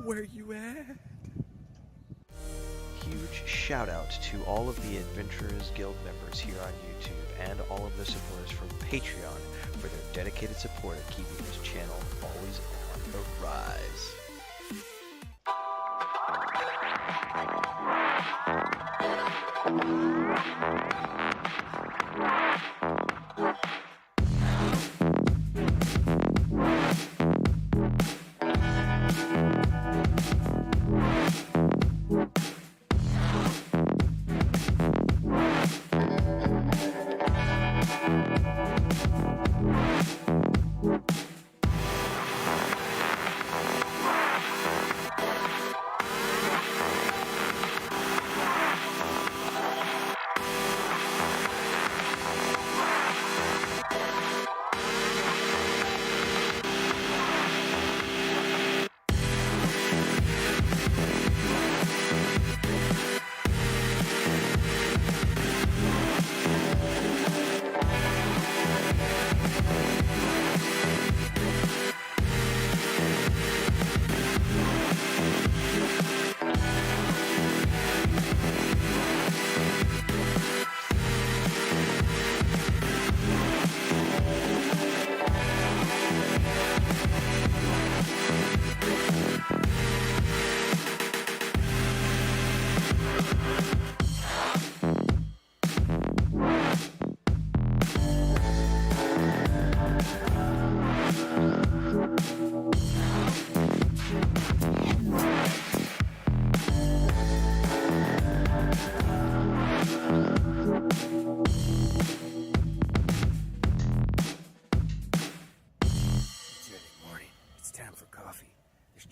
Where you at? Huge shout out to all of the Adventurers Guild members here on YouTube and all of the supporters from Patreon for their dedicated support of keeping this channel always on the rise.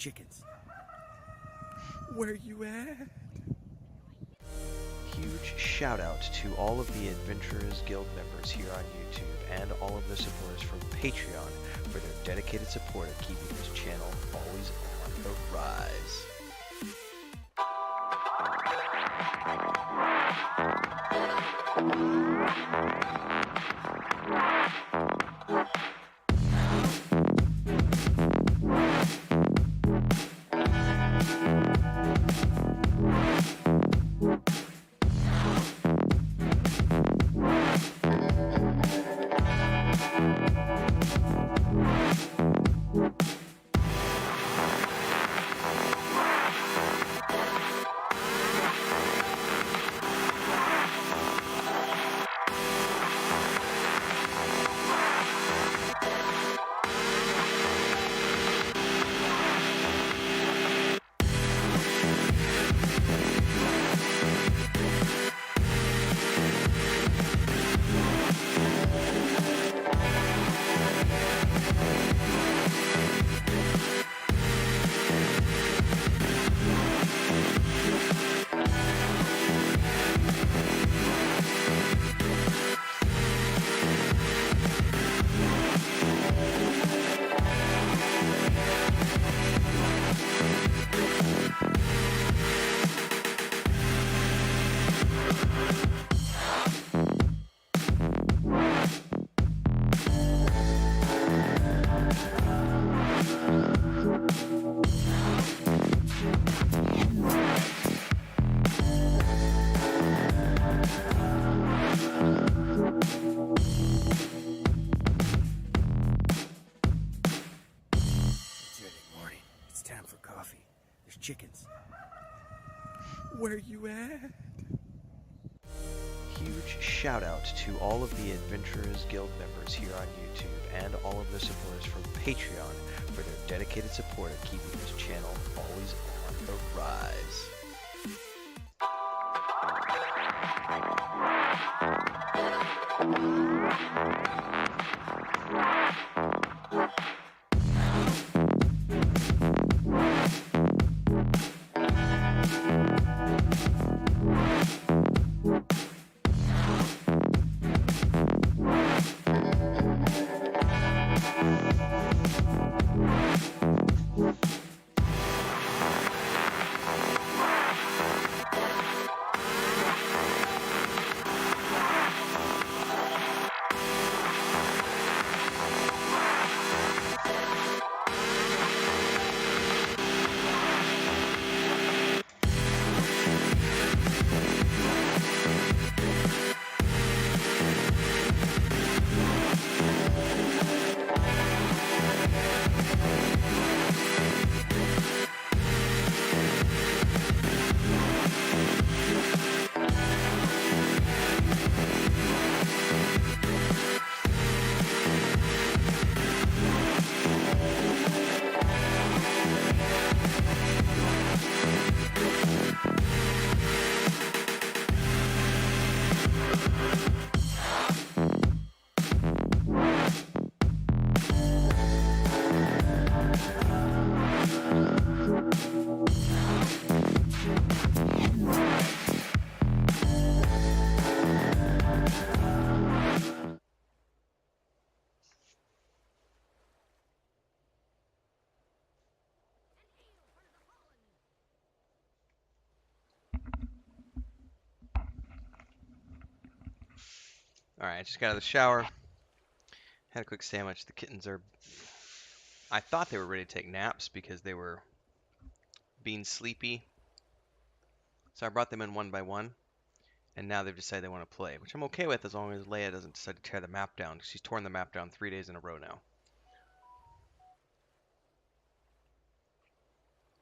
Chickens. Where you at? Huge shout out to all of the Adventurers Guild members here on YouTube and all of the supporters from Patreon for their dedicated support of keeping this channel always on the rise. Chickens. Where you at? Huge shout out to all of the Adventurers Guild members here on YouTube and all of the supporters from Patreon for their dedicated support of keeping this channel always on the rise. Alright, I just got out of the shower. Had a quick sandwich. The kittens are... I thought they were ready to take naps because they were being sleepy. So I brought them in one by one. And now they've decided they want to play, which I'm okay with as long as Leia doesn't decide to tear the map down. She's torn the map down 3 days in a row now.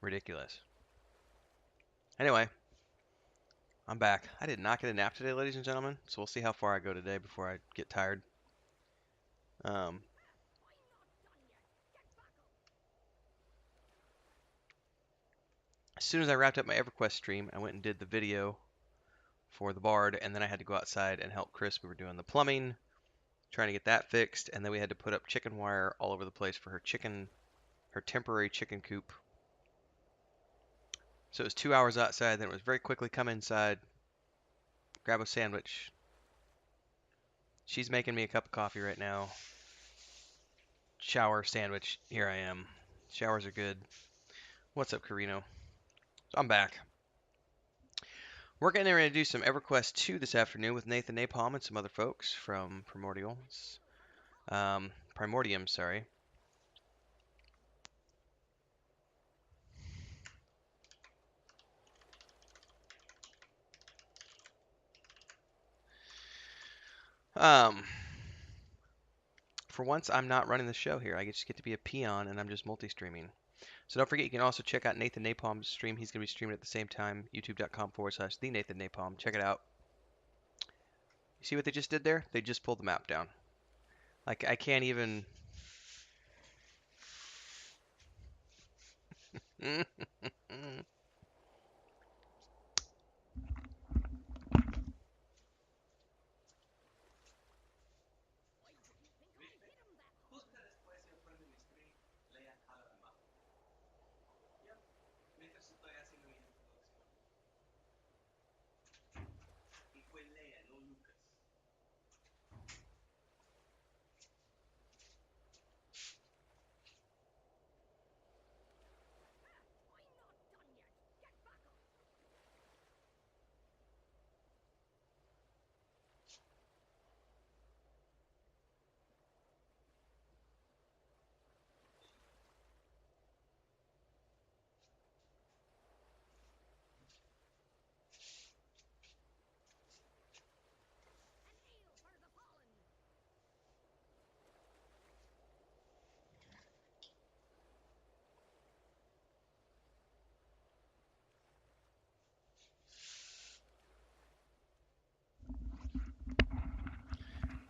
Ridiculous. Anyway, I'm back. I did not get a nap today, ladies and gentlemen, so we'll see how far I go today before I get tired. As soon as I wrapped up my EverQuest stream, I went and did the video for the Bard, and then I had to go outside and help Chris. We were doing the plumbing, trying to get that fixed, and then we had to put up chicken wire all over the place for her temporary chicken coop. So it was 2 hours outside, then it was very quickly come inside, grab a sandwich. She's making me a cup of coffee right now. Shower, sandwich, here I am. Showers are good. What's up, Carino? So I'm back. We're going to do some EverQuest 2 this afternoon with Nathan Napalm and some other folks from Primordium, sorry. For once, I'm not running the show here. I just get to be a peon, and I'm just multi-streaming. So don't forget, you can also check out Nathan Napalm's stream. He's going to be streaming at the same time, youtube.com/the Nathan Napalm. Check it out. You see what they just did there? They just pulled the map down. Like, I can't even...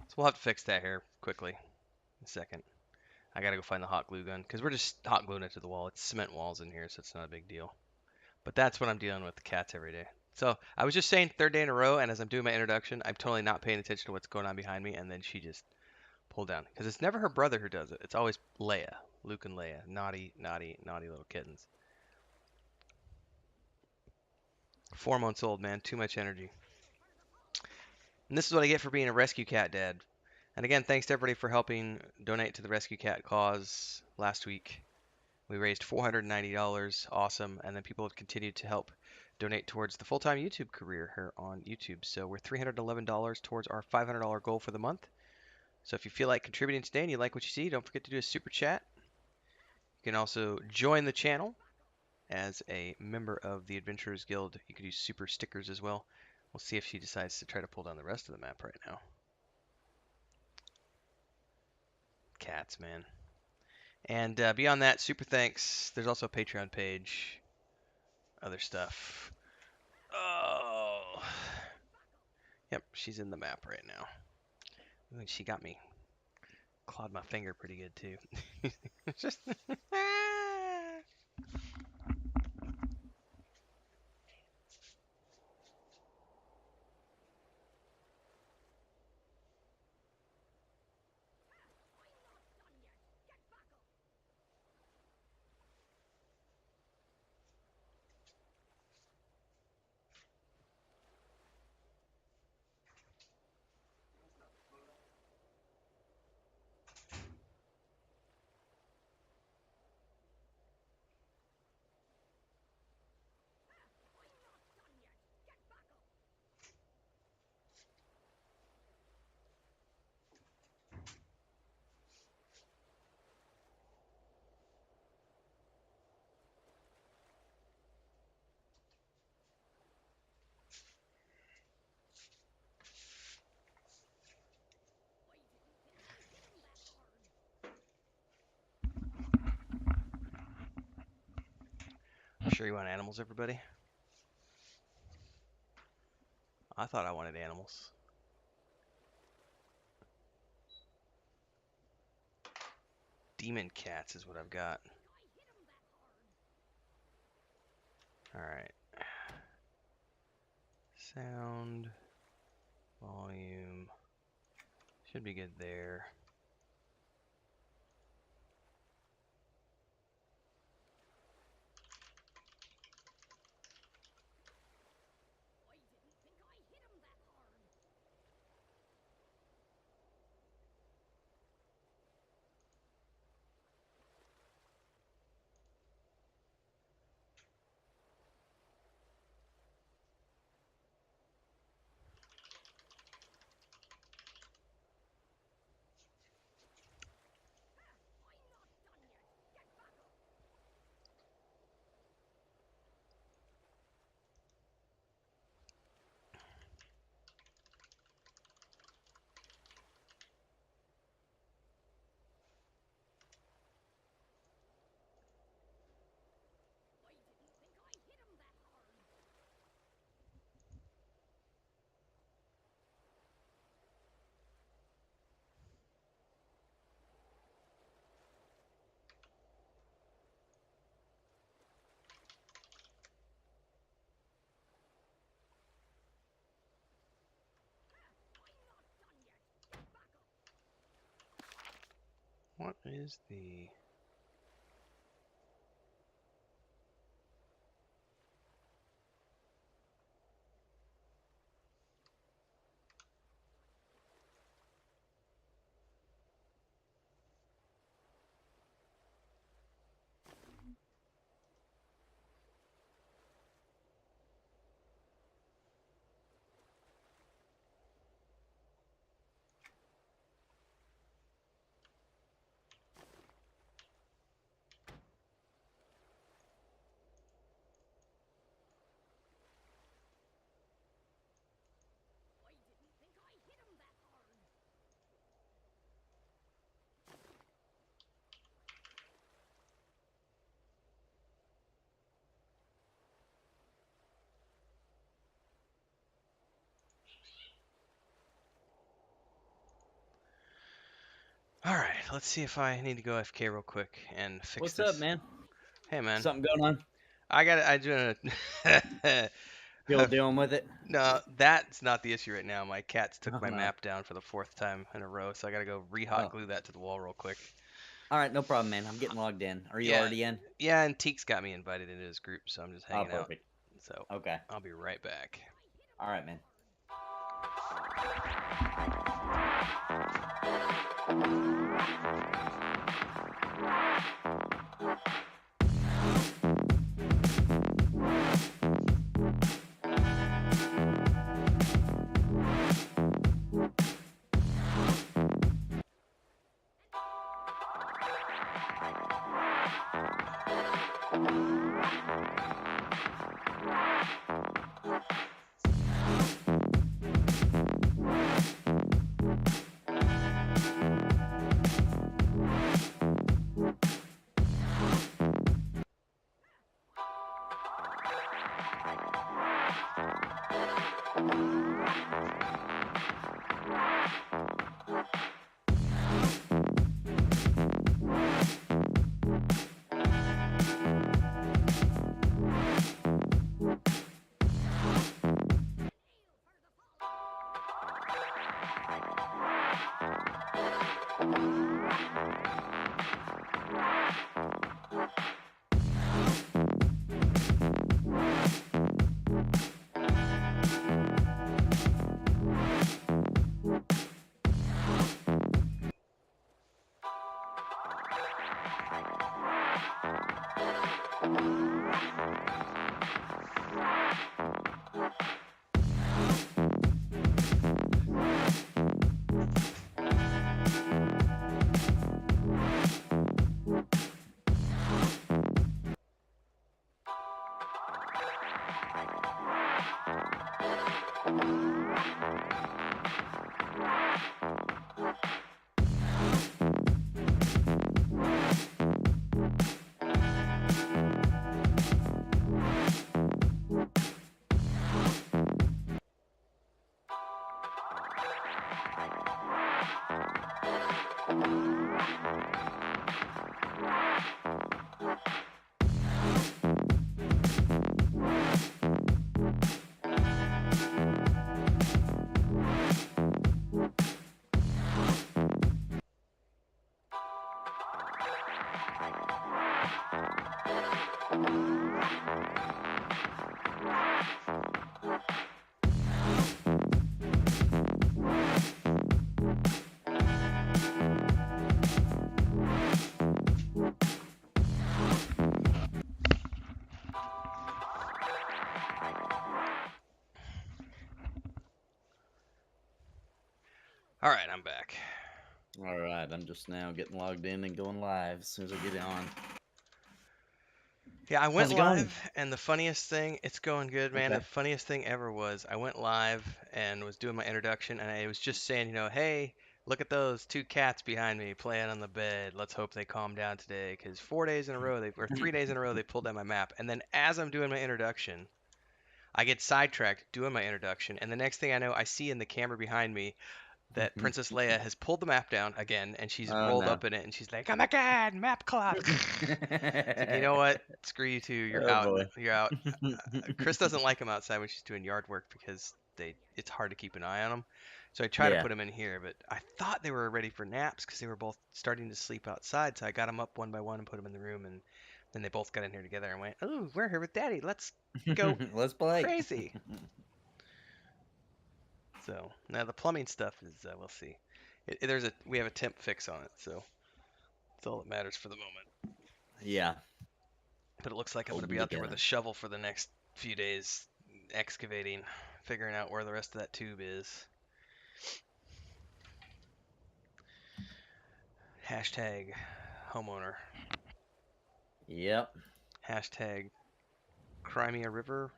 So we'll have to fix that here quickly in a second. I gotta go find the hot glue gun, because we're just hot gluing it to the wall. It's cement walls in here, so it's not a big deal. But that's what I'm dealing with the cats every day. So I was just saying third day in a row, and as I'm doing my introduction, I'm totally not paying attention to what's going on behind me, and then she just pulled down. Because it's never her brother who does it. It's always Leia, Luke and Leia. Naughty, naughty, naughty little kittens. 4 months old, man. Too much energy. And this is what I get for being a rescue cat dad. And again, thanks to everybody for helping donate to the rescue cat cause last week. We raised $490. Awesome. And then people have continued to help donate towards the full-time YouTube career here on YouTube. So we're $311 towards our $500 goal for the month. So if you feel like contributing today and you like what you see, don't forget to do a super chat. You can also join the channel as a member of the Adventurers Guild. You can use super stickers as well. We'll see if she decides to try to pull down the rest of the map right now. Cats, man. And beyond that, super thanks. There's also a Patreon page. Other stuff. Oh. Yep, she's in the map right now. Ooh, she got me. Clawed my finger pretty good, too. Just... Sure you want animals, everybody? I thought I wanted animals. Demon cats is what I've got. Alright. Sound. Volume. Should be good there. What is the... Alright, let's see if I need to go AFK real quick and fix What's this. up, man? Hey, man. Something going on? I do Still dealing with it? No, that's not the issue right now. My cats took Oh, my no. map down for the 4th time in a row, so I gotta go re-hot glue that to the wall real quick. All right, no problem, man. I'm getting logged in. Are you Yeah. already in? Yeah, and Teek's got me invited into his group, so I'm just hanging out. Perfect. So Okay. I'll be right back. All right, man. All right, I'm back. All right, I'm just now getting logged in and going live as soon as I get on. Yeah, I went How's it going? live, and the funniest thing, it's going good, man. Okay. The funniest thing ever was I went live and was doing my introduction, and I was just saying, hey, look at those two cats behind me playing on the bed. Let's hope they calm down today, because 4 days in a row, or 3 days in a row, they pulled down my map. And then as I'm doing my introduction, I get sidetracked doing my introduction, and the next thing I know, I see in the camera behind me that Princess Leia has pulled the map down again, and she's Oh rolled no. up in it, and she's like, "Oh my God, map collapse!" It's like, you know what? Screw you two. You're Oh out. boy. You're out. Chris doesn't like them outside when she's doing yard work because it's hard to keep an eye on them. So I try to Yeah. put them in here, but I thought they were ready for naps because they were both starting to sleep outside. So I got them up one by one and put them in the room, and then they both got in here together and went, "Oh, we're here with Daddy. Let's go Let's play. crazy." So now the plumbing stuff is we'll see. We have a temp fix on it, so that's all that matters for the moment. Yeah. But it looks like I'm going to Holding be out there with together. a shovel for the next few days, excavating, figuring out where the rest of that tube is. Hashtag homeowner. Yep. Hashtag Crimea River.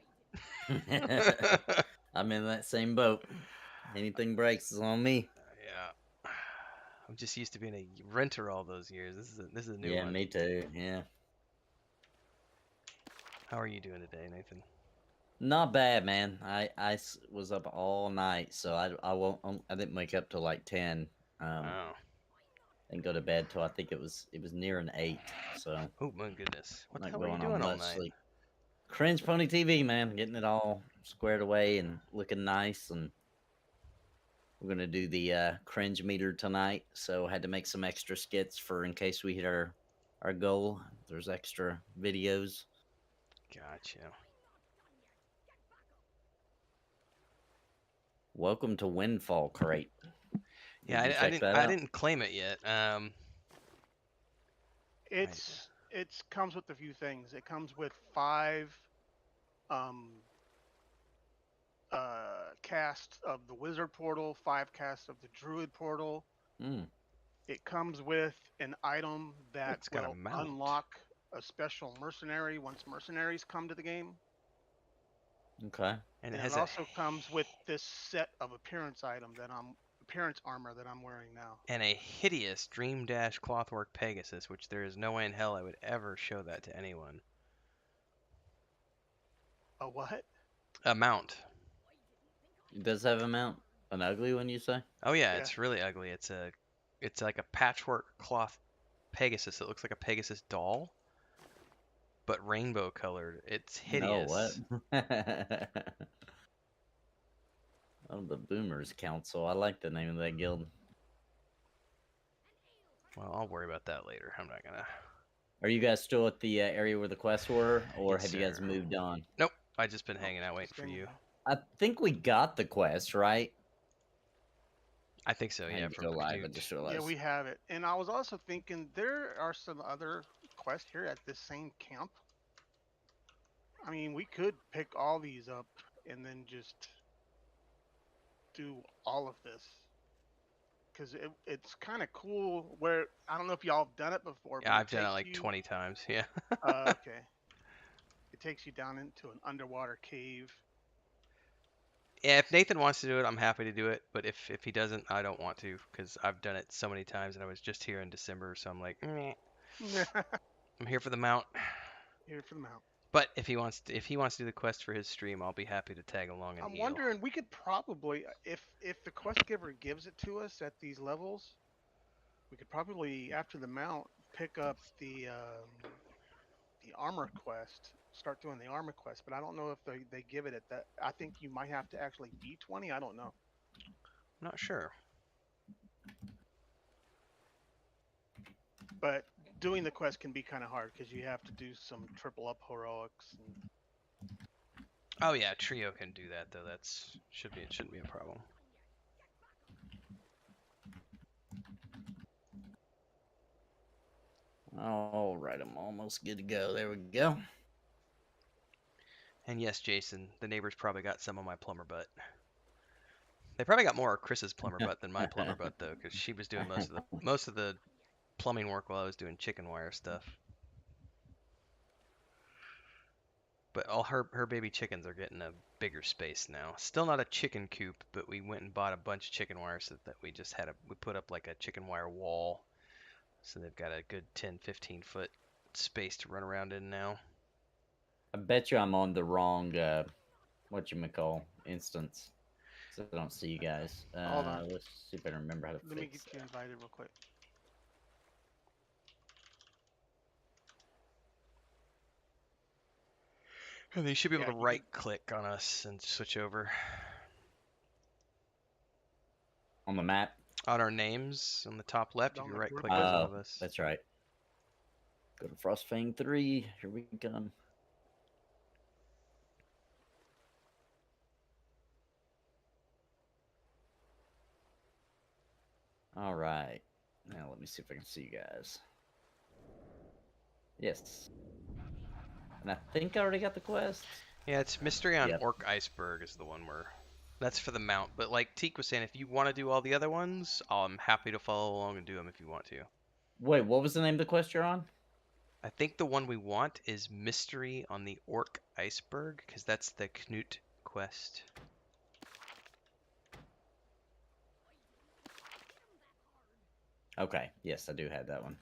I'm in that same boat. Anything breaks is on me. Yeah. I'm just used to being a renter all those years. This is a new Yeah, one. me too. Yeah. How are you doing today, Nathan? Not bad, man. Was up all night, so I won't I didn't wake up till like 10. Wow. And go to bed till I think it was near an 8. So Oh my goodness. What the not hell were you going on doing all much night? sleep. Cringe Pony TV, man, getting it all squared away and looking nice, and we're gonna do the cringe meter tonight. So had to make some extra skits for in case we hit our goal. There's extra videos. Gotcha. Welcome to Windfall Crate. Yeah, Did you check that I out? didn't claim it yet. It's comes with a few things. It comes with 5 um casts of the wizard portal, 5 casts of the druid portal. Mm, It comes with an item Oh, that it's got a will mount. unlock a special mercenary once mercenaries come to the game. okay. And it And it has a also comes with this set of appearance armor that I'm wearing now. and a hideous Dream Dash clothwork Pegasus, which there is no way in hell I would ever show that to anyone. A what? A mount. It does have a mount. An ugly one, you say? Oh yeah, Yeah. it's really ugly. It's like a patchwork cloth Pegasus. It looks like a Pegasus doll, but rainbow colored. It's No, what? hideous. Oh, the Boomers Council. I like the name of that guild. Well, I'll worry about that later. I'm not gonna. Are you guys still at the area where the quests were, or Yes, have you guys sir. moved on? Nope. I just been Nope, hanging out waiting just for been- you. I think we got the quest, right? I think so. I Yeah. didn't From go live. I Pursuit. just realized. Yeah, we have it. And I was also thinking there are some other quests here at this same camp. I mean, we could pick all these up and then just do all of this. Because it's kind of cool where, I don't know if y'all have done it before, Yeah, but I've done it like 20 times. Yeah. okay. It takes you down into an underwater cave. Yeah, if Nathan wants to do it, I'm happy to do it. But if he doesn't, I don't want to because I've done it so many times, and I was just here in December, so I'm like, meh. I'm here for the mount. Here for the mount. But if he wants to do the quest for his stream, I'll be happy to tag along and I'm heal. wondering, we could probably, if the quest giver gives it to us at these levels, we could probably, after the mount, pick up the armor quest, start doing the armor quest. But I don't know if they give it at that. I think you might have to actually be 20. I don't know. I'm not sure. But doing the quest can be kind of hard because you have to do some triple up heroics. And Oh yeah, Trio can do that though. It shouldn't be a problem. All right, I'm almost good to go. There we go. And yes, Jason, the neighbors probably got some on my plumber butt. They probably got more of Chris's plumber butt than my plumber butt though, because she was doing most of the plumbing work while I was doing chicken wire stuff. But all her baby chickens are getting a bigger space now. Still not a chicken coop, but we went and bought a bunch of chicken wire so that we just had we put up like a chicken wire wall. So they've got a good 10, 15 foot space to run around in now. I bet you I'm on the wrong whatchamacall instance. So I don't see you guys. Hold on. Let's see if I can remember how to Let me fix get you invited real quick. And you should be able Yeah, to you right click on us and switch over. on the map. On our names on the top left, if On you the right group click on one Oh, of us. that's right. Go to Frostfang 3. Here we come. All right. Now let me see if I can see you guys. Yes. And I think I already got the quest. Yeah, it's Mystery on Yep. Orc Iceberg is the one where that's for the mount. But like Teak was saying, if you want to do all the other ones, I'm happy to follow along and do them if you want to. Wait, what was the name of the quest you're on? I think the one we want is Mystery on the Orc Iceberg, because that's the Knut quest. Okay. Yes, I do have that one.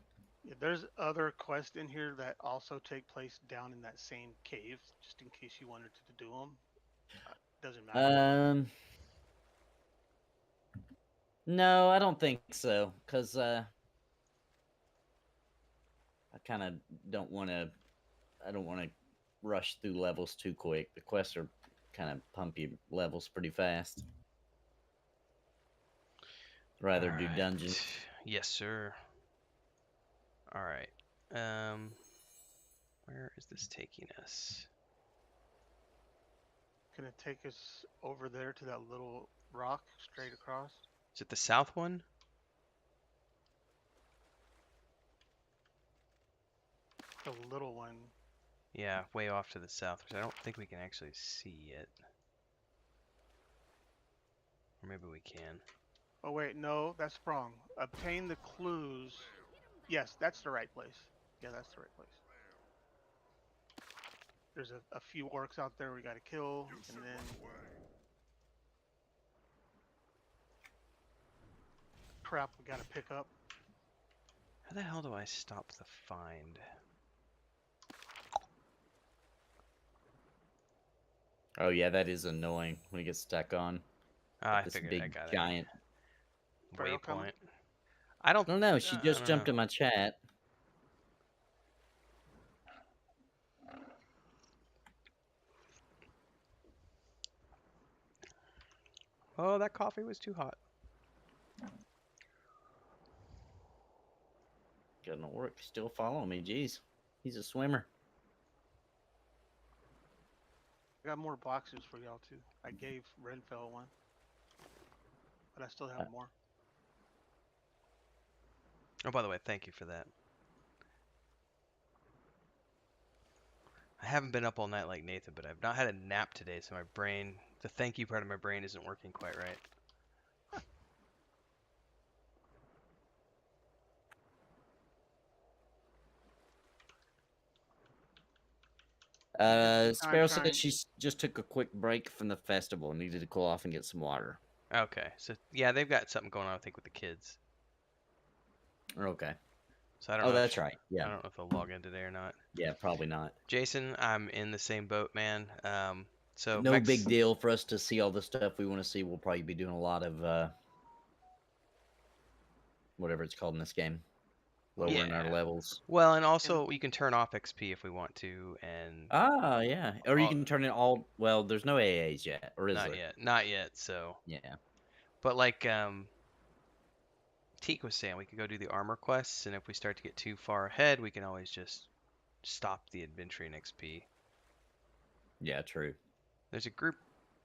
Yeah, there's other quests in here that also take place down in that same cave, just in case you wanted to do them. Doesn't matter. No, I don't think so. Cause I kind of don't want to. I don't want to rush through levels too quick. The quests are kind of pump you levels pretty fast. Rather do Alright. dungeons. Yes, sir. Alright. Where is this taking us? Can it take us over there to that little rock straight across? Is it the south one? The little one. Yeah, way off to the south, which I don't think we can actually see it. Or maybe we can. Oh wait, no, that's wrong. Obtain the clues. Yes, that's the right place. Yeah, that's the right place. There's a few orcs out there we gotta kill, and then crap we gotta pick up. How the hell do I stop the find? Oh yeah, that is annoying when it gets stuck on Ah, I this figured big I got giant. it. Trail coming? Waypoint. I don't. No, no, she I just don't jumped know. in my chat. Oh, that coffee was too hot. Gonna work. Still following me. Jeez, he's a swimmer. I got more boxes for y'all too. I gave Renfell one, but I still have more. Oh, by the way, thank you for that. I haven't been up all night like Nathan, but I've not had a nap today, so my brain, the thank you part of my brain isn't working quite right. I'm Sparrow trying. said she just took a quick break from the festival and needed to cool off and get some water. Okay, so yeah, they've got something going on, I think, with the kids. Okay. So I don't Oh, know. that's right. I Yeah. don't know if they'll log in today or not. Yeah, probably not. Jason, I'm in the same boat, man. So No big deal for us to see all the stuff we want to see. We'll probably be doing a lot of whatever it's called in this game, lowering our Yeah. levels. Well, and also you can turn off XP if we want to, and Ah, yeah. Or you can turn it all. Well, there's no AAs yet, or is not there? yet, not yet. So, Yeah. but like Teak was saying, we could go do the armor quests, and if we start to get too far ahead, we can always just stop the adventuring XP. Yeah, true. There's a group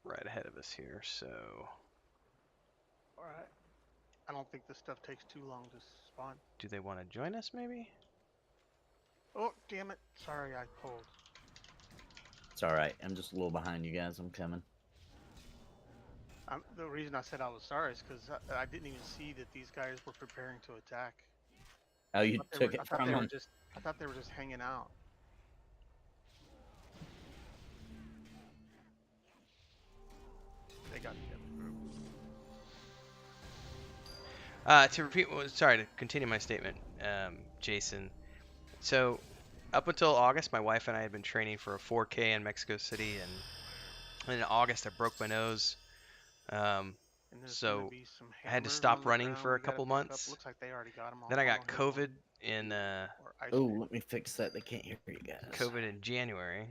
right ahead of us here, so All right. I don't think this stuff takes too long to spawn. do they want to join us? Maybe. Oh, damn it! Sorry, I pulled. It's all right. I'm just a little behind you guys. I'm coming. The reason I said I was sorry is because I didn't even see that these guys were preparing to attack. Oh, you took I it thought from they were them. just. I thought they were just hanging out. They got the other group. To repeat, sorry to continue my statement, Jason. So, up until August, my wife and I had been training for a 4K in Mexico City, and in August I broke my nose. And there's going to So be some I had to hammers on stop the running ground for a we got to couple pick up. months. Looks like they already got them all. Then I I got don't hear one. COVID in Or ice Oh, cream. let me fix that. They can't hear you guys. COVID in January,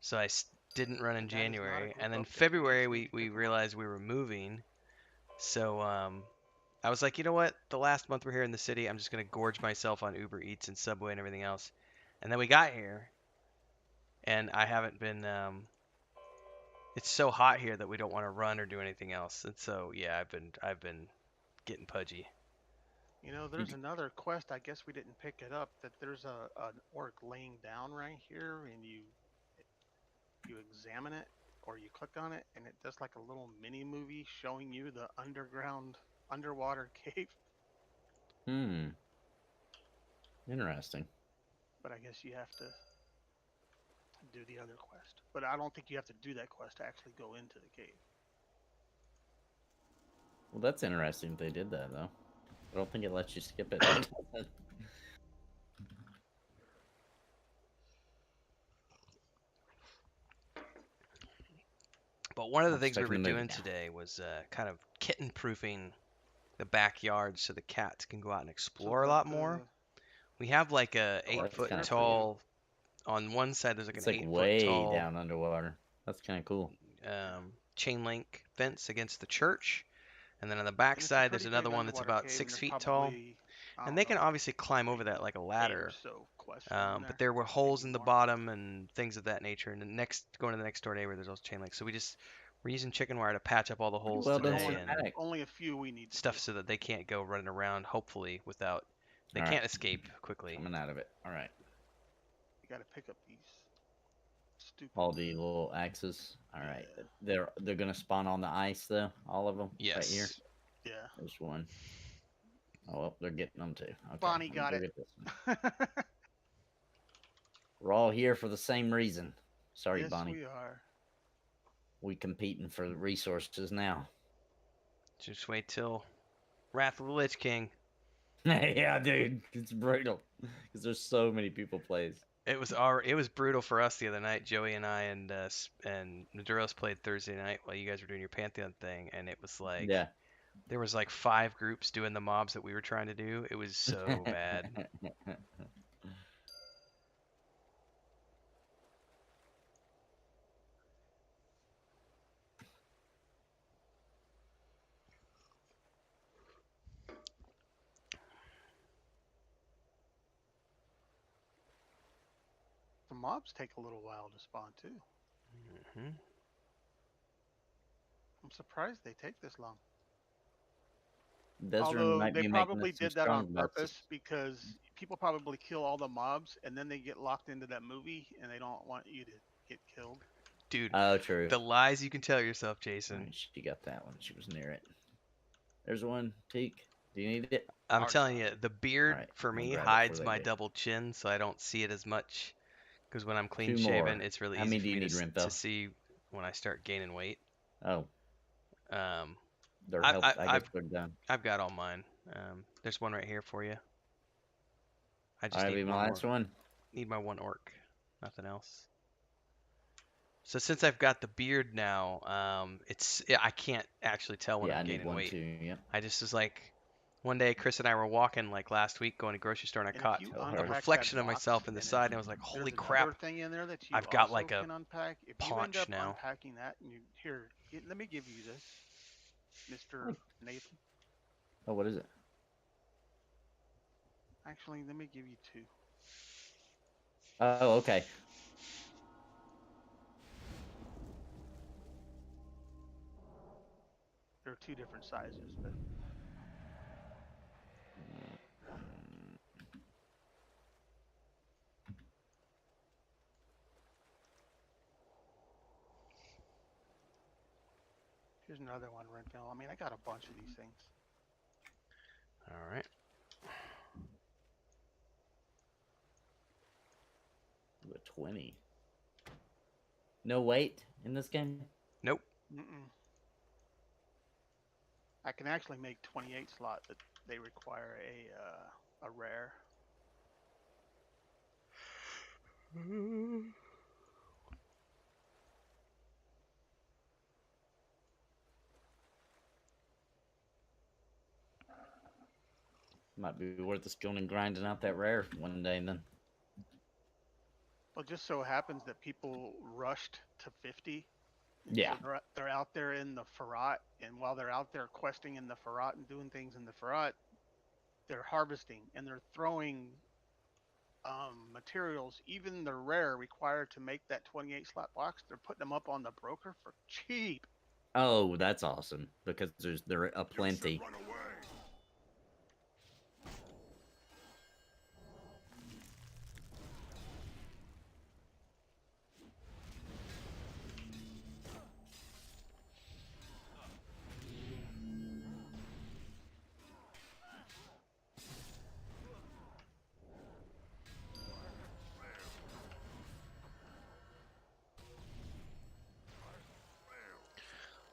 so I didn't run in And that is not a January. group And then update. We February just need we to we pick them up. realized we were moving, so I was like, you know what? The last month we're here in the city, I'm just gonna gorge myself on Uber Eats and Subway and everything else. And then we got here, and I haven't been. It's so hot here that we don't want to run or do anything else. And so yeah, I've been getting pudgy. You know, there's another quest. I guess we didn't pick it up. That there's an orc laying down right here, and you examine it or you click on it, and it does like a little mini movie showing you the underwater cave. Hmm. Interesting. But I guess you have to do the other quest. But I don't think you have to do that quest to actually go into the cave. Well, that's interesting. They did that though. I don't think it lets you skip it. But one of the I'm just things we taking were the movie doing now. today was kind of kitten proofing the backyard so the cats can go out and So explore a lot more. We have like a Oh, eight that's foot kind of cool. tall. On one side, there's like It's an like 8 foot way tall down underwater. That's kind of cool. chain link fence against the church, and then on the back and it's a side, there's pretty big another one that's underwater about cave, and six there's feet tall. probably I And don't they can know obviously climb over that like a 8 or ladder. so quests on But there, there were holes maybe in the more. bottom and things of that nature. And the next going to the next door neighbor, there's also chain link. So we're using chicken wire to patch up all the Pretty holes well done, today Only and schematic. only a few we need to do. stuff so that they can't go running around. Hopefully, without they All right, can't escape quickly. coming out of it. All right. You got to pick up these stupid. All the little axes. All right. Yeah, They're gonna spawn on the ice though. All of them right here. Yes. yeah. There's one. Oh, well, they're getting them too. Okay, Bonnie let me got go it. get this one. We're all here for the same reason. Sorry, Yes, Bonnie. we are. We competing for the resources now. Just wait till Wrath of the Lich King. Yeah, dude, it's brutal because there's so many people plays. It was brutal for us the other night. Joey and I and Maduros played Thursday night while you guys were doing your Pantheon thing, and it was like Yeah. there was like 5 groups doing the mobs that we were trying to do. It was so bad. The mobs take a little while to spawn too. Hmm. I'm surprised they take this long. Desrin Although might they be making probably us some did that on strong boxes. purpose because people probably kill all the mobs and then they get locked into that movie and they don't want you to get killed. Dude, Oh, true. the lies you can tell yourself, All Jason. right, she got that one. She was near it. There's one. Teak. Do you need it? I'm Already telling got you, it. the beard Alright, for I'm gonna me grab it hides before my they do. double chin, so I don't see it as much. Because when I'm clean 2 shaven, more. it's really How easy many for do you me need, to Rinfo? see when I start gaining weight. Oh, Um, they're I, help. I, I guess I've they're done. I've got all mine. There's one right here for you. I just Alright, need be my one last more. one. Need my one orc. Nothing else. So since I've got the beard now, I can't actually tell when Yeah, I'm I need gaining one weight. too. Yep. I just was like, one day Chris and I were walking like last week going to grocery store and I And if caught you Tell a her. unpack that reflection of box, myself in the then side and I was like, holy there's another crap, thing in there that you I've got also like a can unpack. If you end paunch up now. unpacking that, and you here, let me give you this, Mr. Nathan. Oh, what is it? Actually, let me give you two. Oh, okay. They're two different sizes, but Here's another one, Renville. I mean, I got a bunch of these things. All right. Ooh, a 20. No weight in this game? Nope. Mm-mm. I can actually make 28 slot, but they require a rare. Might be worth us going and grinding out that rare one day then. Well, it just so happens that people rushed to 50. And Yeah. so they're out there in the Farrat, and while they're out there questing in the Farrat and doing things in the Farrat, they're harvesting and they're throwing materials, even the rare required to make that 28 slot box. They're putting them up on the broker for cheap. Oh, that's awesome because there are plenty.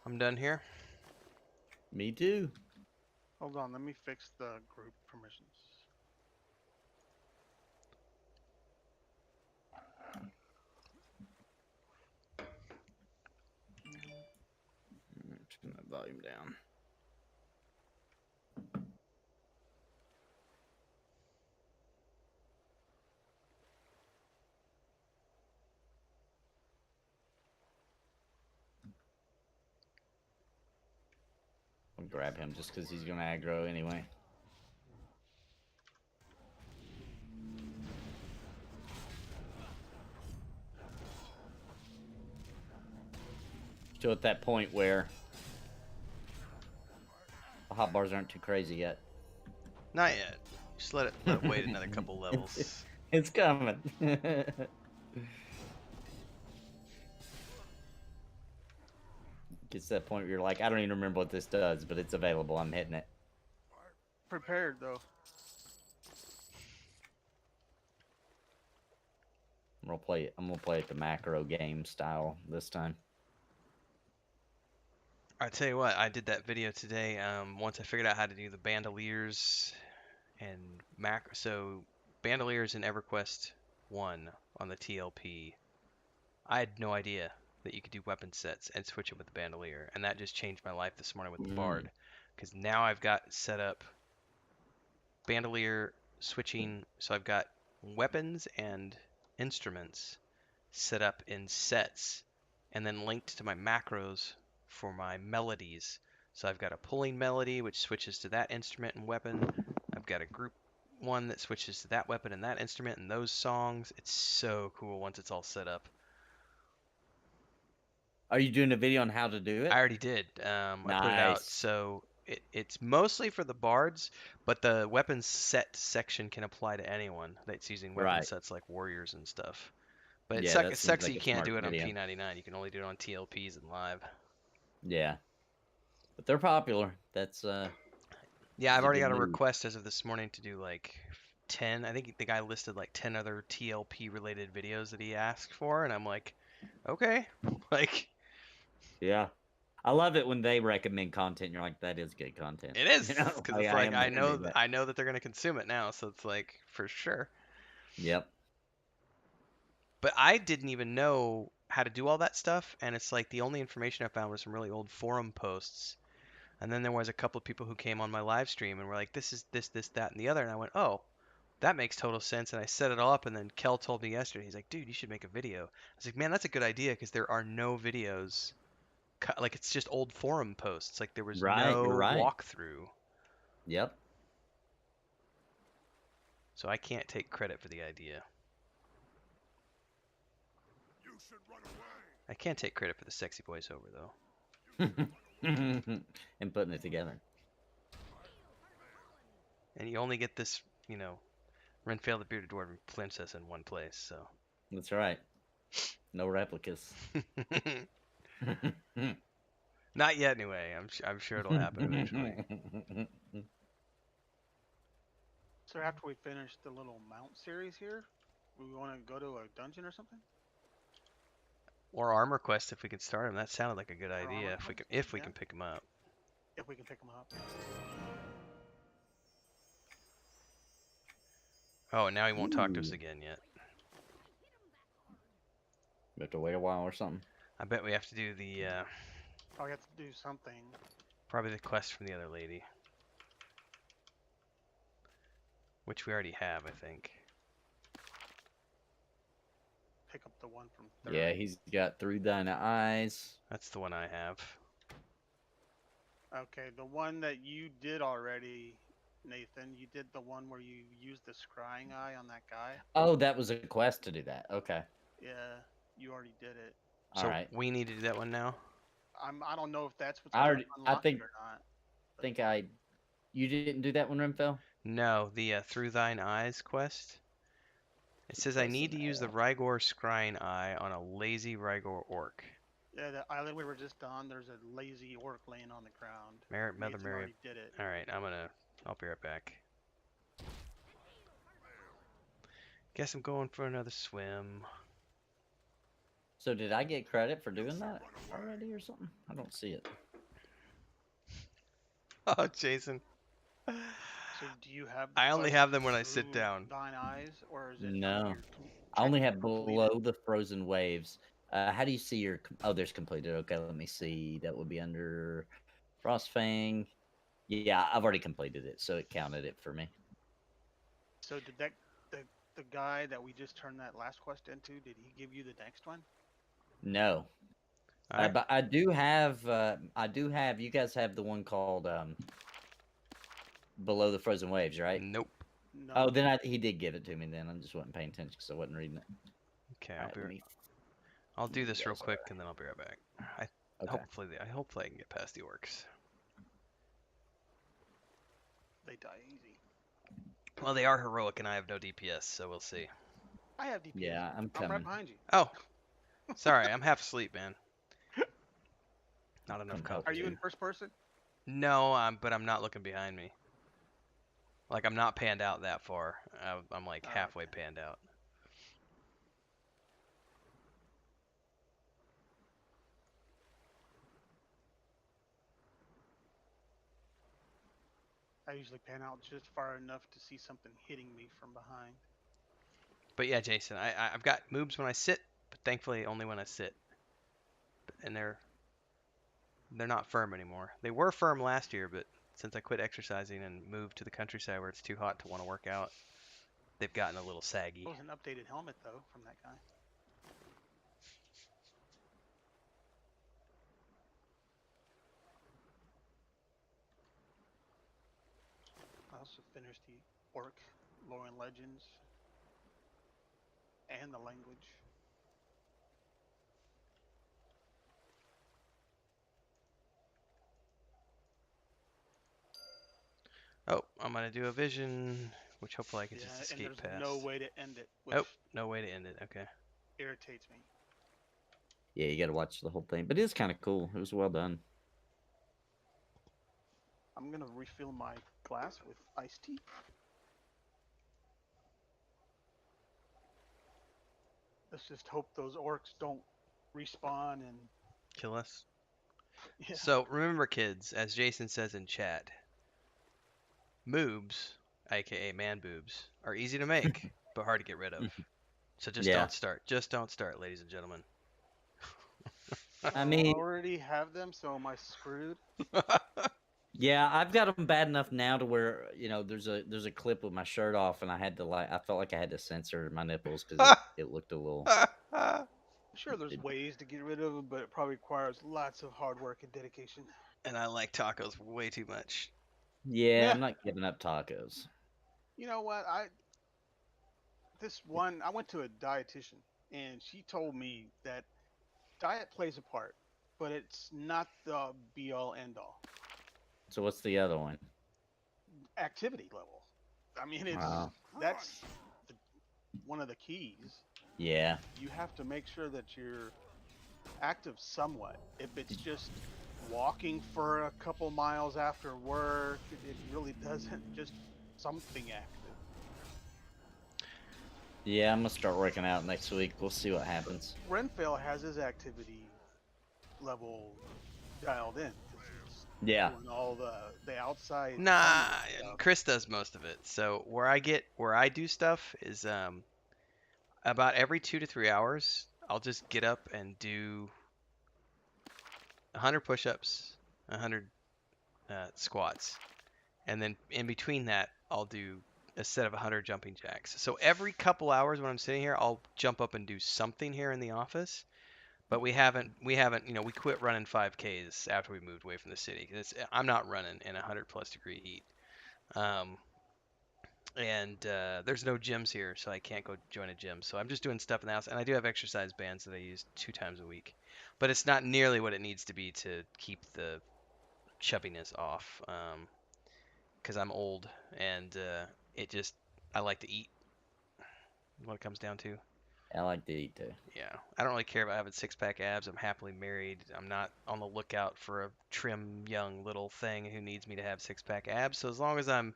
I'm done here. Me too. Hold on, let me fix the group permissions. Turn that volume down. I'll grab him just because he's gonna aggro anyway. Still at that point where the hot bars aren't too crazy yet. Not yet. Just let it wait another couple levels. It's coming. Gets to that point where you're like, I don't even remember what this does, but it's available. I'm hitting it. Prepared though. I'm gonna play it the macro game style this time. I tell you what, I did that video today. Once I figured out how to do the bandoliers and so bandoliers in EverQuest 1 on the TLP. I had no idea that you could do weapon sets and switch it with the bandolier, and that just changed my life this morning with the Bard, because now I've got set up bandolier switching, so I've got weapons and instruments set up in sets and then linked to my macros for my melodies. So I've got a pulling melody which switches to that instrument and weapon. I've got a group one that switches to that weapon and that instrument and those songs. It's so cool once it's all set up. Are you doing a video on how to do it? I already did. I put it out. Nice. So it's mostly for the bards, but the weapons set section can apply to anyone that's using weapon Right. sets like warriors and stuff. But it Yeah, sucks. that It seems sucks that like you a can't smart do it on video. P99. You can only do it on TLPs and live. Yeah. But they're popular. That's Yeah, It's I've a already good got a move. request as of this morning to do like 10. I think the guy listed like 10 other TLP related videos that he asked for, and I'm like, okay, like yeah. I love it when they recommend content and you're like, that is good content. it is, You know, because like, it's I like am gonna do that. I know that they're gonna consume it now, so it's like for sure. Yep. But I didn't even know how to do all that stuff, and it's like the only information I found was some really old forum posts. And then there was a couple of people who came on my live stream and were like, this is this, that, and the other. And I went, oh, that makes total sense. And I set it all up. And then Kel told me yesterday, he's like, dude, you should make a video. I was like, man, that's a good idea because there are no videos. Like, it's just old forum posts. Like, there was Right, you're no right. walkthrough. Yep. So I can't take credit for the idea. I can't take credit for the sexy voiceover, though. And putting it together. And you only get this, Renfail the Bearded Dwarven Princess in one place, so. That's right. No replicas. No, Not yet, anyway. I'm sure it'll happen eventually. So after we finish the little mount series here, we want to go to a dungeon or something? Or armor quest if we can start them. That sounded like a good Or armor idea quest? if we Yeah. can pick them up. If we can pick them up. Oh, and now he won't talk to us Ooh. again yet. We have to wait a while or something. I bet we have to do the Oh, we have to do something. probably the quest from the other lady, which we already have, I think. Pick up the one from third. Yeah, he's got Through Thine Eyes. That's the one I have. Okay, the one that you did already, Nathan. You did the one where you used the scrying eye on that guy. Oh, that was a quest to do that. Okay. Yeah, you already did it. All So right. we need to do that one now. I don't know if that's what's I gonna already- I unlock think- it or not. You didn't do that one, Renfell? No, the Through Thine Eyes quest. It says I need to use the Rygor Scrying Eye on a lazy Rygor orc. Yeah, the island we were just on, there's a lazy orc laying on the ground. Mother Nathan Mary. already did it. All right, I'll be right back. Guess I'm going for another swim. So did I get credit for doing that already or something? I don't see it. Oh, Jason. So do you have? I only quest have them when I sit through down. Thine eyes, or is it? No. you're I only checking have completed? Below the Frozen Waves. How do you see your... Oh, there's completed. Okay, let me see. That would be under Frostfang. Yeah, I've already completed it, so it counted it for me. So did that the guy that we just turned that last quest into? Did he give you the next one? No. All right. But I do have... You guys have the one called Below the Frozen Waves, right? Nope. No. Oh, then he did give it to me then. I just wasn't paying attention because I wasn't reading it. Okay, All right, let me... I'll do this real guys quick and then I'll be right back. Okay. Hopefully I can get past the orcs. They die easy. Well, they are heroic and I have no DPS, so we'll see. I have DPS. Yeah, I'm I'm coming. right behind you. Oh, sorry, I'm half asleep, man. Not enough Come coffee. help Are you too. in first person? No, but I'm not looking behind me. Like I'm not panned out that far. I'm like Oh, halfway okay. panned out. I usually pan out just far enough to see something hitting me from behind. But yeah, Jason, I've got moves when I sit, but thankfully only when I sit. And they're not firm anymore. They were firm last year, but since I quit exercising and moved to the countryside where it's too hot to want to work out, they've gotten a little saggy. That was an updated helmet though from that guy. I also finished the Orc Lore and Legends and the language. Oh, I'm gonna do a vision, which hopefully I can just And escape there's past. no way to end it, which Oh, no way to end it. Okay. irritates me. Yeah, you got to watch the whole thing. But it is kind of cool. It was well done. I'm gonna refill my glass with iced tea. Let's just hope those orcs don't respawn and Kill us. yeah. So remember, kids, as Jason says in chat, moobs, aka man boobs, are easy to make, but hard to get rid of. So just Yeah. don't start. Just don't start, ladies and gentlemen. I mean- already have them, so am I screwed? Yeah, I've got them bad enough now to where there's a clip with my shirt off, and I felt like I had to censor my nipples because it looked a little. I'm sure there's ways to get rid of them, but it probably requires lots of hard work and dedication. And I like tacos way too much. Yeah, Yeah. I'm not giving up tacos. You know what? I went to a dietitian and she told me that diet plays a part, but it's not the be all end all. So what's the other one? Activity level. I mean, that's one of the keys. Yeah. You have to make sure that you're active somewhat. If it's just walking for a couple miles after work. It really doesn't just something active. Yeah, I'm gonna start working out next week. We'll see what happens. Renfell has his activity level dialed in because he's Yeah. doing all the outside Nah, permanent stuff. Chris does most of it. So where I do stuff is about every 2 to 3 hours, I'll just get up and do 100 push-ups, 100 squats, and then in between that, I'll do a set of 100 jumping jacks. So every couple hours when I'm sitting here, I'll jump up and do something here in the office. But we haven't, we quit running 5Ks after we moved away from the city. I'm not running in 100+ degree heat. And there's no gyms here, so I can't go join a gym. So I'm just doing stuff in the house, and I do have exercise bands that I use 2 times a week, but it's not nearly what it needs to be to keep the chubbiness off. Because I'm old, and I like to eat. What it comes down to. I like to eat too. Yeah, I don't really care about having six-pack abs. I'm happily married. I'm not on the lookout for a trim young little thing who needs me to have six-pack abs. So as long as I'm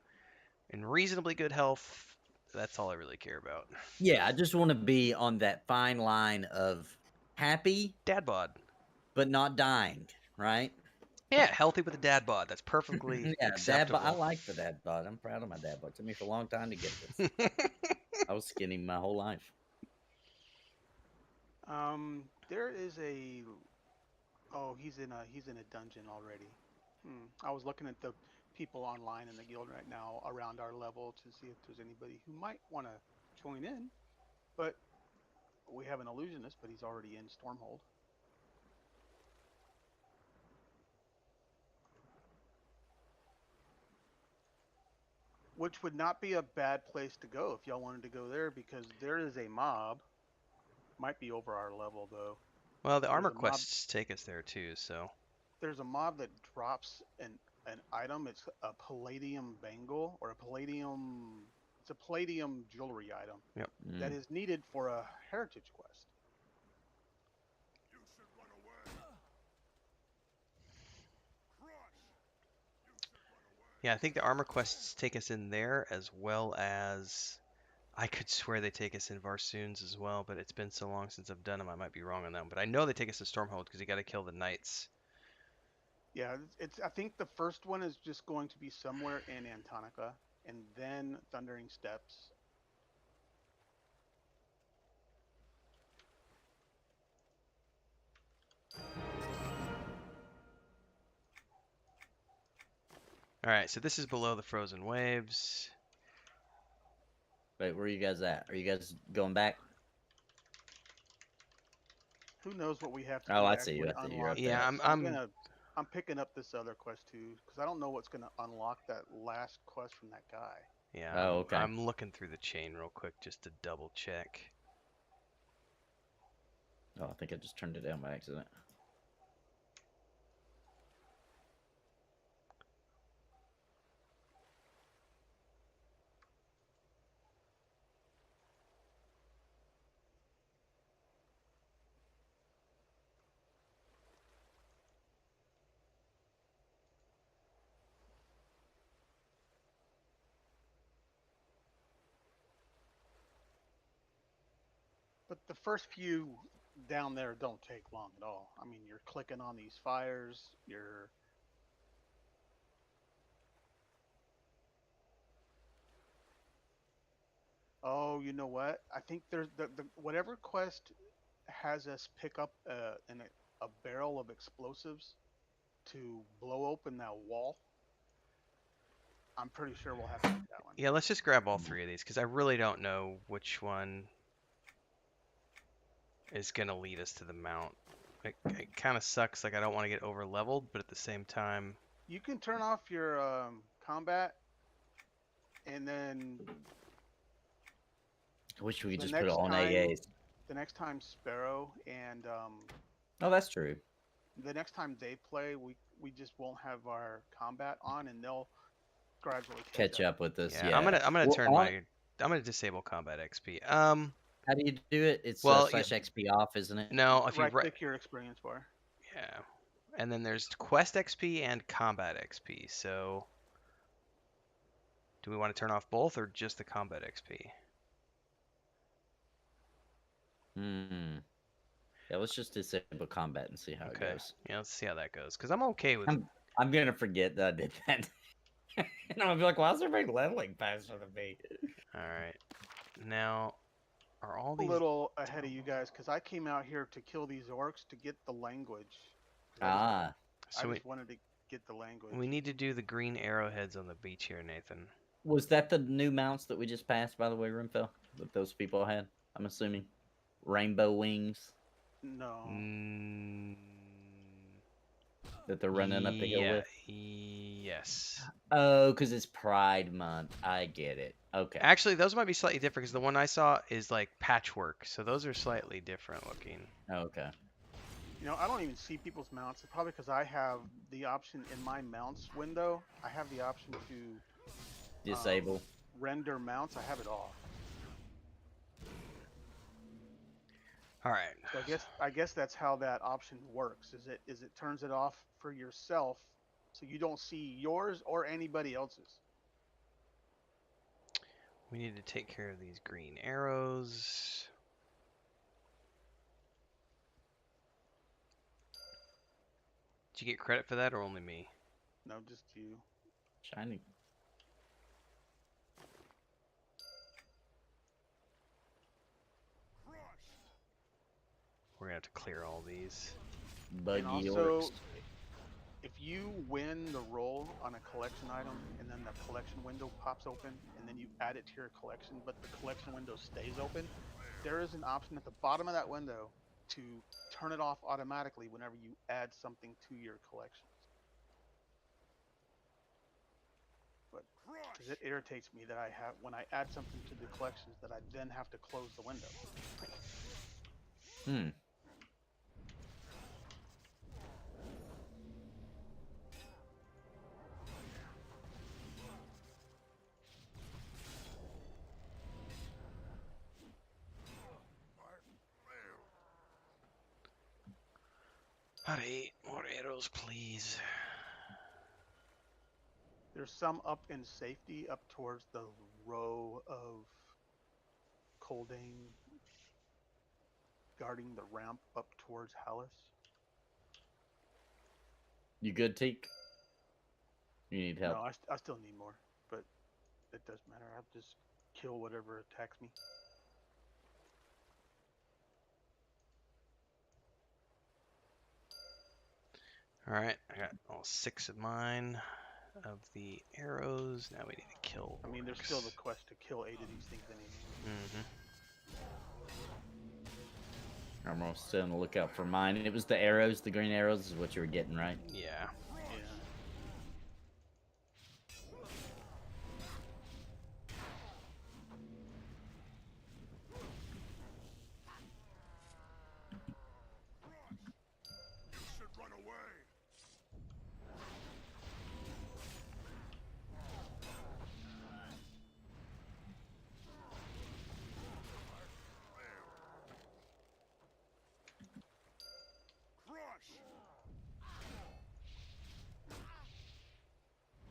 in reasonably good health, that's all I really care about. Yeah, I just want to be on that fine line of happy Dad bod. but not dying, right? Yeah, healthy with a dad bod. That's perfectly Yeah, dad acceptable. bod. I like the dad bod. I'm proud of my dad bod. It took me for a long time to get this. I was skinny my whole life. There is a. Oh, he's in a dungeon already. I was looking at the people online in the guild right now around our level to see if there's anybody who might want to join in, but we have an illusionist, but he's already in Stormhold. Which would not be a bad place to go if y'all wanted to go there, because there is a mob. Might be over our level though. Well, the There's armor a mob- quests take us there too, so. There's a mob that drops an item. It's a palladium bangle or a palladium. It's a palladium jewelry item Yep. that is needed for a heritage quest. Yeah, I think the armor quests take us in there, as well as I could swear they take us in Varsoons as well, but it's been so long since I've done them, I might be wrong on them. But I know they take us to Stormhold because you got to kill the knights. Yeah, it's. I think the first one is just going to be somewhere in Antonica, and then Thundering Steps. All right, so this is below the frozen waves. Wait, where are you guys at? Are you guys going back? Who knows what we have to Oh, do I to see you. actually I see you right unlock there. Yeah, that. I'm picking up this other quest too, because I don't know what's gonna unlock that last quest from that guy. Yeah. Oh, okay. I'm looking through the chain real quick just to double check. Oh, I think I just turned it down by accident. But the first few down there don't take long at all. I mean, you're clicking on these fires. You're Oh, you know what? I think there's the whatever quest has us pick up a barrel of explosives to blow open that wall. I'm pretty sure we'll have to do that one. Yeah, let's just grab all three of these because I really don't know which one is going to lead us to the mount. It kind of sucks. Like, I don't want to get over leveled, but at the same time. You can turn off your combat, and then I wish we could the just put it next on time- AAs. the next time Sparrow and Oh, that's true. the next time they play, we just won't have our combat on, and they'll gradually Catch up with us. Yeah, Yeah. I'm gonna Well, turn my. I'm gonna disable combat XP. How do you do it? It's Well, /XP off, isn't it? No, if you Right click your experience bar. yeah, And then there's quest XP and combat XP. So, do we want to turn off both or just the combat XP? Hmm. Yeah, let's just disable combat and see how it Okay. goes. Yeah, let's see how that goes. Because I'm okay with. I'm gonna forget that I did that. And I'm gonna be like, why is everybody leveling faster than me? All right. Now, are all A these? little ahead of you guys because I came out here to kill these orcs to get the language. 'Cause Ah, I So just wanted to get the language. we need to do the green arrowheads on the beach here, Nathan. was that the new mounts that we just passed, by the way, Rimfell? That those people had? I'm assuming. Rainbow wings No. Mm, that they're running up the hill yeah. with? Yes. Oh, because it's Pride Month. I get it. Okay. Actually, those might be slightly different because the one I saw is like patchwork, so those are slightly different looking. Okay. You know, I don't even see people's mounts. It's probably because I have the option in my mounts window. I have the option to Disable. render mounts. I have it off. All right. So I guess that's how that option works. Is it turns it off for yourself, so you don't see yours or anybody else's. We need to take care of these green arrows. Did you get credit for that or only me? No, just you. Shiny. We're gonna have to clear all these. Buggy And also, orcs. if you win the roll on a collection item and then the collection window pops open and then you add it to your collection, but the collection window stays open, there is an option at the bottom of that window to turn it off automatically whenever you add something to your collections. But 'cause it irritates me that I have when I add something to the collections that I then have to close the window. Hmm. Alright, more arrows, please. There's some up in safety up towards the row of Coldane guarding the ramp up towards Hallis. You good, Teak? You need help. No, I still need more, but it doesn't matter. I'll just kill whatever attacks me. Alright, I got all 6 of mine of the arrows. Now we need to kill I mean, there's still the quest to kill 8 of these things anyway. I'm also on the lookout for mine. It was the arrows, the green arrows is what you were getting, right? Yeah. Yeah.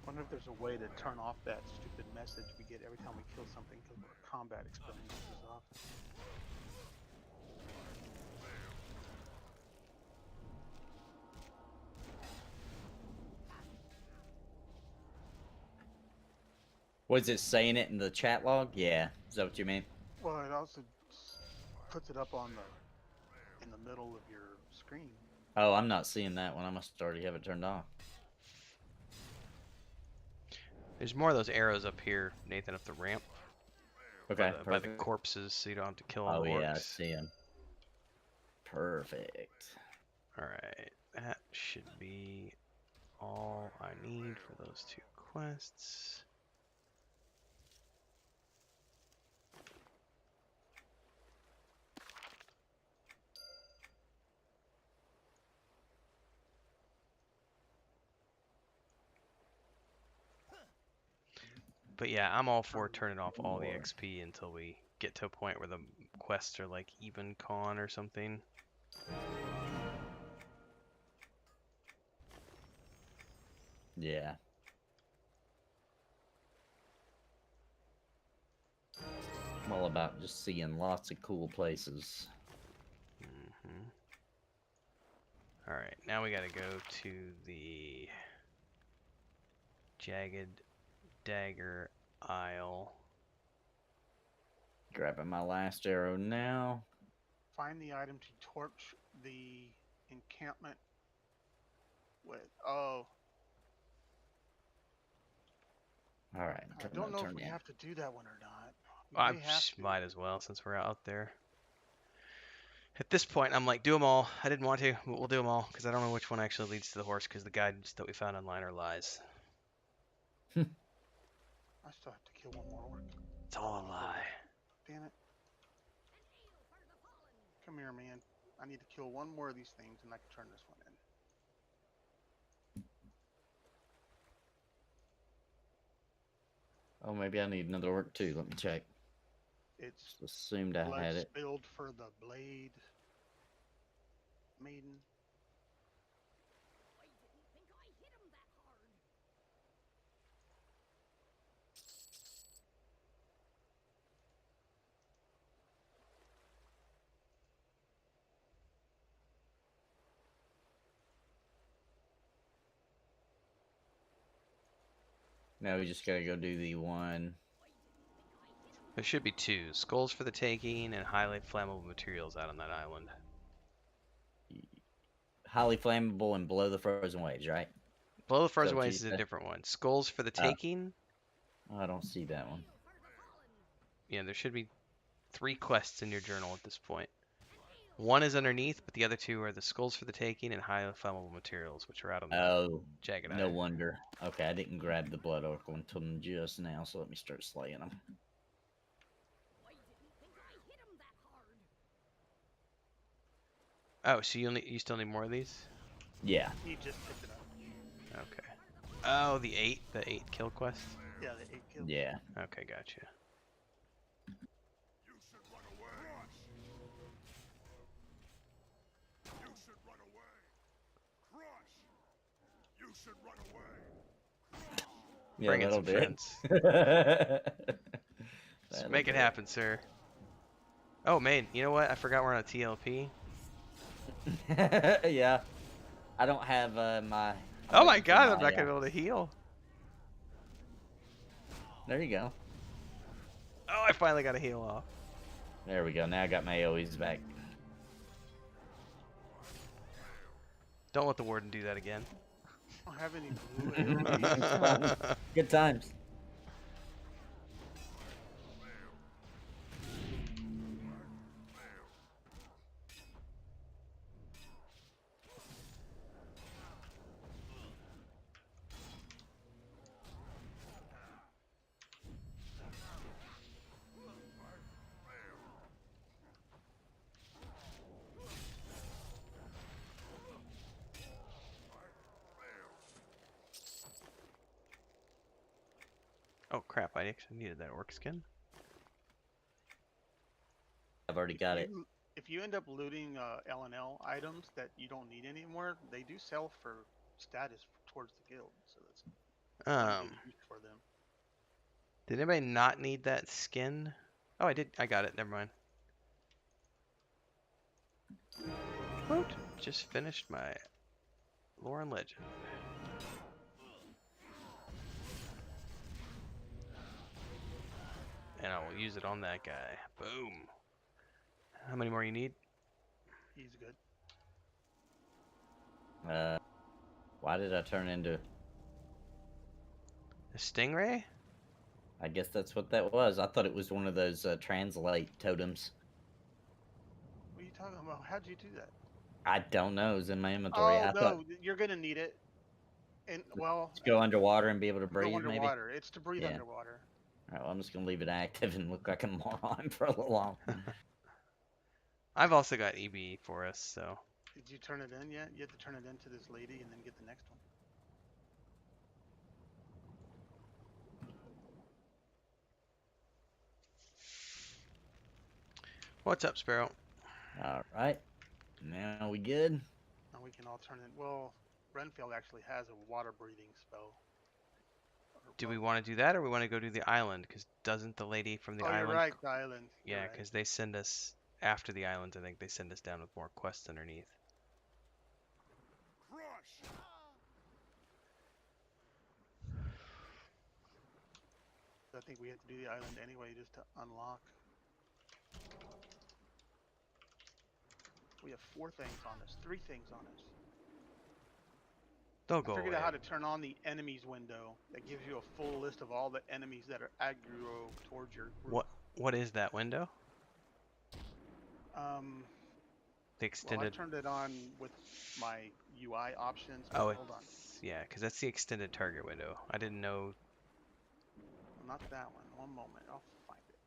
Wonder if there's a way to turn off that stupid message we get every time we kill something because our combat experience is off. Was it saying it in the chat log? Yeah. Is that what you mean? Well, it also puts it up on in the middle of your screen. Oh, I'm not seeing that one. I must already have it turned off. There's more of those arrows up here, Nathan, up the ramp. Okay, By the perfect. corpses, so you don't have to kill all Oh the yeah, I orcs. see him. Perfect. Alright, that should be all I need for those 2 quests. But yeah, I'm all for turning off all the XP until we get to a point where the quests are like even con or something. Yeah. I'm all about just seeing lots of cool places. Mm-hmm. All right, now we gotta go to the Jagged Dagger Isle. Grabbing my last arrow now. Find the item to torch the encampment with. Oh, All right, I turn my don't know if turn we in. have to do that one or not. We I may have to. might as well since we're out there. At this point, I'm like, do them all. I didn't want to, but we'll do them all because I don't know which one actually leads to the horse because the guides that we found online are lies. I still have to kill one more orc. It's all a lie. Damn it. Come here, man. I need to kill one more of these things and I can turn this one in. Oh, maybe I need another orc too. Let me check. It's Just assumed I blood had it. spilled for the blade maiden. Now we just gotta go do the one. There should be two skulls for the taking and highly flammable materials out on that island. Highly flammable and below the frozen waves, right? Below the Is that frozen what you waves is a said? different one. Skulls for the Oh. taking. Oh, I don't see that one. Yeah, there should be 3 quests in your journal at this point. One is underneath, but the other 2 are the skulls for the taking and highly flammable materials, which are out on the Oh, Jagged no Isle. wonder. Okay, I didn't grab the blood orc until just now, so let me start slaying them. Oh, so you still need more of these? Yeah. He just picked it up. Okay. Oh, the 8 kill quest. Yeah, the 8 kills. Yeah. Okay, gotcha. You should run away. You should run away. Crush. You should run away. Yeah, Bring in that'll some do friends. it. Let's make it happen, sir. Oh man, you know what? I forgot we're on a TLP. Yeah. I don't have my. I'm Oh my waiting for god, I'm my, not gonna be able to heal. There you go. Oh, I finally got a heal off. There we go. Now I got my AoEs back. Don't let the warden do that again. I don't have any blue AoEs. Good times. Oh crap, I actually needed that orc skin. I've already got it. If you end up looting L&L items that you don't need anymore, they do sell for status towards the guild, so that's one good use for them. Did anybody not need that skin? Oh, I did. I got it. Never mind. What? Just finished my lore and legend. And I will use it on that guy. Boom. How many more you need? He's good. Why did I turn into? A stingray? I guess that's what that was. I thought it was one of those translate totems. What are you talking about? How'd you do that? I don't know. It was in my inventory. Oh I no, thought you're gonna need it. And well, to go underwater and be able to go breathe, maybe. underwater. It's to breathe Yeah. underwater. All right, well, I'm just gonna leave it active and look like a moron for a little while. I've also got EB for us, so. Did you turn it in yet? You have to turn it in to this lady and then get the next one. What's up, Sparrow? All right, now we good. Now we can all turn it. Well, Renfield actually has a water breathing spell. Do we want to do that, or we want to go to the island? Because doesn't the lady from the Oh, you're island? right, the island. You're Yeah, right. because they send us after the islands. I think they send us down with more quests underneath. Crush! I think we have to do the island anyway just to unlock. We have 4 things on us, 3 things on us. They'll I go figured away. out how to turn on the enemies window. That gives you a full list of all the enemies that are aggro towards your group. What is that window? Um, The well, I extended. turned it on with my UI options. But Oh, hold on. yeah, because that's the extended target window. I didn't know. Well, not that one. One moment. I'll find it.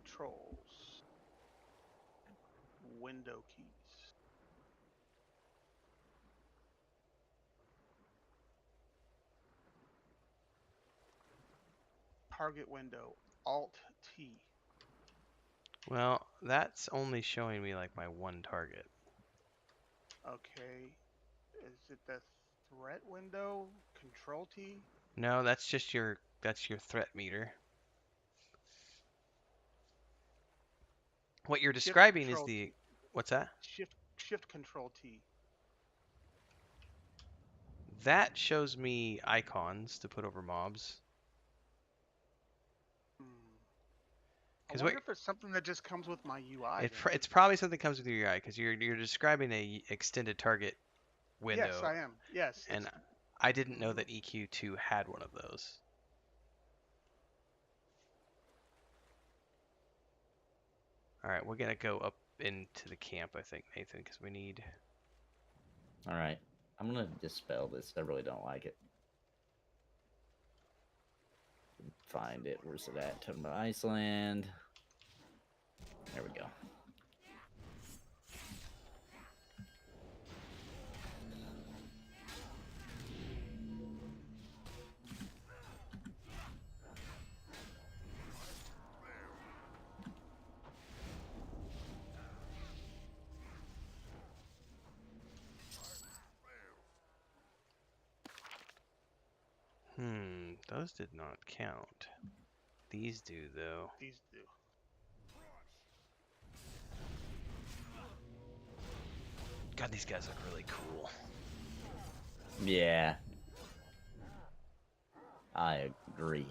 Controls. Window keys. Target window. Alt T. Well, that's only showing me like my one target. Okay. Is it the threat window? Control T? No, that's just your threat meter. What you're Shift describing is Control the T. what's that? Shift Control T. That shows me icons to put over mobs. Hmm. I Because what wonder if it's something that just comes with my UI then. it's probably something that comes with your UI because you're describing a extended target Yes, window, I am. Yes, and it's I didn't know mhm. that EQ2 had one of those. All right, we're gonna go up into the camp, I think, Nathan, because we need. All right. I'm gonna dispel this. I really don't like it. Find it. Where's it at? Talking about Iceland. There we go. Those did not count. These do, though. These do. God, these guys look really cool. Yeah. I agree.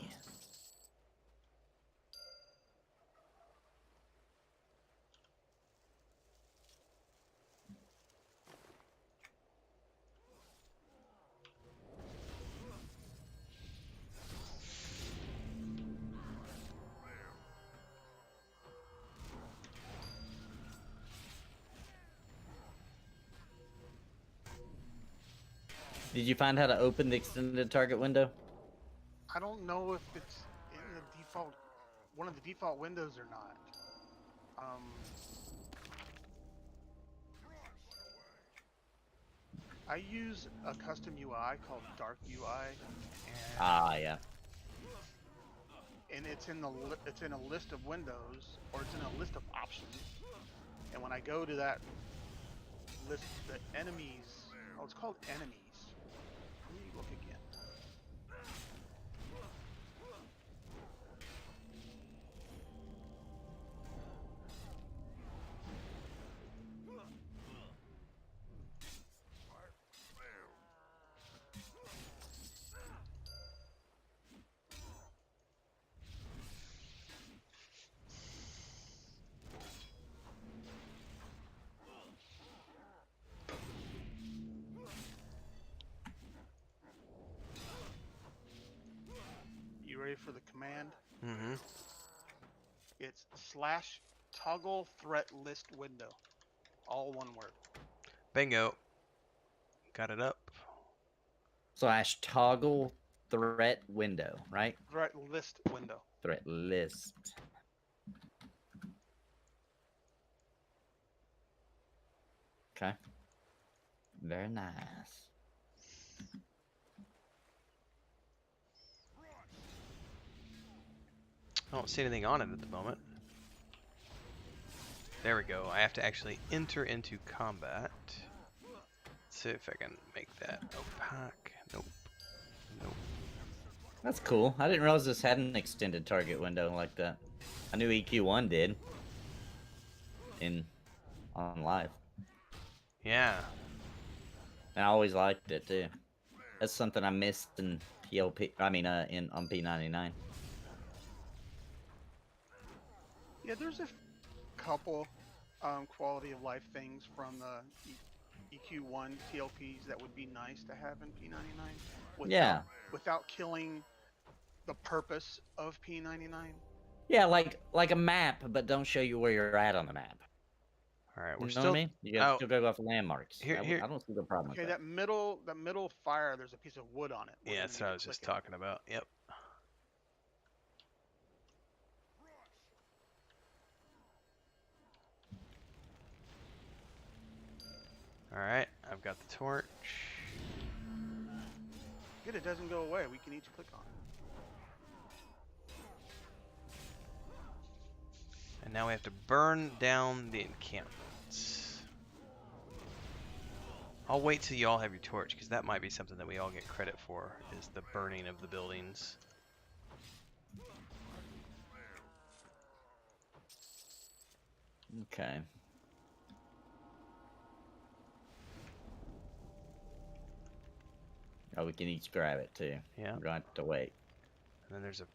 Did you find how to open the extended target window? I don't know if it's in the default, one of the default windows or not. I use a custom UI called Dark UI, Yeah. and it's in a list of windows, or it's in a list of options. And when I go to that list, the enemies, oh, it's called enemies. Let me look again. You ready for the command? Mm-hmm. It's /toggle threat list window. All one word. Bingo. Got it up. / toggle threat window, right? Threat list window. Threat list. Okay. Very nice. I don't see anything on it at the moment. There we go. I have to actually enter into combat. Let's see if I can make that opaque. Nope. Nope. That's cool. I didn't realize this had an extended target window like that. I knew EQ1 did. On live. Yeah. And I always liked it too. That's something I missed in PLP. I mean, on P99. Yeah, there's a couple quality of life things from the EQ1 TLPs that would be nice to have in P99 Yeah. without killing the purpose of P99. Yeah, like a map, but don't show you where you're at on the map. All right. You We're know still. what I mean? You gotta Oh, still go off landmarks. here. I don't see the problem Okay, with that middle fire, there's a piece of wood on it. We're Yeah, gonna that's need what I to was just click it. talking about. Yep. All right. I've got the torch. Good, it doesn't go away. We can each click on it. And now we have to burn down the encampments. I'll wait till you all have your torch, because that might be something that we all get credit for, is the burning of the buildings. Okay. Oh, we can each grab it too. Yeah. We're gonna have to wait. And then there's a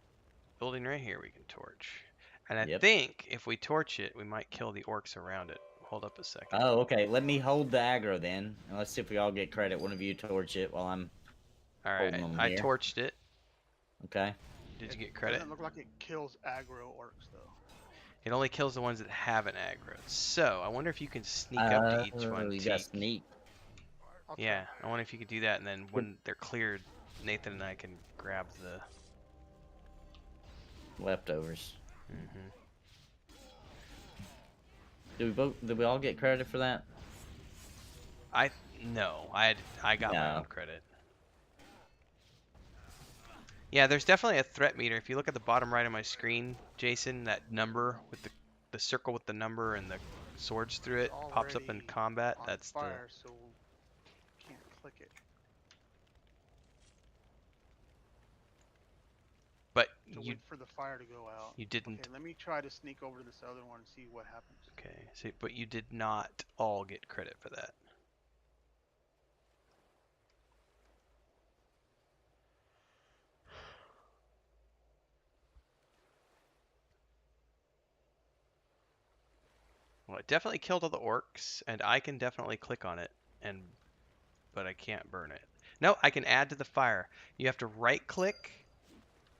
building right here we can torch. And I Yep. think if we torch it, we might kill the orcs around it. Hold up a second. Oh, okay. Let me hold the aggro then, and let's see if we all get credit. One of you torch it while I'm All right, holding them I here. torched it. Okay. Did you get It credit? doesn't look like it kills aggro orcs though. It only kills the ones that have an aggro. So I wonder if you can sneak up to each one. You got Teak. sneak. I'll try. Yeah, I wonder if you could do that, and then when they're cleared, Nathan and I can grab the. Leftovers. Mm-hmm. Did we all get credit for that? No, I got my No. own credit. Yeah, there's definitely a threat meter. If you look at the bottom right of my screen, Jason, that number with the circle with the number and the swords through it pops up in Already combat. on That's fire, so can't click it. But So you wait for the fire to go out. didn't. Okay, let me try to sneak over to this other one and see what happens. Okay, so but you did not all get credit for that. Well, it definitely killed all the orcs, and I can definitely click on it, but I can't burn it. No, I can add to the fire. You have to right-click,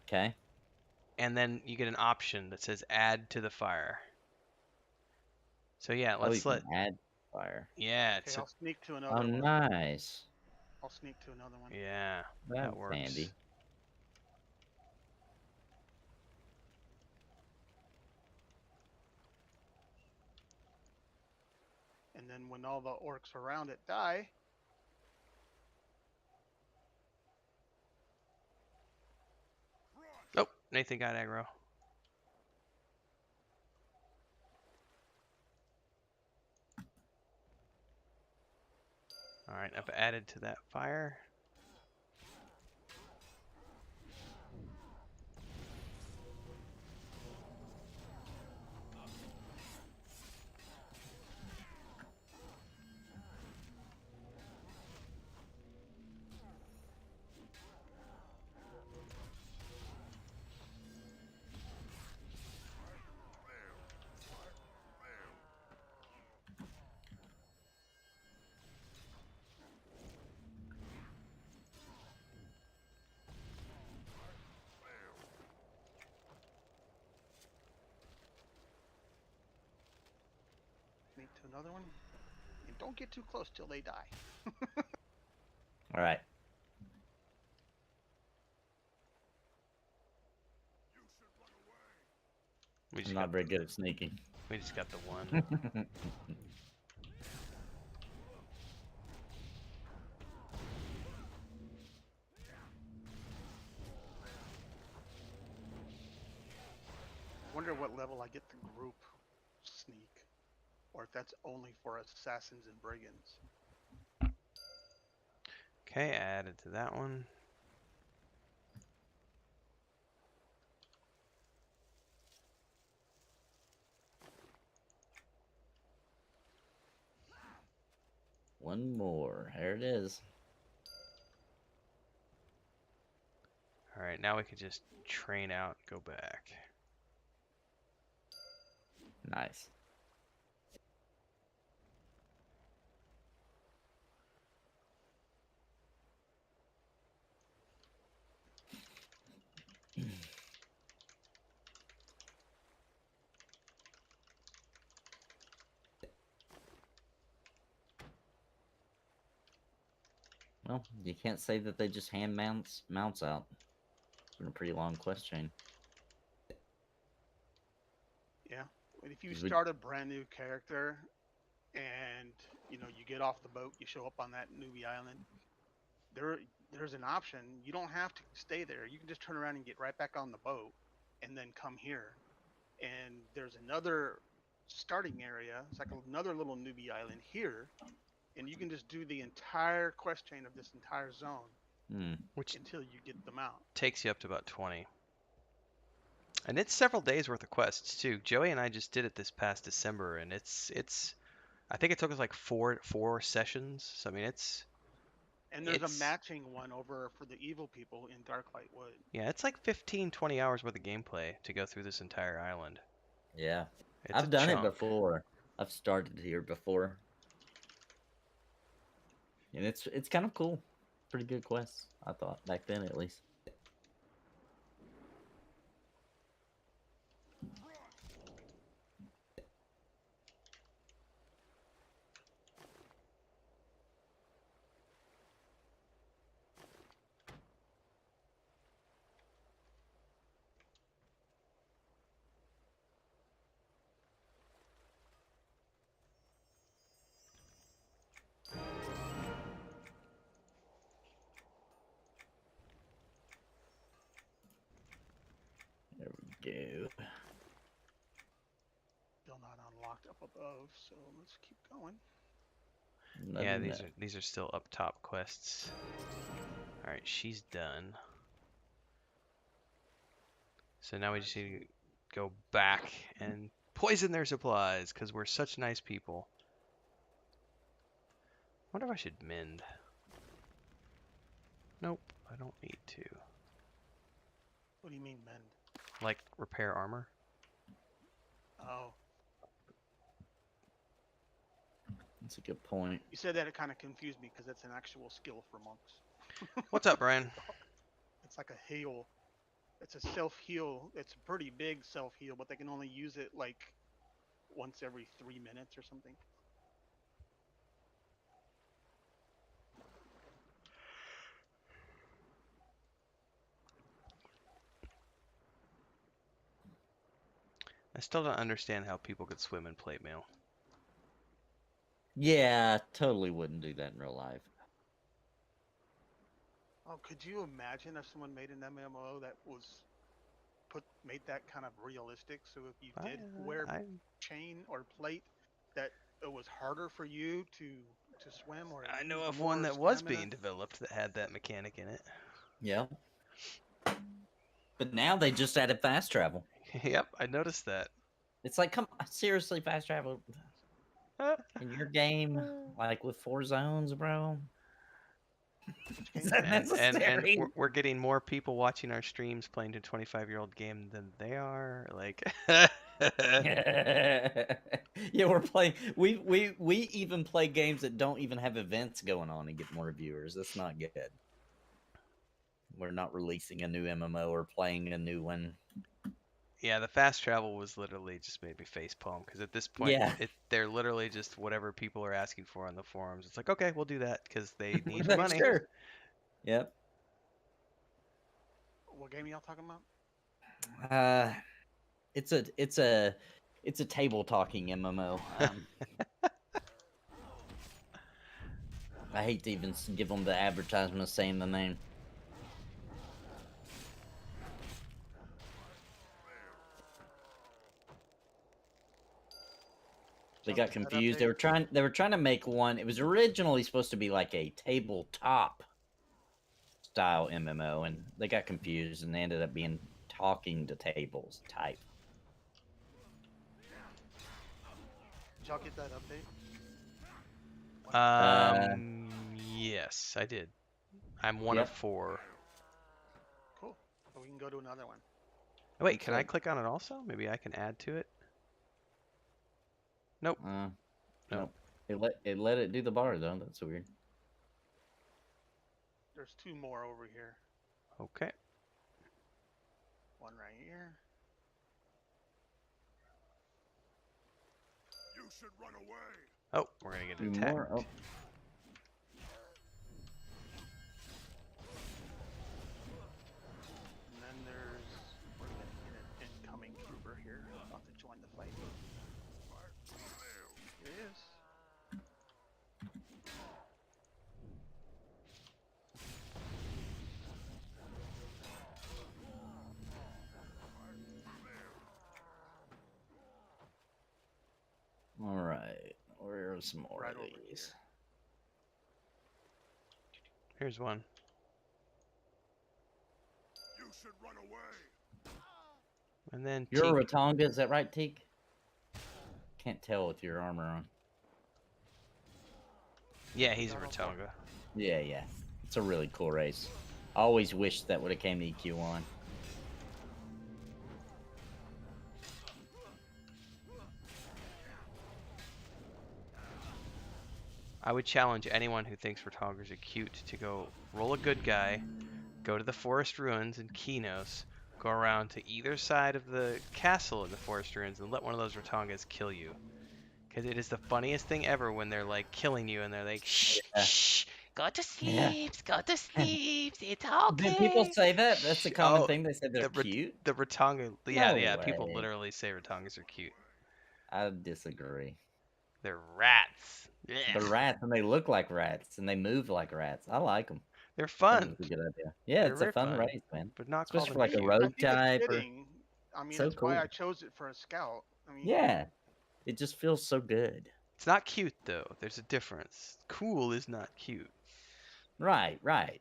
Okay. and then you get an option that says Add to the fire. So yeah, Oh, you let's let. can add fire. Yeah, Okay, it's I'll sneak to another Oh, one. nice. I'll sneak to another one. yeah, That's that works. handy. And then when all the orcs around it die, Oh, Nathan got aggro. All right, I've added to that fire. sneak to another one. And don't get too close till they die. All right. We just I'm got not very good at sneaking. we just got the one. Wonder what level I get the group sneak, or if that's only for assassins and brigands. Okay, added to that one. One more. There it is. All right, now we can just train out and go back. Nice. Well, you can't say that they just hand mounts out. It's been a pretty long quest chain. Yeah. But if you 'Cause we- start a brand new character and you get off the boat, you show up on that newbie island, there's an option. You don't have to stay there. You can just turn around and get right back on the boat and then come here. And there's another starting area. It's like another little newbie island here. And you can just do the entire quest chain of this entire zone Which until you get them out. takes you up to about 20. And it's several days worth of quests too. Joey and I just did it this past December, and it's I think it took us like four sessions. So I mean, And there's a it's matching one over for the evil people in Darklight Wood. yeah, it's like 15, 20 hours worth of gameplay to go through this entire island. Yeah. It's a I've done it chunk. before. I've started here before. And it's kind of cool. Pretty good quest, I thought, back then at least. There we go. Still not unlocked up above, so let's keep going. Yeah, Nothing that- these are still up top quests. All right, she's done. So now we just need to go back and poison their supplies because we're such nice people. Wonder if I should mend. Nope, I don't need to. What do you mean, mend? Like repair armor? Oh, That's a good point. you said that, it kind of confused me because it's an actual skill for monks. What's up, Brian? It's like a heal. It's a self-heal. It's a pretty big self-heal, but they can only use it like once every 3 minutes or something. I still don't understand how people could swim in plate mail. Yeah, totally wouldn't do that in real life. Oh, could you imagine if someone made an MMO that made that kind of realistic? So if you did wear chain or plate, that it was harder for you to swim, or I know use of one more that was stamina? being developed that had that mechanic in it. Yeah. But now they just added fast travel. Yep, I noticed that. It's like, come on, seriously, fast travel in your game, like with 4 zones, bro. Is that and necessary? we're getting more people watching our streams playing a 25-year-old game than they are. Like, Yeah, we're playing. We even play games that don't even have events going on and get more viewers. That's not good. We're not releasing a new MMO or playing a new one. yeah, the fast travel was literally just made me facepalm because at this point, Yeah. they're literally just whatever people are asking for on the forums. It's like, okay, we'll do that because they need Like, money. sure. Yep. What game are y'all talking about? It's a table talking MMO. I hate to even give them the advertisement of saying the name. They got Something that confused. update? They were trying to make one. It was originally supposed to be like a tabletop style MMO, and they got confused and they ended up being talking to tables type. Did y'all get that update? Yes, I did. I'm one of Yep. 4. Cool. So we can go to another one. Oh, wait, Looks can I like- click on it also? Maybe I can add to it. Nope. Uh, No. Nope. It let it do the bar though. That's weird. There's 2 more over here. Okay. One right here. You should run away. Oh, we're gonna get Two attacked. more. Oh, And then we're gonna get an incoming trooper here. About to join the fight. Here it is. all right. Where's some more Right of over these? Here's one. You should run away. And then You're a Teak. Ratonga, is that right, Teak? Can't tell with your armor on. Yeah, he's a Ratonga. Yeah, yeah. It's a really cool race. I always wish that would have came to EQ1. I would challenge anyone who thinks Ratongas are cute to go roll a good guy, go to the forest ruins in Kinos, go around to either side of the castle in the forest ruins, and let one of those Ratongas kill you. Because it is the funniest thing ever when they're like killing you and they're like, shh, Yeah. shh, go to Yeah. sleep, go to sleep, it's Did okay. people say that? That's a common Oh, thing. They said they're the cute. The Ratonga, yeah, No yeah, people way. literally say Ratongas are cute. I disagree. They're rats. They're Ugh. rats, and they look like rats, and they move like rats. I like them. They're I think fun, it's a good idea. Yeah, They're it's a very fun fun. race, man. but not call Especially them for like a cute. I road think it's type. Or... fitting. I mean, So that's why cool. I chose it for a scout. I mean, Yeah, it just feels so good. It's not cute though. There's a difference. Cool is not cute. Right, right.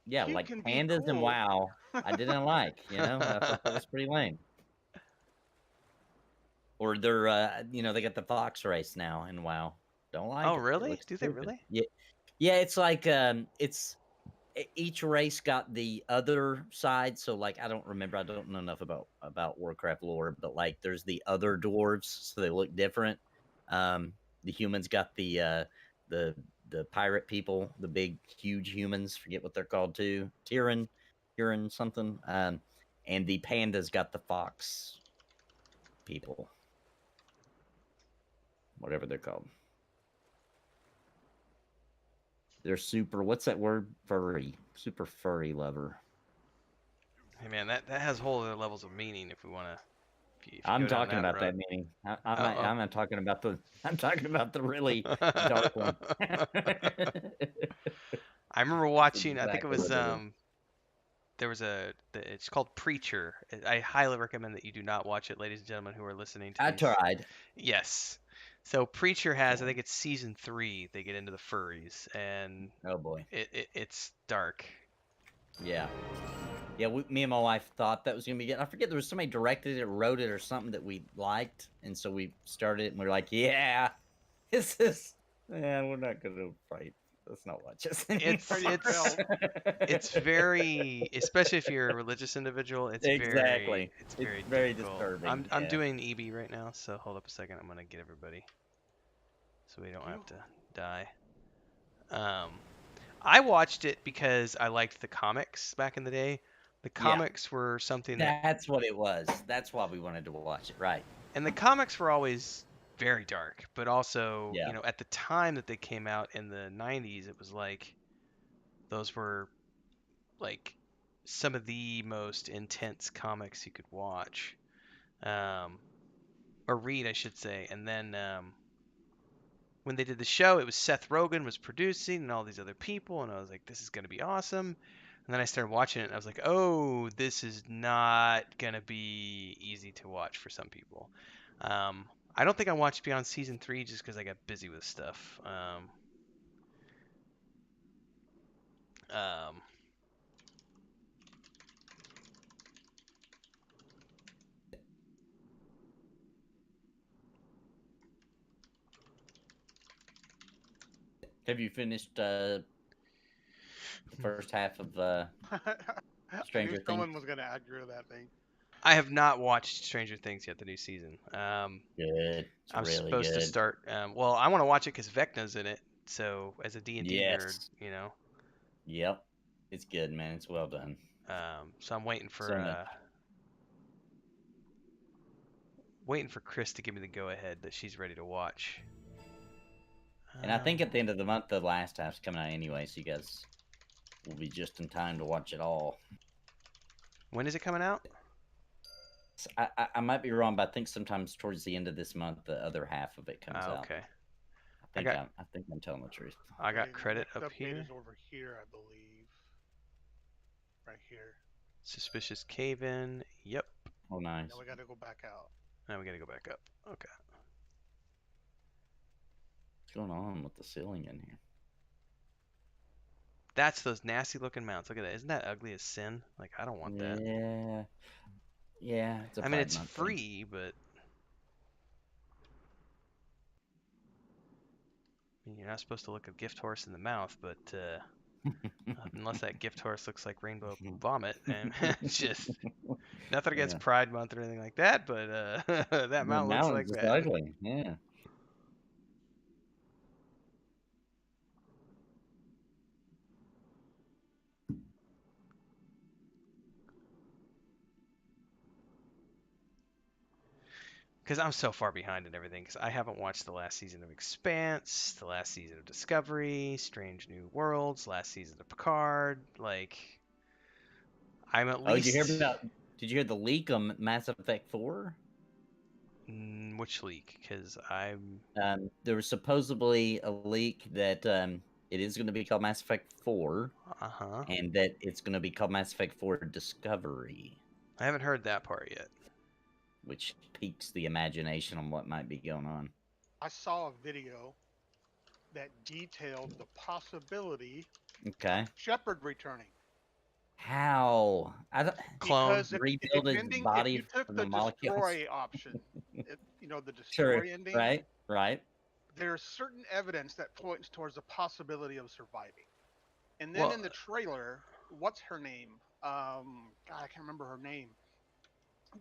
Yeah, cute like can be pandas and cool. WoW, I didn't like. You know, I thought that was pretty lame. Or they're, they got the fox race now in WoW. Don't like Oh it. It really? looks Do they stupid. really? Yeah, yeah. It's like each race got the other side. So like, I don't remember. I don't know enough about Warcraft lore, but like, there's the other dwarves, so they look different. The humans got the pirate people, the big huge humans. Forget what they're called too. Tyrann something. And the pandas got the fox people, whatever they're called. They're super. What's that word? Furry. Super furry lover. Hey man, that has whole other levels of meaning if we want to. If you I'm go down talking that about road. that meaning. Uh-oh. I'm not talking about the. I'm talking about the really dark one. I remember That's watching. I think it exactly was what it is. there was it's called Preacher. I highly recommend that you do not watch it, ladies and gentlemen who are listening to I these. tried. Yes. So Preacher has, I think it's season 3. They get into the furries, and Oh boy. it's dark. Yeah. Yeah. Me and my wife thought that was gonna be good. I forget, there was somebody directed it, wrote it, or something that we liked, and so we started it, and we were like, "Yeah, this is. Yeah, we're not gonna fight. Let's not watch this It's anymore." it's very, especially if you're a religious individual, Exactly. it's It's very very difficult. disturbing. I'm Yeah. doing EB right now, so hold up a second. I'm gonna get everybody so we don't have to die. I watched it because I liked the comics back in the day. The Yeah. comics were something that, That's what it was. That's why we wanted to watch it, right? and the comics were always very dark, but also, Yeah. at the time that they came out in the 90s, it was like those were like some of the most intense comics you could watch, or read, I should say. And then when they did the show, it was Seth Rogen was producing and all these other people, and I was like, this is gonna be awesome. And then I started watching it, and I was like, oh, this is not gonna be easy to watch for some people. I don't think I watched beyond season 3 just because I got busy with stuff. Have you finished the first half of I knew Stranger someone Things? was gonna aggro that thing. I have not watched Stranger Things yet, the new season. Good. It's I'm really supposed to good. start. Well, I want to watch it because Vecna's in it. So as a D&D nerd, Yes. you know. Yep. It's good, man. It's well done. So I'm waiting So much. for Chris to give me the go ahead that she's ready to watch. And I think at the end of the month, the last half's coming out anyway, so you guys will be just in time to watch it all. When is it coming out? I might be wrong, but I think sometimes towards the end of this month, the other half of it comes out. Okay. I got- think I'm telling the truth. I got Okay, credit next up update here. is over here, I believe. Right here. Suspicious cave-in. Yep. Oh, nice. Now we gotta go back out. Now we gotta go back up. Okay. What's going on with the ceiling in here? That's those nasty looking mounts. Look at that. Isn't that ugly as sin? Like, I don't want that. Yeah. Yeah, it's a I mean, Pride it's Month thing. free, but I mean, you're not supposed to look a gift horse in the mouth, but unless that gift horse looks like rainbow vomit, and it's just nothing against Yeah. Pride Month or anything like that, but that The mount looks like mountain's just that. ugly. Yeah. Because I'm so far behind in everything. Because I haven't watched the last season of Expanse, the last season of Discovery, Strange New Worlds, last season of Picard. Like, I'm at Oh, did you least. hear about? Did you hear the leak on Mass Effect 4? Which leak? Because I'm. There was supposedly a leak that it is going to be called Mass Effect 4, Uh-huh. and that it's going to be called Mass Effect 4 Discovery, I haven't heard that part yet. which piques the imagination on what might be going on. I saw a video that detailed the possibility Okay. of Shepard returning. How? Clone. Because if Rebuild his ending, if body you took from the the molecules. destroy option, the True. destroy ending, Right. there's certain evidence that points towards the possibility of surviving. And then Well- in the trailer, what's her name? God, I can't remember her name.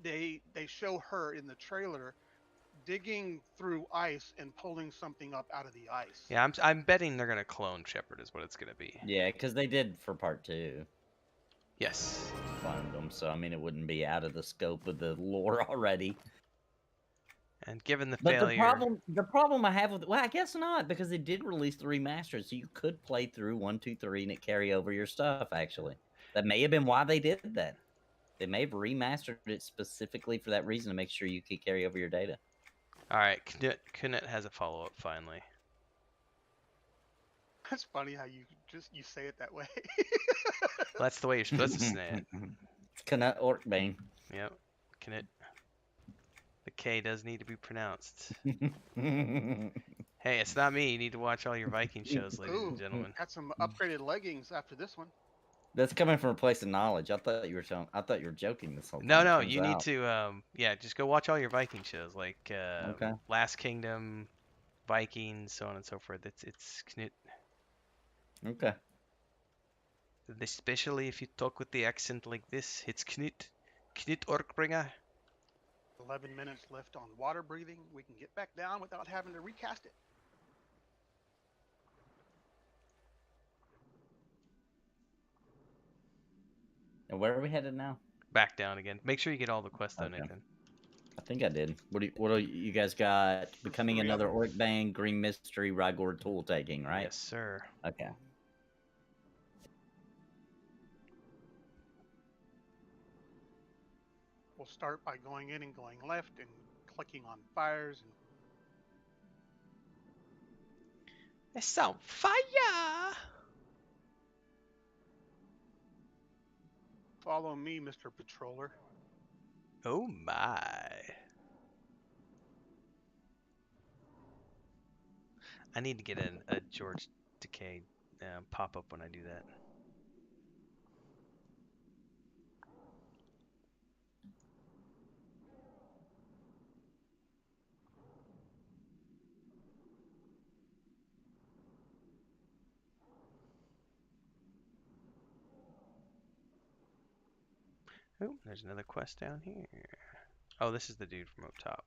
They show her in the trailer digging through ice and pulling something up out of the ice. Yeah, I'm betting they're gonna clone Shepard is what it's gonna be. Yeah, because they did for part 2. Yes. Cloned them, so I mean it wouldn't be out of the scope of the lore already. And given the But failure, the problem I have with I guess not, because they did release the remastered, so you could play through 1, 2, 3 and it carry over your stuff. Actually, that may have been why they did that. They may have remastered it specifically for that reason to make sure you could carry over your data. all right, Knut has a follow up finally. That's funny how you say it that way. That's the way you're supposed to say it. It's Knut Orkbane. Yep, Knut. The K does need to be pronounced. Hey, it's not me. You need to watch all your Viking shows, ladies and gentlemen. Got some upgraded leggings after this one. That's coming from a place of knowledge. I thought you were joking this whole time. No, Turns you need out. to, just go watch all your Viking shows, like Okay. Last Kingdom, Vikings, so on and so forth. It's Knut. Okay. Especially if you talk with the accent like this, it's Knut Orkbringer. 11 minutes left on water breathing. We can get back down without having to recast it. And where are we headed now? Back down again. Make sure you get all the quests though, Okay. Nathan. I think I did. What do you guys got? Becoming 3 of another them. Orkbane, Green Mystery, Rygor tool taking, right? Yes, sir. Okay. We'll start by going in and going left and clicking on fires and It's on fire! follow me, Mr. Patroller. Oh my. I need to get a George Decay pop up when I do that. Oh, there's another quest down here. Oh, this is the dude from up top.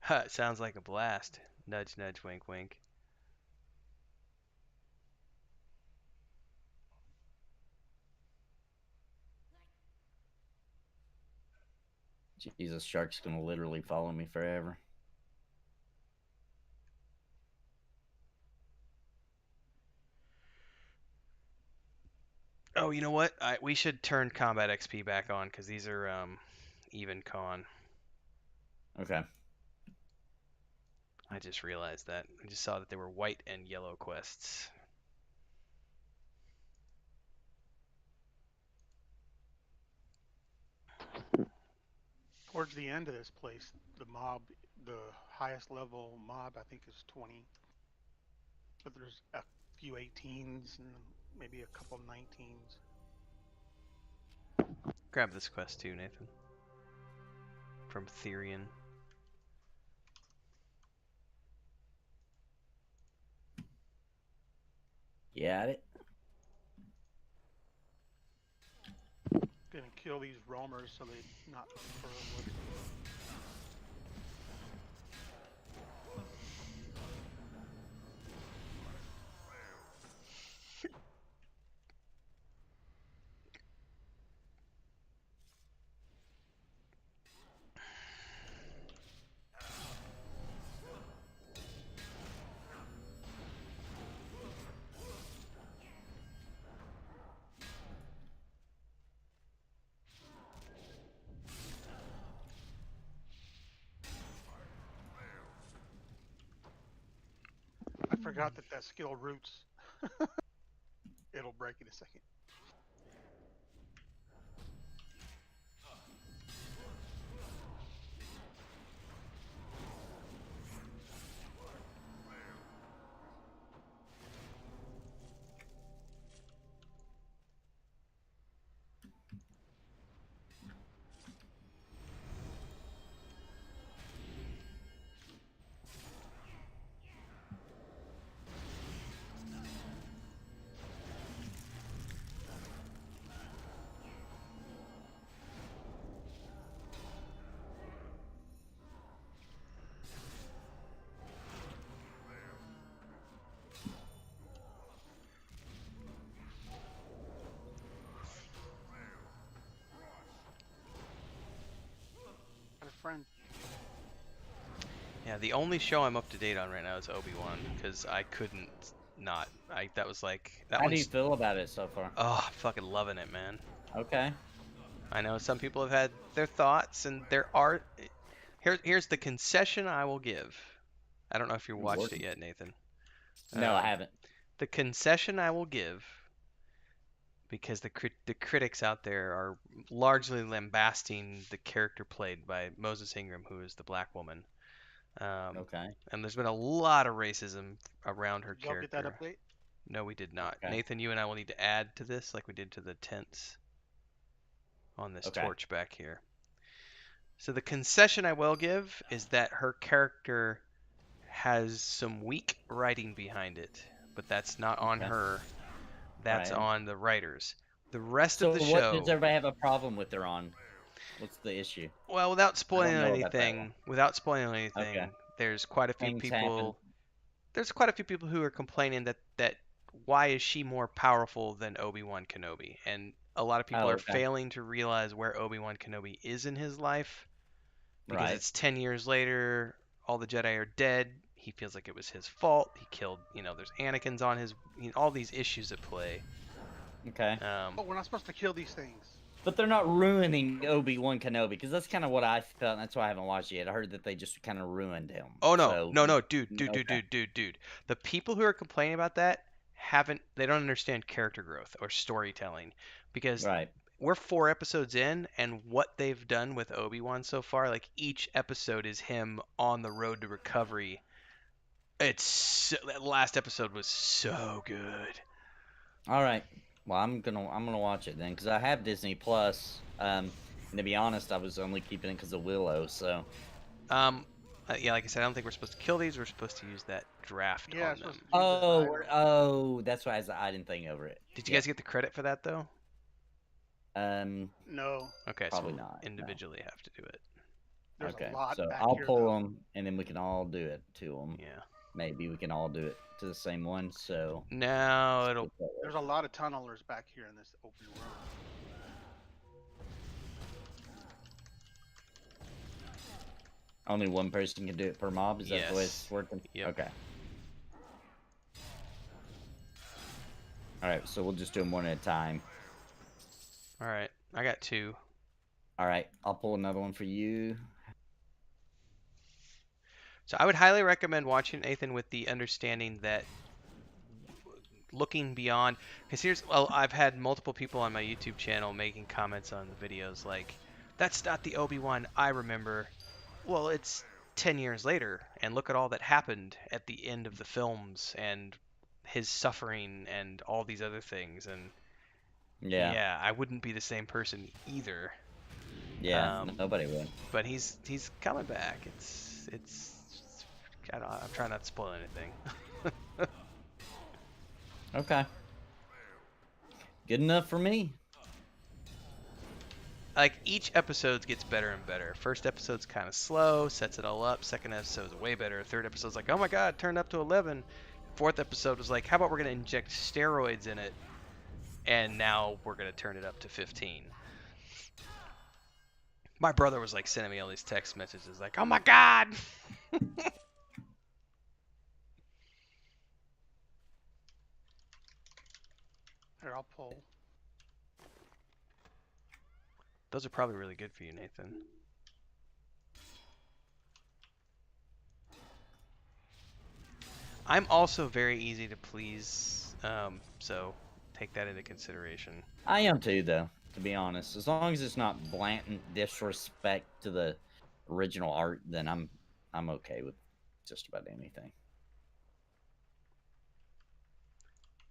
Ha, sounds like a blast. Nudge, nudge, wink, wink. Jesus, shark's gonna literally follow me forever. Oh, you know what? We should turn combat XP back on because these are even con. Okay. I just realized that. I just saw that there were white and yellow quests. Towards the end of this place, the highest level mob, I think is 20. But there's a few 18s and maybe a couple 19s. Grab this quest too, Nathan. From Therian. Got it. Gonna kill these roamers so they not for with. I forgot that skill roots. It'll break in a second. Got a friend. Yeah, the only show I'm up to date on right now is Obi-Wan because I couldn't not. That was like that How do you one's. feel about it so far? Oh, fucking loving it, man. Okay. I know some people have had their thoughts, and there are. Here's the concession I will give. I don't know if you watched it yet, Nathan. No, I haven't. The concession I will give, because the critics out there are largely lambasting the character played by Moses Ingram, who is the black woman. Okay. And there's been a lot of racism around her Did y'all get that character. update? No, we did not. Okay. Nathan, you and I will need to add to this like we did to the tents on this Okay. torch back here. So the concession I will give is that her character has some weak writing behind it, but that's not on Okay. her. That's Right. on the writers. The rest So of the what show. does everybody have a problem with her on? What's the issue? Well, without spoiling know about that anything, Okay. there's quite a few Things people. happen. There's quite a few people who are complaining that why is she more powerful than Obi-Wan Kenobi? And a lot of people Oh, are okay. failing to realize where Obi-Wan Kenobi is in his life because Right. it's 10 years later, all the Jedi are dead. He feels like it was his fault. He killed, there's Anakin's on his, all these issues at play. Okay. Oh, we're not supposed to kill these things. But they're not ruining Obi-Wan Kenobi, because that's kind of what I felt, and that's why I haven't watched it yet. I heard that they just kind of ruined him. Oh no, So, no, dude. okay. The people who are complaining about that they don't understand character growth or storytelling because Right. we're 4 episodes in, and what they've done with Obi-Wan so far, like each episode is him on the road to recovery. That last episode was so good. All right. Well, I'm gonna watch it then, because I have Disney Plus. And to be honest, I was only keeping it because of Willow. So. Yeah, like I said, I don't think we're supposed to kill these. We're supposed to use that draft Yeah, on it's them. supposed to use the Oh, that's why I didn't think over it. Did you guys get the credit for that though? No, Okay, so Probably we'll not, no. individually have to do it. there's Okay, a lot so back I'll here, pull though. them, and then we can all do it to them. Yeah. Maybe we can all do it to the same one. So Now let's it'll. get that There's way. a lot of tunnelers back here in this open room. Only one person can do it per mob. Is that the way it's Yes. working? Yep. Okay. All right, so we'll just do them one at a time. All right. I got 2. All right, I'll pull another one for you. So I would highly recommend watching Nathan with the understanding that looking beyond, because I've had multiple people on my YouTube channel making comments on the videos like, that's not the Obi-Wan I remember. Well, it's 10 years later, and look at all that happened at the end of the films and his suffering and all these other things. And Yeah, yeah, I wouldn't be the same person either. yeah, nobody would. But he's coming back. I'm trying not to spoil anything. Okay. Good enough for me. Like each episode gets better and better. First episode's kind of slow, sets it all up. Second episode's way better. Third episode's like, oh my god, turned up to 11. Fourth episode was like, how about we're gonna inject steroids in it, and now we're gonna turn it up to 15. My brother was like sending me all these text messages like, oh my god. Here, I'll pull. Those are probably really good for you, Nathan. I'm also very easy to please, so take that into consideration. I am too, though, to be honest. As long as it's not blatant disrespect to the original art, then I'm okay with just about anything.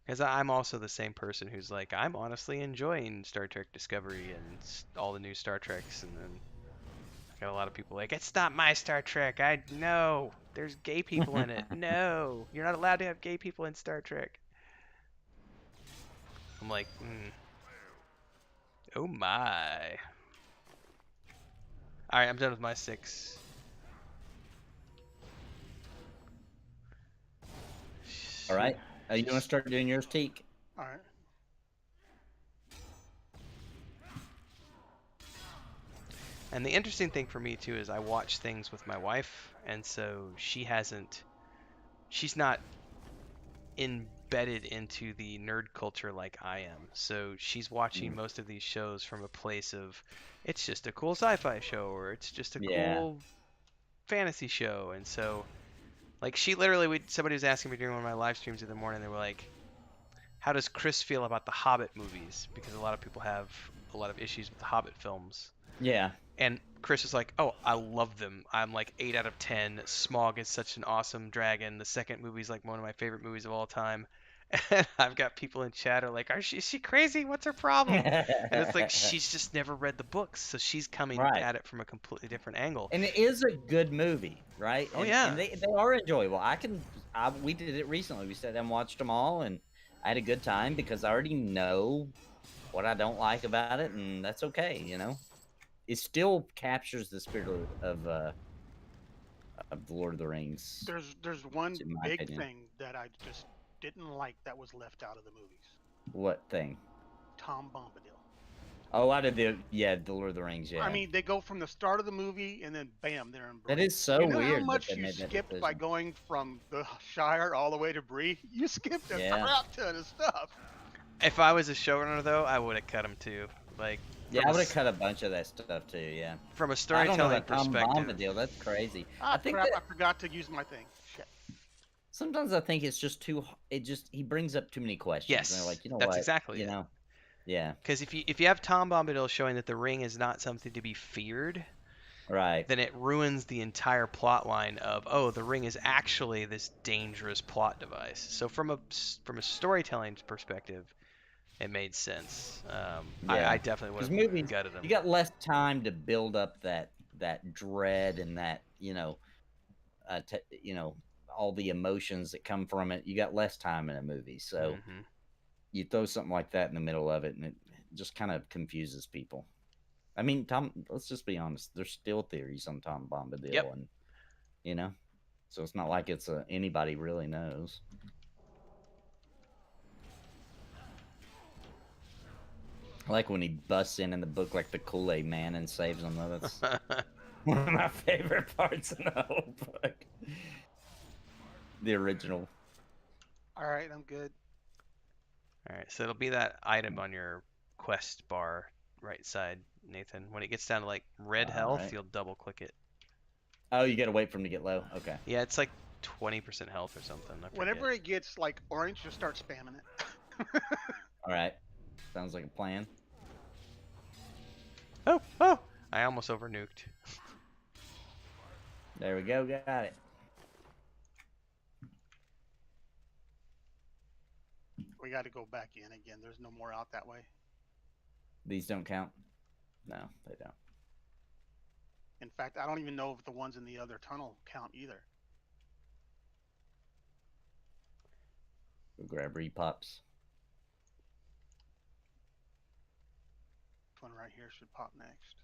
Because I'm also the same person who's like, I'm honestly enjoying Star Trek Discovery and all the new Star Treks, and then I got a lot of people like, it's not my Star Trek. I know there's gay people in it. No, you're not allowed to have gay people in Star Trek. I'm like, oh my. All right, I'm done with my 6. All right. You want to start doing yours, Teak? All right. And the interesting thing for me too is I watch things with my wife, and so she's not embedded into the nerd culture like I am. So she's watching most of these shows from a place of, it's just a cool sci-fi show, or it's just a cool fantasy show. And so, like, she literally, somebody was asking me during one of my live streams in the morning, they were like, how does Chris feel about the Hobbit movies? Because a lot of people have a lot of issues with the Hobbit films. Yeah. And Chris is like, oh, I love them. I'm like 8 out of 10. Smaug is such an awesome dragon. The second movie is like one of my favorite movies of all time. And I've got people in chat are like, is she crazy? What's her problem? And it's like, she's just never read the books. So she's coming at it from a completely different angle. And it is a good movie, right? Oh, and, yeah. And they are enjoyable. We did it recently. We sat down and watched them all, and I had a good time because I already know what I don't like about it, and that's okay, you know? It still captures the spirit of the Lord of the Rings. There's one big opinion. thing that I just didn't like that was left out of the movies. What thing? Tom Bombadil. Oh, out of the Lord of the Rings, yeah. I mean, they go from the start of the movie and then bam, they're in Bree. That is so you know weird. How much that they you made that skipped by decision. going from the Shire all the way to Bree? You skipped a crap ton of stuff. If I was a showrunner, though, I would have cut him too. Like, yeah, I would have cut a bunch of that stuff too. Yeah. From a storytelling perspective. Tom Bombadil, that's crazy. I forgot to use my thing. Shit. Sometimes I think it's just too. He brings up too many questions. Yes, and they're like, you know that's what? exactly you it. know. Yeah. Because if you have Tom Bombadil showing that the ring is not something to be feared, right, then it ruins the entire plot line of, oh, the ring is actually this dangerous plot device. So from a storytelling perspective, it made sense. I definitely would have gutted him. You got less time to build up that dread and that all the emotions that come from it. You got less time in a movie, so you throw something like that in the middle of it, and just kind of confuses people. I mean, Tom, let's just be honest. There's still theories on Tom Bombadil, Yep. and you know, so it's not like it's anybody really knows. I like when he busts in the book like the Kool-Aid Man and saves them. Though. That's one of my favorite parts in the whole book. The original. All right, I'm good. All right, so it'll be that item on your quest bar right side, Nathan. When it gets down to like red health, Alright. you'll double click it. Oh, you gotta wait for him to get low. Okay. Yeah, it's like 20% health or something. I forget. Whenever it gets like orange, just start spamming it. All right. Sounds like a plan. Oh! I almost over nuked. There we go. Got it. We got to go back in again. There's no more out that way. These don't count? No, they don't. In fact, I don't even know if the ones in the other tunnel count either. Go grab repops. This one right here should pop next.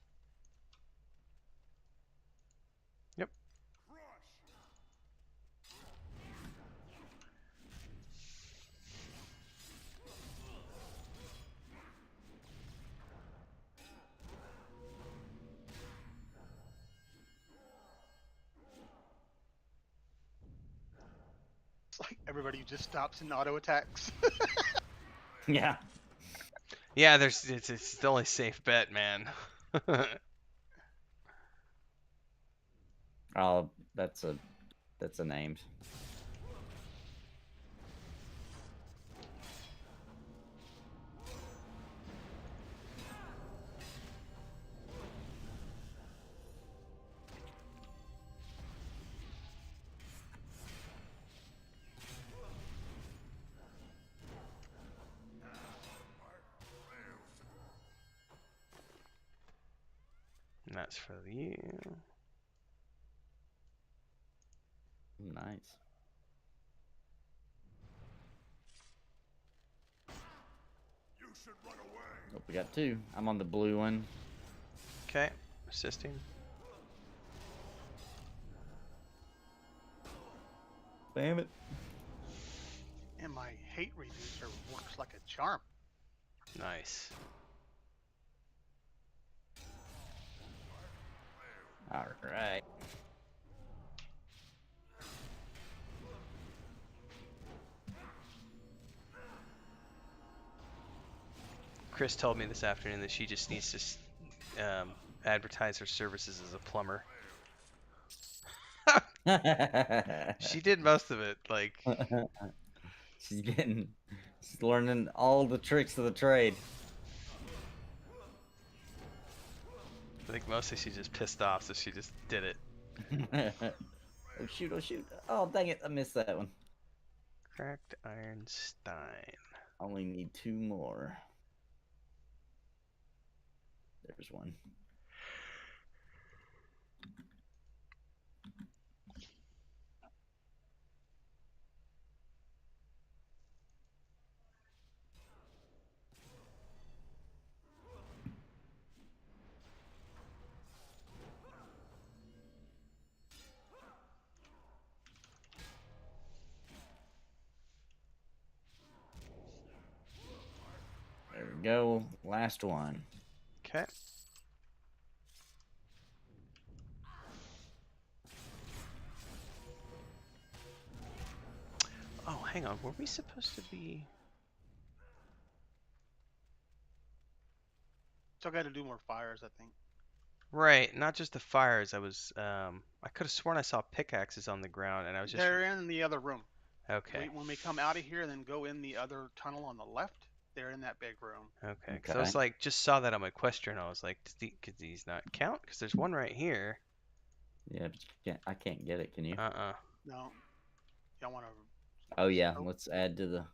Yep. It's like everybody just stops and auto attacks. Yeah. Yeah, it's the only safe bet, man. Oh, that's a name. And that's for you. Nice. You should run away. Oh, we got two. I'm on the blue one. Okay, assisting. Damn it. And my hate reducer works like a charm. Nice. All right. Chris told me this afternoon that she just needs to advertise her services as a plumber. She did most of it. Like, she's learning all the tricks of the trade. I think mostly she's just pissed off, so she just did it. Oh shoot, oh shoot. Oh dang it, I missed that one. Cracked iron stein. Only need two more. There's one. There we go. Last one. Okay. Oh, hang on. Were we supposed to be? Still got to do more fires, I think. Right, not just the fires. I could have sworn I saw pickaxes on the ground, and I was just. They're in the other room. Okay. When we come out of here, then go in the other tunnel on the left. They're in that big room. Okay. Because I was like, just saw that on my quest journal. I was like, could these not count? Because there's one right here. Yeah, but I can't get it. Can you? No. Y'all want to? Oh yeah, Nope. let's add to the.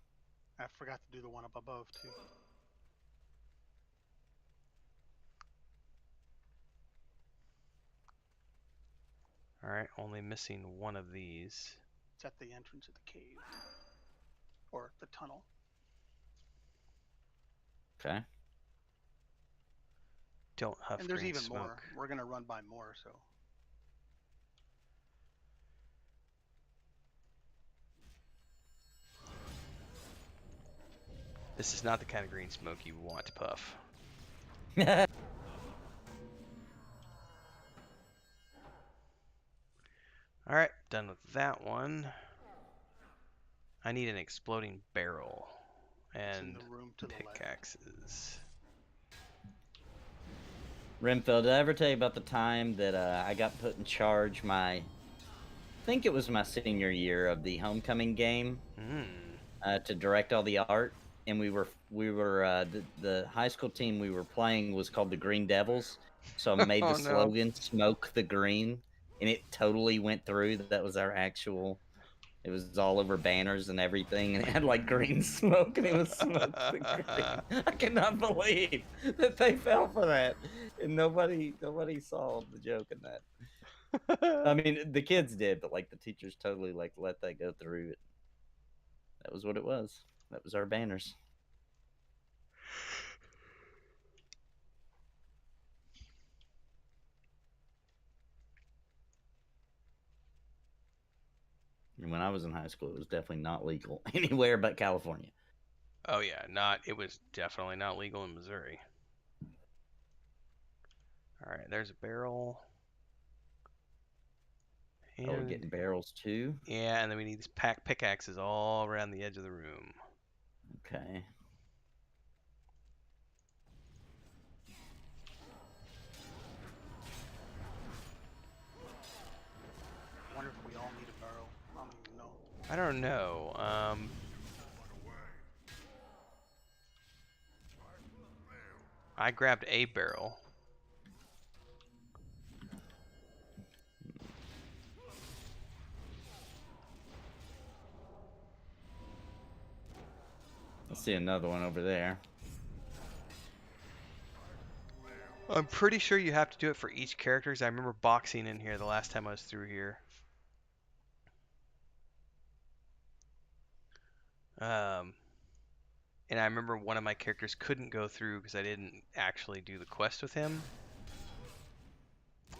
I forgot to do the one up above too. All right, only missing one of these. It's at the entrance of the cave or the tunnel. Okay. Don't huff And there's green even smoke. more. We're gonna run by more, so. This is not the kind of green smoke you want to puff. All right, done with that one. I need an exploding barrel It's in and the room to the left. pickaxes. Renfield, did I ever tell you about the time that I got put in charge I think it was my senior year of the homecoming game to direct all the art, and we were the high school team we were playing was called the Green Devils, so I made Oh, the no. slogan "Smoke the Green," and it totally went through. That was our actual. It was all over banners and everything, and it had like green smoke, and it was smoke the green. I cannot believe that they fell for that, and nobody saw the joke in that. I mean, the kids did, but like the teachers totally like let that go through. It. That was what it was. That was our banners. And when I was in high school, it was definitely not legal anywhere but California. Oh yeah, it was definitely not legal in Missouri. All right, there's a barrel. And, Oh, we're getting barrels too. yeah, and then we need these pickaxes all around the edge of the room. Okay. I wonder if we all need a barrel. I don't even know. I don't know. I grabbed a barrel. I see another one over there. I'm pretty sure you have to do it for each character, because I remember boxing in here the last time I was through here. And I remember one of my characters couldn't go through because I didn't actually do the quest with him.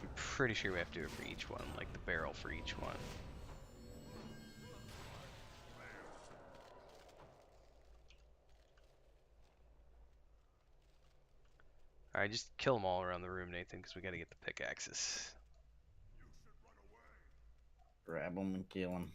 I'm pretty sure we have to do it for each one, like the barrel for each one. Alright, just kill them all around the room, Nathan, because we got to get the pickaxes. Grab them and kill them.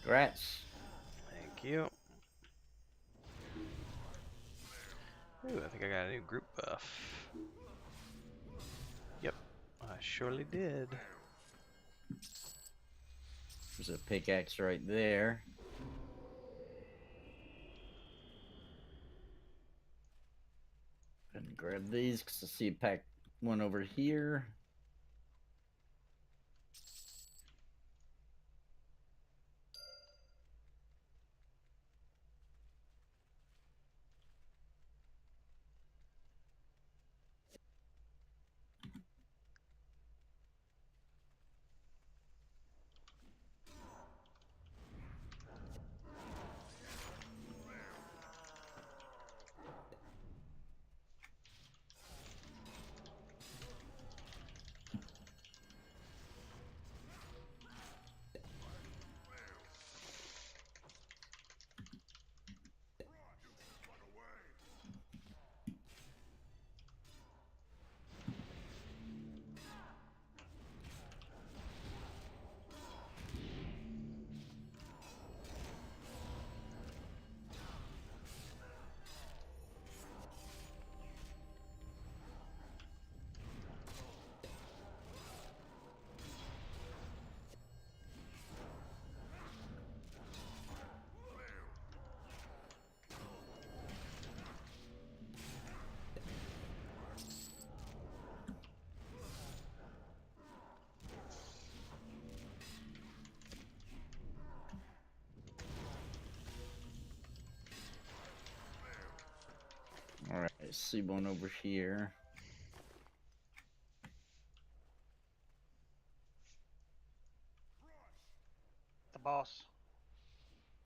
Congrats. Thank you. Ooh, I think I got a new group buff. Yep, I surely did. There's a pickaxe right there. And grab these because I see a pack one over here. see one over here. The boss.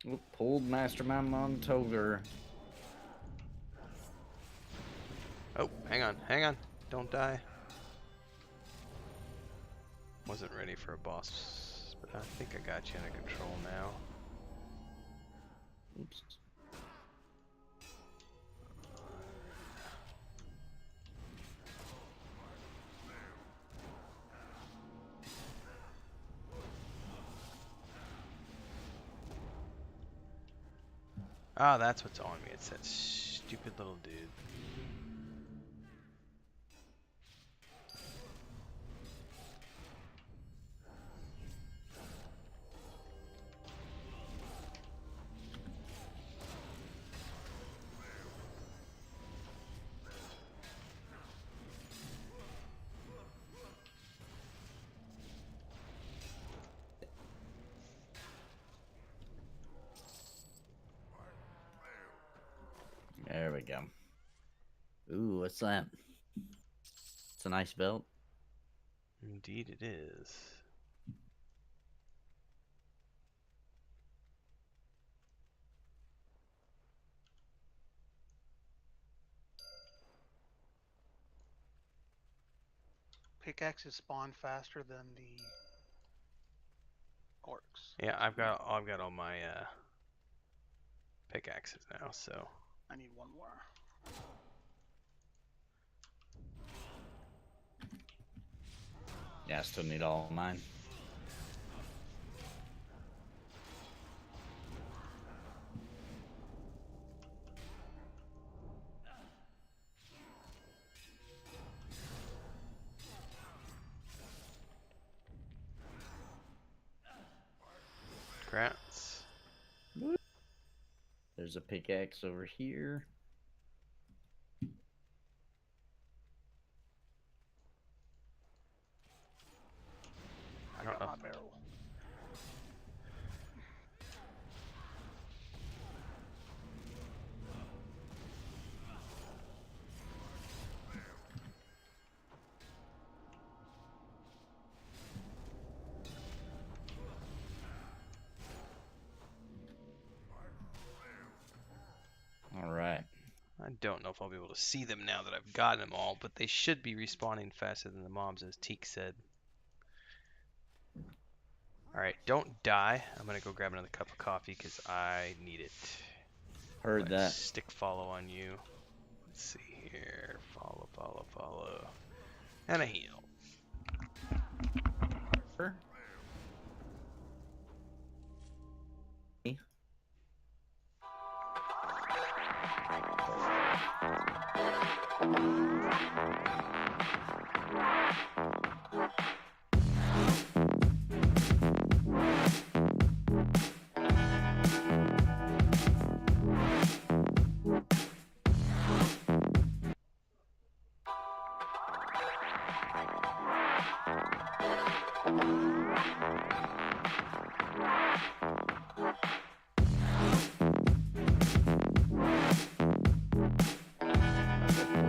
Oop, pulled Mastermind Montoger. Oh, hang on. Don't die. Wasn't ready for a boss, but I think I got you under control now. Oops. Ah, that's what's on me. It's that stupid little dude. There we go. Ooh, what's that? It's a nice belt. Indeed it is. Pickaxes spawn faster than the orcs. Yeah, I've got all my pickaxes now, so I need one more. Yeah, I still need all of mine. grats. There's a pickaxe over here. I don't got know. my barrel. All right. I don't know if I'll be able to see them now that I've gotten them all, but they should be respawning faster than the mobs, as Teak said. Alright, don't die. I'm gonna go grab another cup of coffee because I need it. Heard that. Stick follow on you. Let's see here. Follow. And a heal. Sure.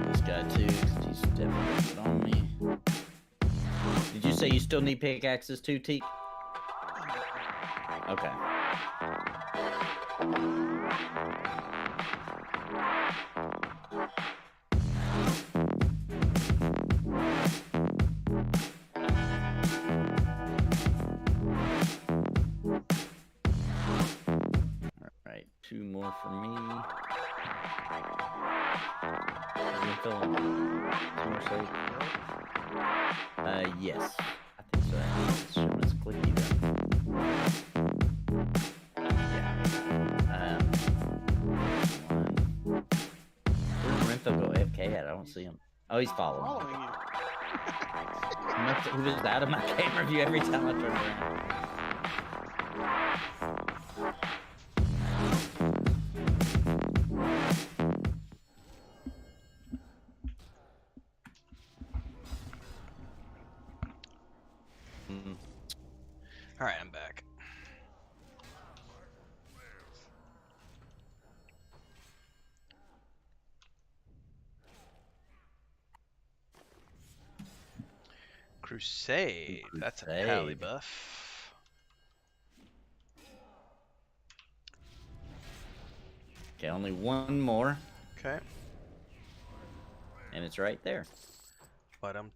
This guy too, 'cause he's definitely good on me. Did you say you still need pickaxes too, Teak? Okay. Alright, 2 more for me. More safe. Yes. I think so. Let's show us clicky then. Yeah. Where's Renfo go AFK at? I don't see him. Oh, he's following. Following you. He was out of my camera view every time I turned around. Alright, I'm back. Crusade. That's a pally Crusade. buff. Okay, only one more, Okay. and it's right there.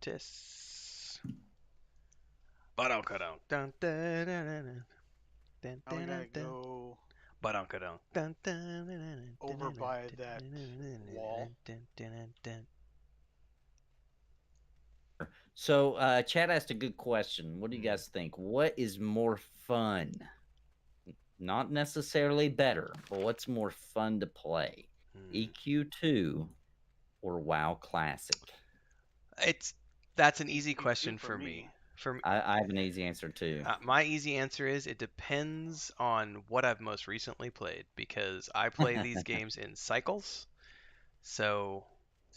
Tis. Ba-dum-ka-dum. Dun, dun, dun, dun, dun, Now we dun, gotta dun, go ba-dum-ka-dum. Dun, dun, dun, dun, over dun, by dun, that dun, wall. dun, dun, dun, dun. So, Chad asked a good question. What do you guys think? What is more fun? Not necessarily better, but what's more fun to play? EQ2 or WoW Classic? That's an easy EQ question for for me. me. I have an easy answer too. My easy answer is it depends on what I've most recently played because I play these games in cycles. So,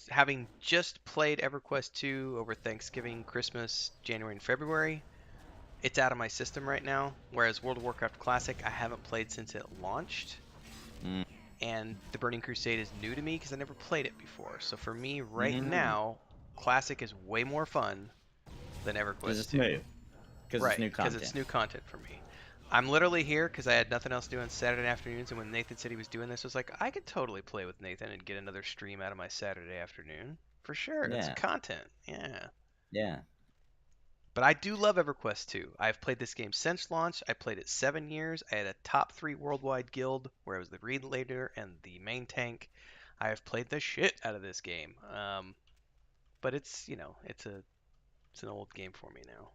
having just played EverQuest 2 over Thanksgiving, Christmas, January, and February, it's out of my system right now. Whereas World of Warcraft Classic, I haven't played since it launched. Mm. And the Burning Crusade is new to me because I never played it before. So, for me, right Mm. now, Classic is way more fun than Because EverQuest it's 2. new. Because it's Right, new because content. it's new content for me. I'm literally here because I had nothing else to do on Saturday afternoons, and when Nathan said he was doing this, I was like, I could totally play with Nathan and get another stream out of my Saturday afternoon. For sure, that's Yeah. content. Yeah. Yeah. But I do love EverQuest 2. I've played this game since launch. I played it 7 years. I had a top 3 worldwide guild where I was the raid leader and the main tank. I have played the shit out of this game. But it's, it's an old game for me now.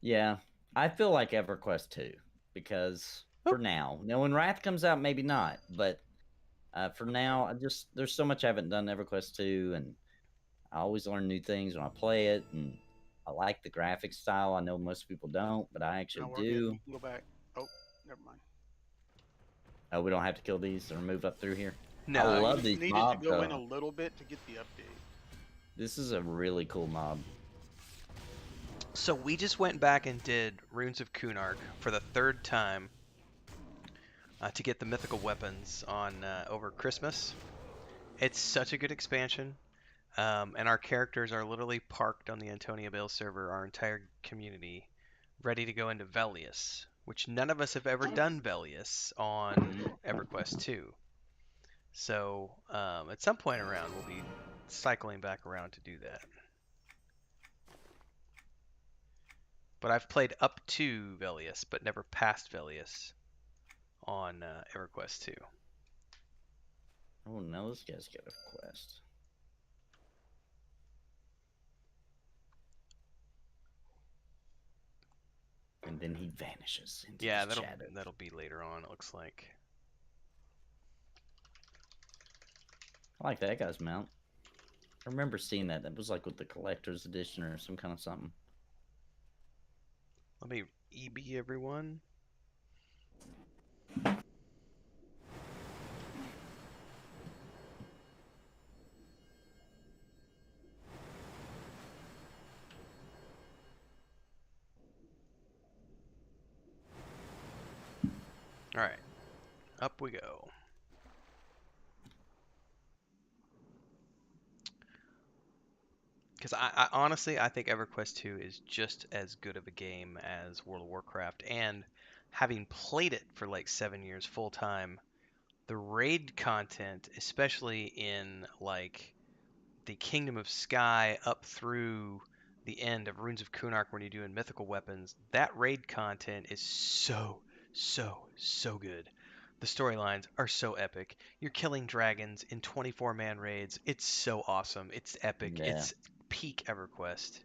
Yeah. I feel like EverQuest 2 because for now, when Wrath comes out, maybe not, but for now, there's so much I haven't done EverQuest 2, and I always learn new things when I play it, and I like the graphic style. I know most people don't, but I actually Now we're good. do. We can go back. Oh, never mind. Oh, we don't have to kill these or move up through here. No, I No, love you these needed mobs, to go in a though. little bit to get the update. This is a really cool mob. So we just went back and did Runes of Kunark for the third time to get the mythical weapons on over Christmas. It's such a good expansion, and our characters are literally parked on the Antonia Bale server, our entire community, ready to go into Velius, which none of us have ever done Velius on EverQuest 2. So at some point around, we'll be cycling back around to do that. But I've played up to Velius, but never past Velius on EverQuest 2. Oh, now this guy's got a quest. And then he vanishes into Yeah, the shadow. that'll be later on. It looks like. I like that guy's mount. I remember seeing that. That was like with the collector's edition or some kind of something. Let me EB everyone. All right, up we go. Because I honestly, I think EverQuest 2 is just as good of a game as World of Warcraft. And having played it for like 7 years full time, the raid content, especially in like the Kingdom of Sky up through the end of Runes of Kunark when you're doing mythical weapons, that raid content is so good. The storylines are so epic. You're killing dragons in 24-man raids. It's so awesome. It's epic. Yeah. It's peak EverQuest.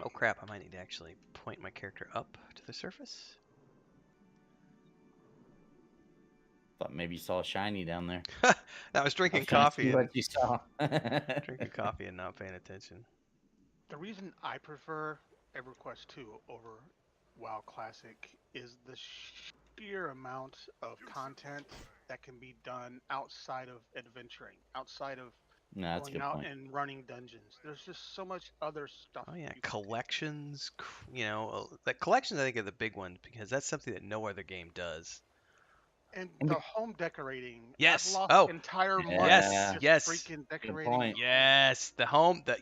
Oh crap, I might need to actually point my character up to the surface. Thought maybe you saw a shiny down there. I was I drinking was trying to coffee see and what you saw. drinking coffee and not paying attention. The reason I prefer EverQuest 2 over WoW Classic is the sheer amount of content that can be done outside of adventuring, outside of No, that's a going good out point. and running dungeons. There's just so much other stuff. Oh yeah, you can do. collections. You know, the collections I think are the big one because that's something that no other game does. And And the be- home decorating. I've Yes. lost Oh, entire months yes, yeah, just yes, freaking good decorating point. homes.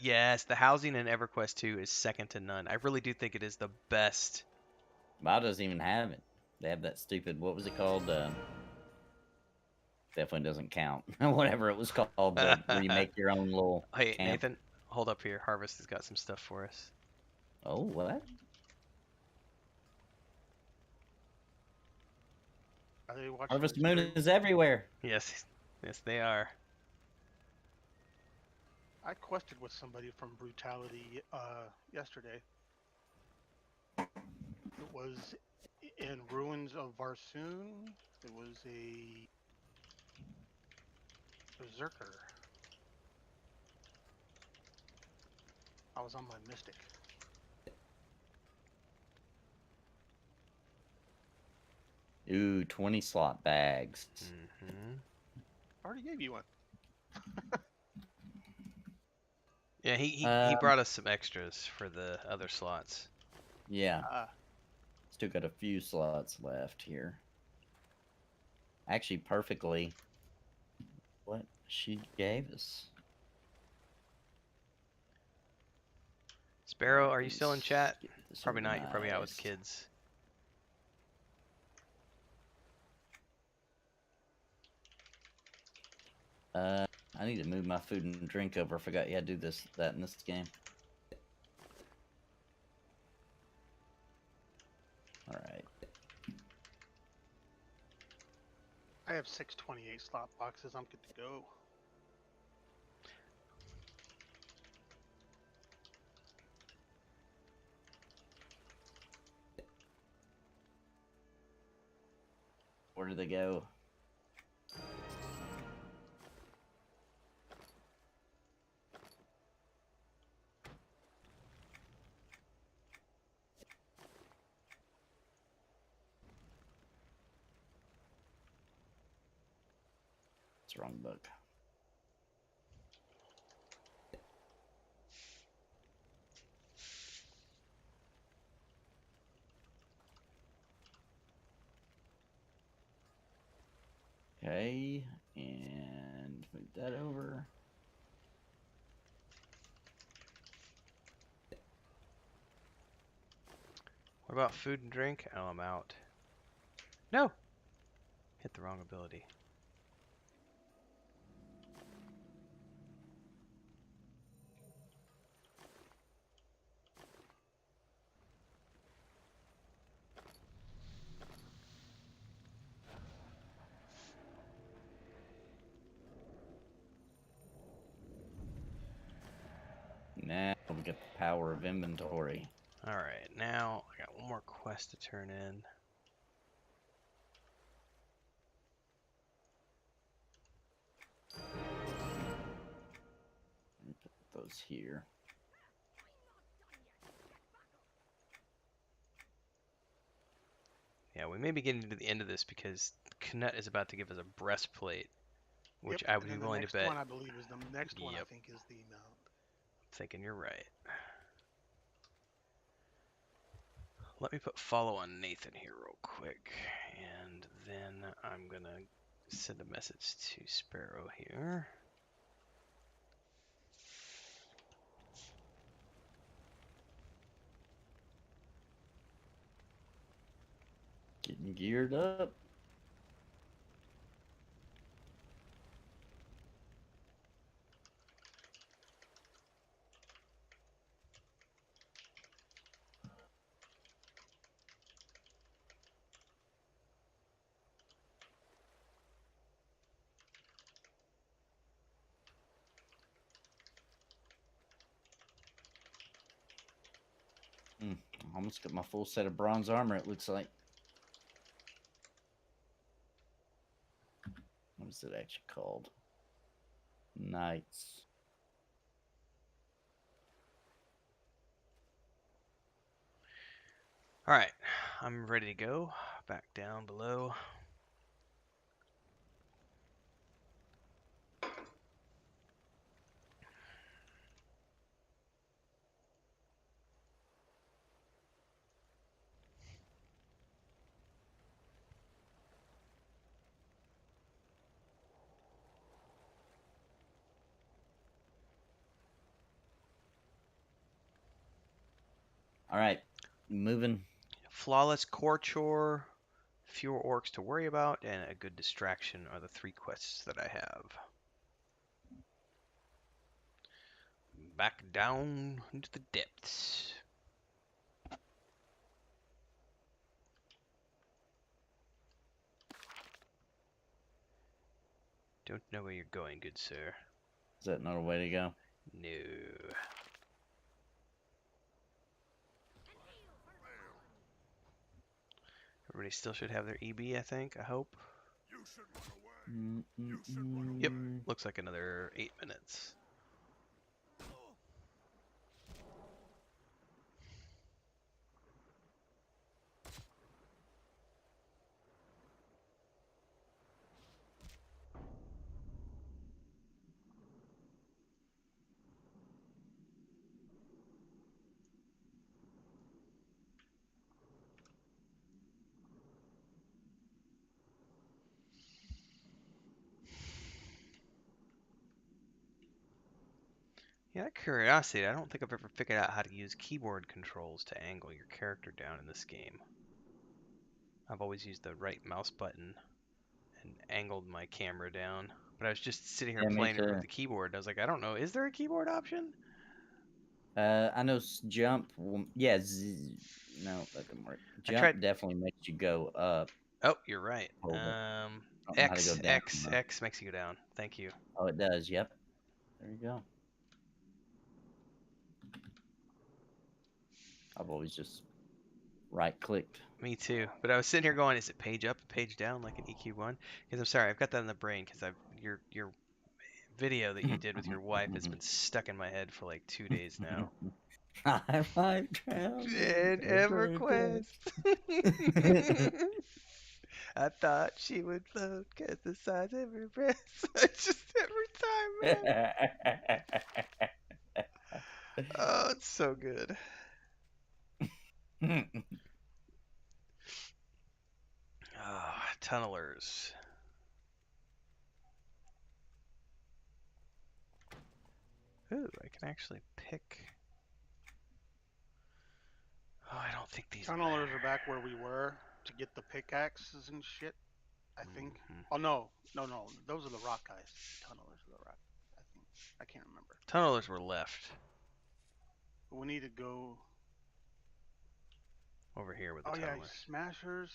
yes. The housing in EverQuest 2 is second to none. I really do think it is the best. WoW doesn't even have it. They have that stupid. What was it called? Definitely doesn't count. Whatever it was called, the where you make your own little Hey, camp. Nathan, hold up here. Harvest has got some stuff for us. Oh, what? Are they watching Harvest the Moon stream? is everywhere. Yes, yes, they are. I quested with somebody from Brutality yesterday. It was in ruins of Varsoon. It was a berserker. I was on my mystic. Ooh, 20 slot bags. Hmm. I already gave you one. Yeah, he Um, brought us some extras for the other slots. yeah, Uh, still got a few slots left here. Actually, perfectly what she gave us. Sparrow, Alright, are you still in let's chat? get this Probably not. You're probably out with the organized. kids. I need to move my food and drink over. I forgot you had to do that in this game. Alright. I have 628 slot boxes. I'm good to go. Where do they go? It's the wrong book. Okay, and move that over. What about food and drink? Oh, I'm out. No! Hit the wrong ability. Now we get the power of inventory. Alright, now I got one more quest to turn in. Let me put those here. Yeah, we may be getting to the end of this because Knut is about to give us a breastplate, which Yep. I would And be then the willing to next bet. one, I believe, is the next one. I Yep, think is the mount. thinking you're right. Let me put follow on Nathan here real quick, and then I'm gonna send a message to Sparrow here. Getting geared up. Almost got my full set of bronze armor, it looks like. What is it actually called? Knights. Alright, I'm ready to go. Back down below. All right, moving. Flawless core chore, fewer orcs to worry about, and a good distraction are the 3 quests that I have. Back down into the depths. Don't know where you're going, good sir. Is that another way to go? No. Everybody still should have their EB, I think. I hope. You should run away. You should run away. Yep. Looks like another 8 minutes. Yeah, out of curiosity, I don't think I've ever figured out how to use keyboard controls to angle your character down in this game. I've always used the right mouse button and angled my camera down. But I was just sitting here Yeah, me playing it with too. the keyboard. I was like, I don't know, is there a keyboard option? I know jump. Yeah, no, that didn't work. Jump tried- definitely makes you go up. Oh, you're right. Hold it. I don't know how to X, go down, X, though. X makes you go down. Thank you. Oh, it does. Yep. There you go. I've always just right-clicked. Me too. But I was sitting here going, is it page up, page down, like an EQ1? Because I'm sorry, I've got that in the brain. Because your video that you did with your wife has been stuck in my head for like 2 days now. I might drown And EverQuest. I thought she would float because the size of her breast. It's just every time, man. Oh, it's so good. Tunnelers. Ooh, I can actually pick. Oh, I don't think these Tunnelers matter. are back where we were to get the pickaxes and shit. I think. Mhm. Oh no, those are the rock guys. Tunnelers are the rock. I think. I can't remember. Tunnelers were left But we need to go. over here with the Oh yeah, tunnelers. smashers.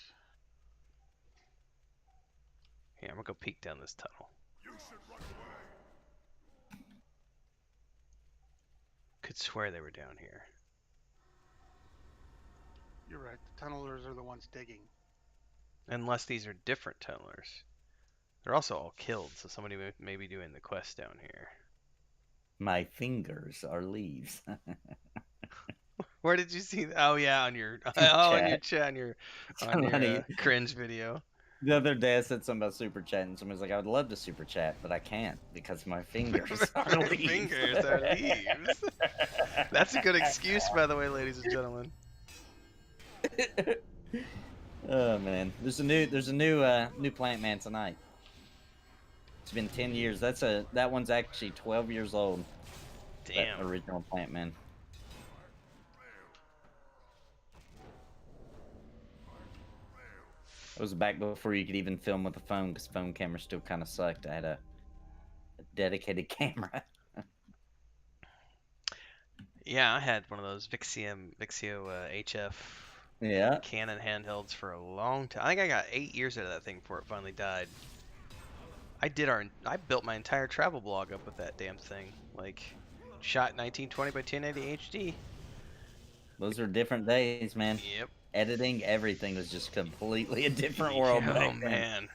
Here, I'm gonna go peek down this tunnel. You should run away. Could swear they were down here. You're right. The tunnelers are the ones digging. Unless these are different tunnelers. They're also all killed, so somebody may be doing the quest down here. My fingers are leaves. Where did you see that? Oh yeah, on your on your chat, on your Somebody- cringe video. The other day I said something about super chat, and somebody's like, I would love to super chat, but I can't because my fingers are Your leaves. fingers are leaves. That's a good excuse, by the way, ladies and gentlemen. Oh man, there's a new Plant Man tonight. It's been 10 years. That one's actually 12 years old. Damn. That original Plant Man. It was back before you could even film with a phone, because phone cameras still kind of sucked. I had a dedicated camera. Yeah, I had one of those Vixio HF Yeah. Canon handhelds for a long time. I think I got 8 years out of that thing before it finally died. I built my entire travel blog up with that damn thing. Like, shot 1920 by 1080 HD. Those are different days, man. Yep. Editing, everything was just completely a different world Oh back then. man.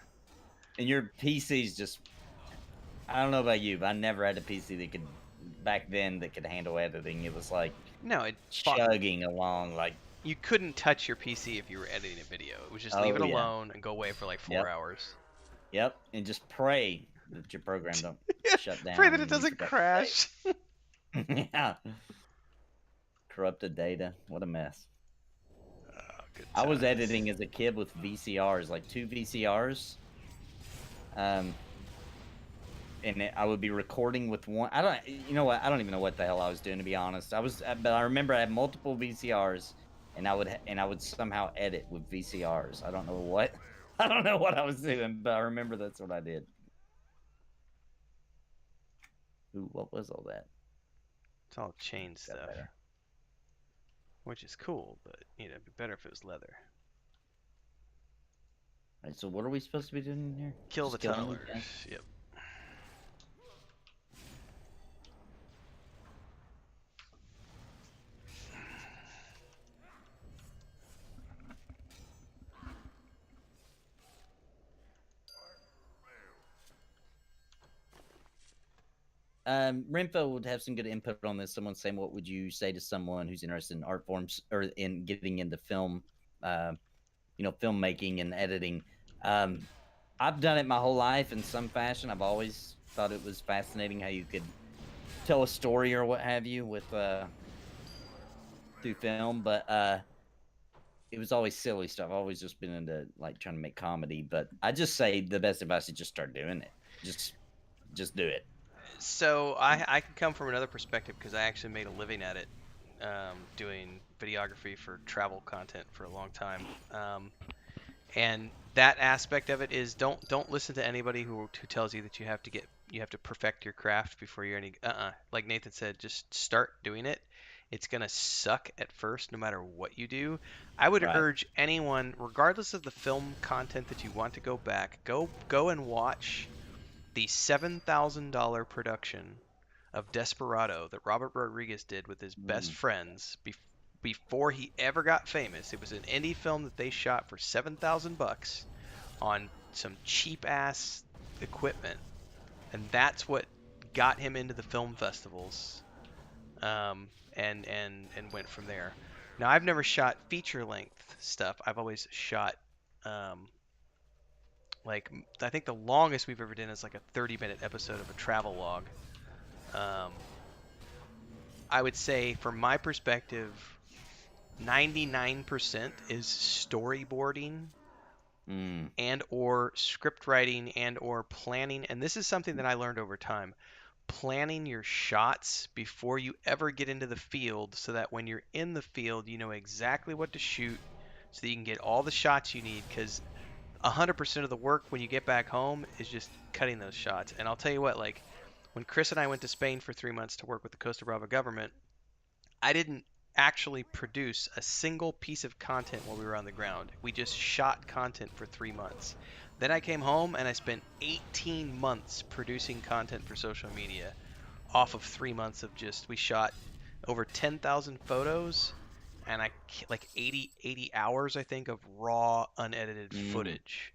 And your PC's just... I don't know about you, but I never had a PC that could... Back then, that could handle editing. It was like... No, chugging along, like... you couldn't touch your PC if you were editing a video. It was just Oh, leave it yeah. alone and go away for like 4 hours. Yep, and just pray that your program don't shut down. Pray that it and you doesn't forgot to crash. save. Yeah. Corrupted data. What a mess. Good I was times. editing as a kid with VCRs, like 2 VCRs. And I would be recording with one. I don't. You know what? I don't even know what the hell I was doing, to be honest. But I remember I had multiple VCRs, and I would somehow edit with VCRs. I don't know what. I don't know what I was doing, but I remember that's what I did. Ooh, what was all that? It's all chain Got stuff, better. which is cool, but it'd be better if it was leather. All right, so what are we supposed to be doing in here? Kill Just the killing tunnelers. these guys? Yep. Renfo would have some good input on this. Someone saying, "What would you say to someone who's interested in art forms or in getting into film, filmmaking and editing?" I've done it my whole life in some fashion. I've always thought it was fascinating how you could tell a story or what have you with through film, but it was always silly stuff. I've always just been into like trying to make comedy. But I just say the best advice is just start doing it. Just do it. So I can come from another perspective because I actually made a living at it, doing videography for travel content for a long time, and that aspect of it is don't listen to anybody who tells you that you have to perfect your craft before you're any like Nathan said, just start doing it. It's gonna suck at first no matter what you do. I would Right. urge anyone, regardless of the film content that you want to go back, go and watch the $7,000 production of Desperado that Robert Rodriguez did with his best friends before he ever got famous. It was an indie film that they shot for $7,000 on some cheap ass equipment, and that's what got him into the film festivals, and went from there. Now I've never shot feature length stuff. I've always shot like I think the longest we've ever done is like a 30-minute episode of a travel log. I would say from my perspective 99% is storyboarding and or script writing and or planning, and this is something that I learned over time. Planning your shots before you ever get into the field so that when you're in the field you know exactly what to shoot so that you can get all the shots you need, because 100% of the work when you get back home is just cutting those shots. And I'll tell you what, like when Chris and I went to Spain for 3 months to work with the Costa Brava government, I didn't actually produce a single piece of content while we were on the ground. We just shot content for 3 months. Then I came home and I spent 18 months producing content for social media off of 3 months of we shot over 10,000 photos and like 80 hours I think of raw unedited footage.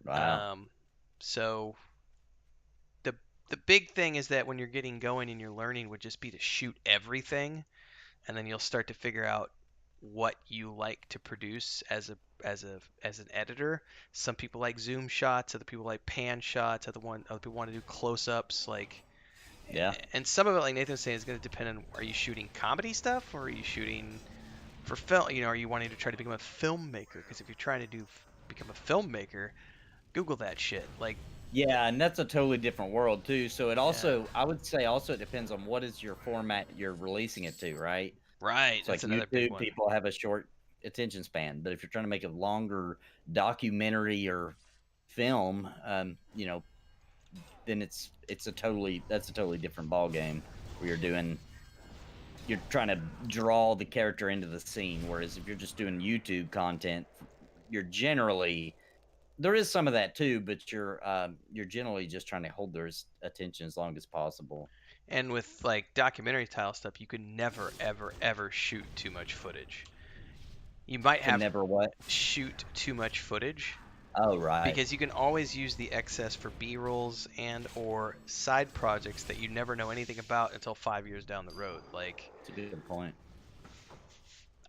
Wow. So the big thing is that when you're getting going and you're learning would just be to shoot everything, and then you'll start to figure out what you like to produce as an editor. Some people like zoom shots, other people like pan shots, other people want to do close-ups, like Yeah. And some of it, like Nathan was saying, is going to depend on, are you shooting comedy stuff or are you shooting for film? Are you wanting to try to become a filmmaker? Because if you're trying to become a filmmaker, Google that shit. Like, Yeah, and that's a totally different world too. So it also, I would say, also it depends on what is your format you're releasing it to, right? right, So like that's another big YouTube, one. people have a short attention span, but if you're trying to make a longer documentary or film, then that's a totally different ball game where you're trying to draw the character into the scene. Whereas if you're just doing YouTube content, you're generally, there is some of that too, but you're generally just trying to hold their attention as long as possible. And with like documentary style stuff, you can never, ever, ever shoot too much footage. You might Can have never what? shoot too much footage. Oh, right. Because you can always use the excess for B-rolls and or side projects that you never know anything about until 5 years down the road. Like, That's a good point.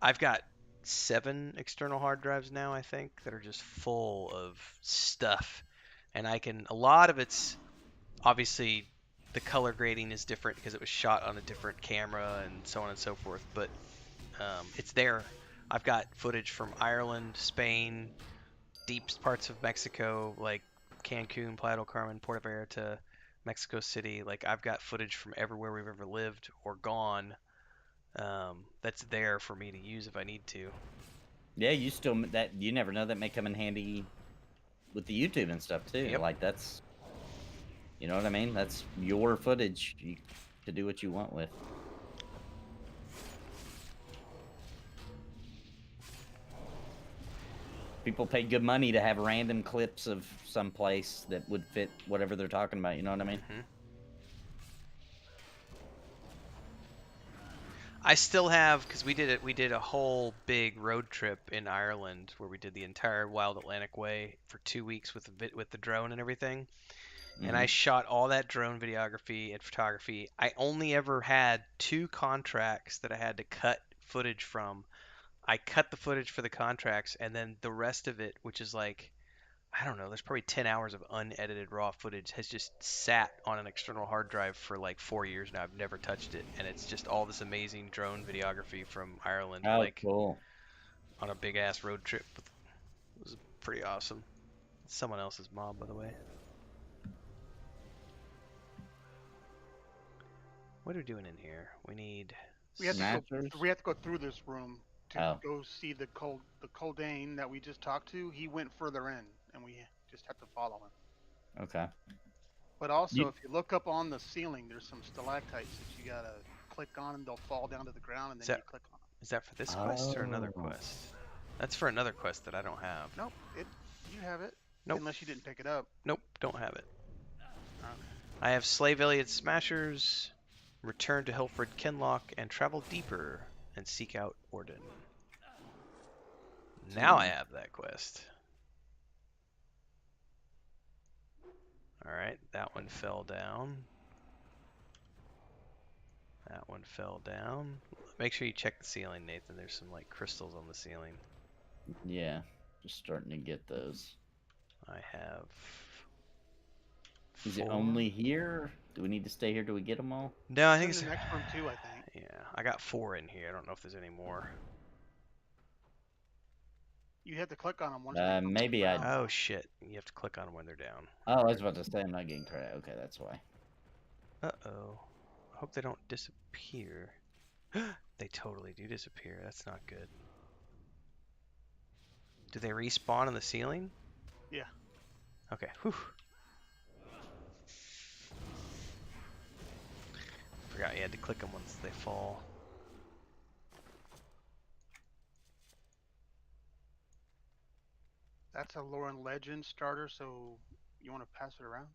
I've got 7 external hard drives now, I think, that are just full of stuff. And a lot of it's obviously the color grading is different because it was shot on a different camera and so on and so forth. But it's there. I've got footage from Ireland, Spain, deep parts of Mexico, like Cancun, Playa del Carmen, Puerto Vallarta, Mexico City. Like I've got footage from everywhere we've ever lived or gone. That's there for me to use if I need to. Yeah, you still that you never know, that may come in handy with the YouTube and stuff too. Yep. Like that's, you know what I mean? That's your footage to do what you want with. People pay good money to have random clips of some place that would fit whatever they're talking about. You know what I mean? Mhm. I still have, because we did a whole big road trip in Ireland where we did the entire Wild Atlantic Way for 2 weeks with the drone and everything. And I shot all that drone videography and photography. I only ever had 2 contracts that I had to cut footage from. I cut the footage for the contracts, and then the rest of it, which is like, I don't know, there's probably 10 hours of unedited raw footage, has just sat on an external hard drive for like 4 years now. I've never touched it, and it's just all this amazing drone videography from Ireland, Oh, like cool. on a big ass road trip. It was pretty awesome. It's someone else's mom, by the way. What are we doing in here? We need. We have to Smashers? we have to go through this room to Oh. go see the Coldane that we just talked to. He went further in, and we just have to follow him. Okay. But also, You- if you look up on the ceiling, there's some stalactites that you gotta click on, and they'll fall down to the ground, and Is then that- you click on them. Is that for this quest or another Oh. quest? That's for another quest that I don't have. Nope, you have it. Nope. Unless you didn't pick it up. Nope, don't have it. Okay. I have Slave Elliot Smashers, return to Hilfred Kinloch, and travel deeper and seek out Orden. Now I have that quest. Alright, that one fell down. That one fell down. Make sure you check the ceiling, Nathan. There's some like crystals on the ceiling. Yeah, just starting to get those. I have. Is it 4. only here? Do we need to stay here till we get them all? No, I It's think in it's. the next room too, I think. Yeah, I got 4 in here. I don't know if there's any more. You have to click on them once they come to the Maybe ground. Oh shit! You have to click on them when they're down. Oh, I was about to say I'm not getting credit. Okay, that's why. Uh-oh. I hope they don't disappear. They totally do disappear. That's not good. Do they respawn on the ceiling? Yeah. Okay. Whew. Forgot you had to click them once they fall. That's a Lauren Legend starter, so you want to pass it around?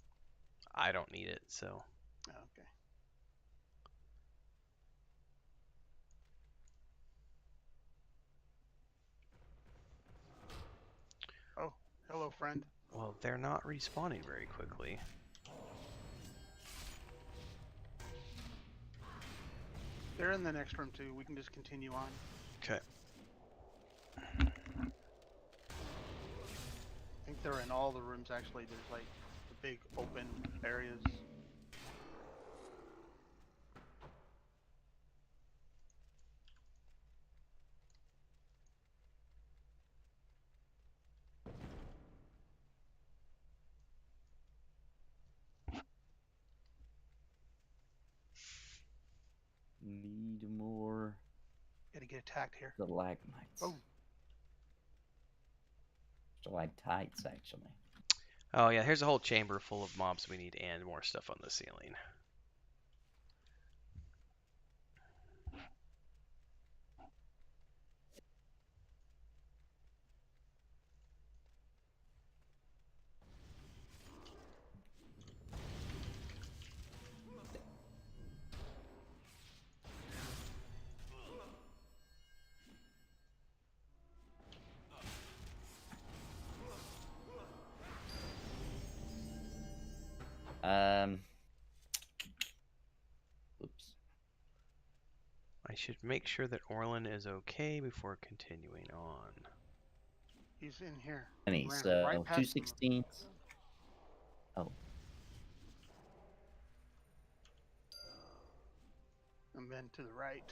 I don't need it, so. Oh, okay. Oh, hello, friend. Well, they're not respawning very quickly. They're in the next room too. We can just continue on. Okay. I think they're in all the rooms actually. There's like the big open areas. Need more Gotta get attacked here. stalagmites. Oh. Stalactites, actually. Oh yeah, here's a whole chamber full of mobs we need and more stuff on the ceiling. Oops. I should make sure that Orlin is okay before continuing on. He's in here. Any, Ran so right past him. 216s. Oh, And then to the right.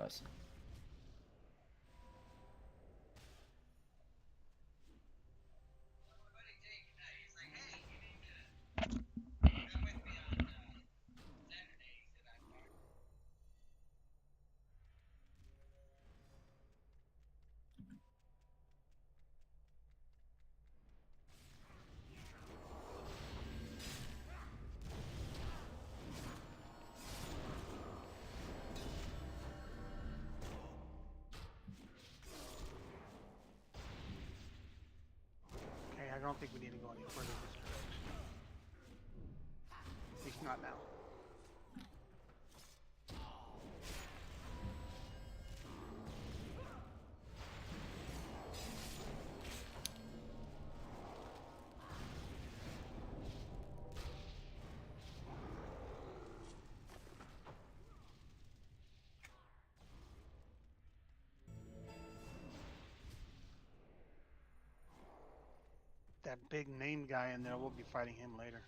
does. Okay, I don't think we need to go any further this direction. At least not now. That big name guy in there, we'll be fighting him later.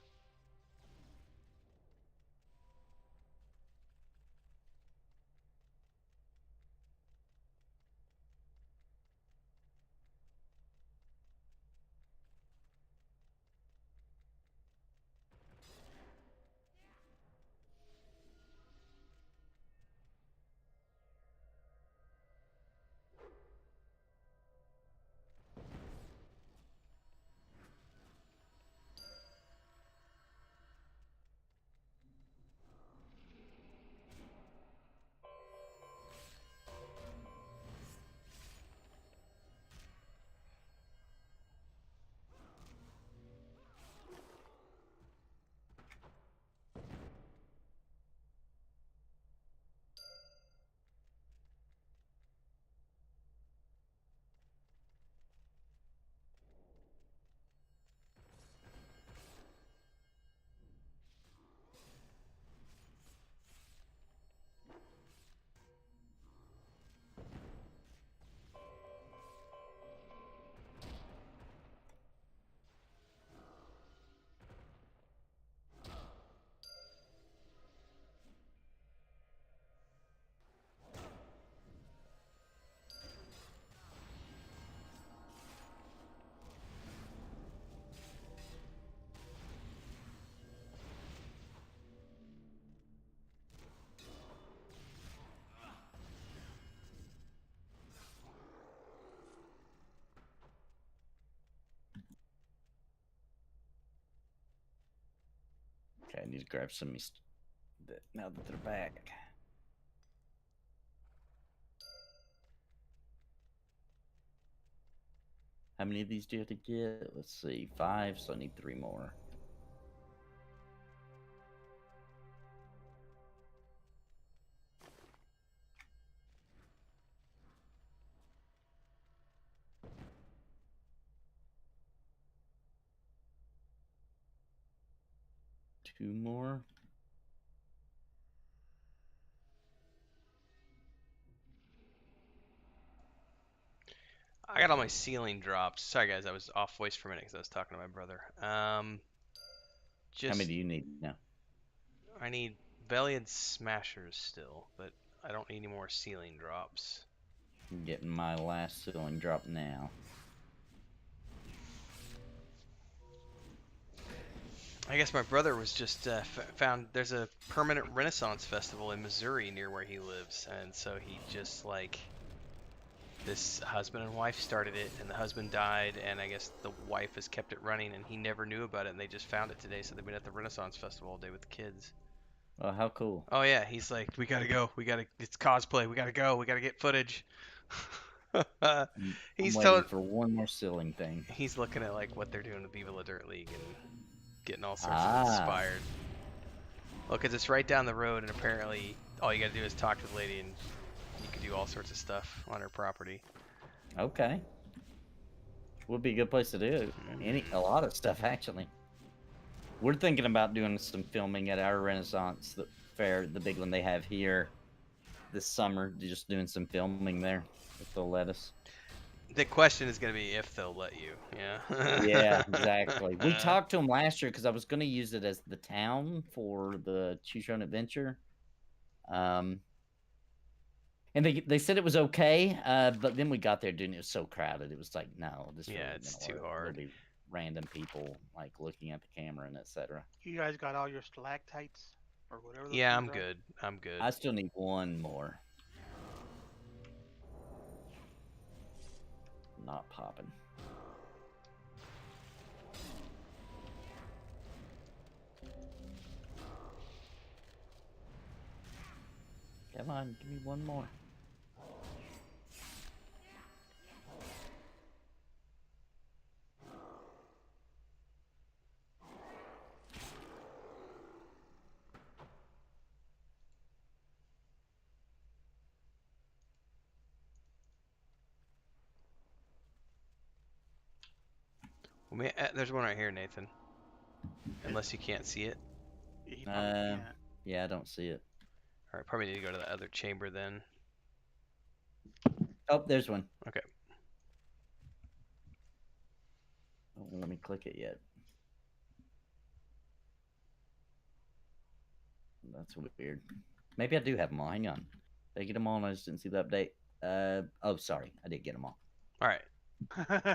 Okay, I need to grab some now that they're back. How many of these do you have to get? Let's see, 5, so I need 3 more. Two more. I got all my ceiling drops. Sorry guys, I was off voice for a minute because I was talking to my brother. How Just many do you need now? I need Valiant Smashers still, but I don't need any more ceiling drops. I'm getting my last ceiling drop now. I guess my brother was just found there's a permanent Renaissance festival in Missouri near where he lives, and so he just like this husband and wife started it, and the husband died, and I guess the wife has kept it running, and he never knew about it, and they just found it today, so they've been at the Renaissance festival all day with the kids. Oh, how cool. Oh yeah, he's like, we gotta go, it's cosplay, we gotta go, we gotta get footage. I'm He's waiting for one more ceiling thing. he's looking at like what they're doing with Viva La Dirt League and getting all sorts of inspired. Well, because it's right down the road, and apparently all you gotta do is talk to the lady, and you can do all sorts of stuff on her property. Okay. Would be a good place to do a lot of stuff, actually. We're thinking about doing some filming at our Renaissance fair, the big one they have here this summer. Just doing some filming there, if they'll let us. The question is going to be if they'll let you. Yeah. Yeah, exactly. We talked to them last year because I was going to use it as the town for the Choose Your Own Adventure. And they said it was okay, but then we got there, dude, and it was so crowded. It was like, no, this Yeah, really it's isn't too gonna work. hard. There'll be random people like looking at the camera and etc. You guys got all your stalactites or whatever those Yeah, things I'm are. good. I'm good. I still need one more. Not popping. Come on, give me one more. There's one right here, Nathan. Unless you can't see it. He probably can't. Yeah, I don't see it. All right, probably need to go to the other chamber then. Oh, there's one. Okay. Oh, let me click it yet. That's weird. Maybe I do have them all. Hang on. Did I get them all and I just didn't see the update? Oh, sorry. I did get them all. All right.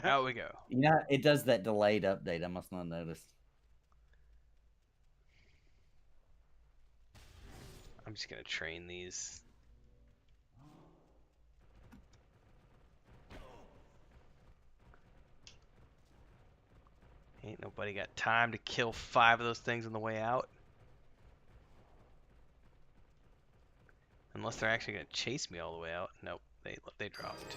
Out we go. You know, it does that delayed update. I must not notice. I'm just gonna train these. Ain't nobody got time to kill 5 of those things on the way out. Unless they're actually gonna chase me all the way out. Nope, they dropped.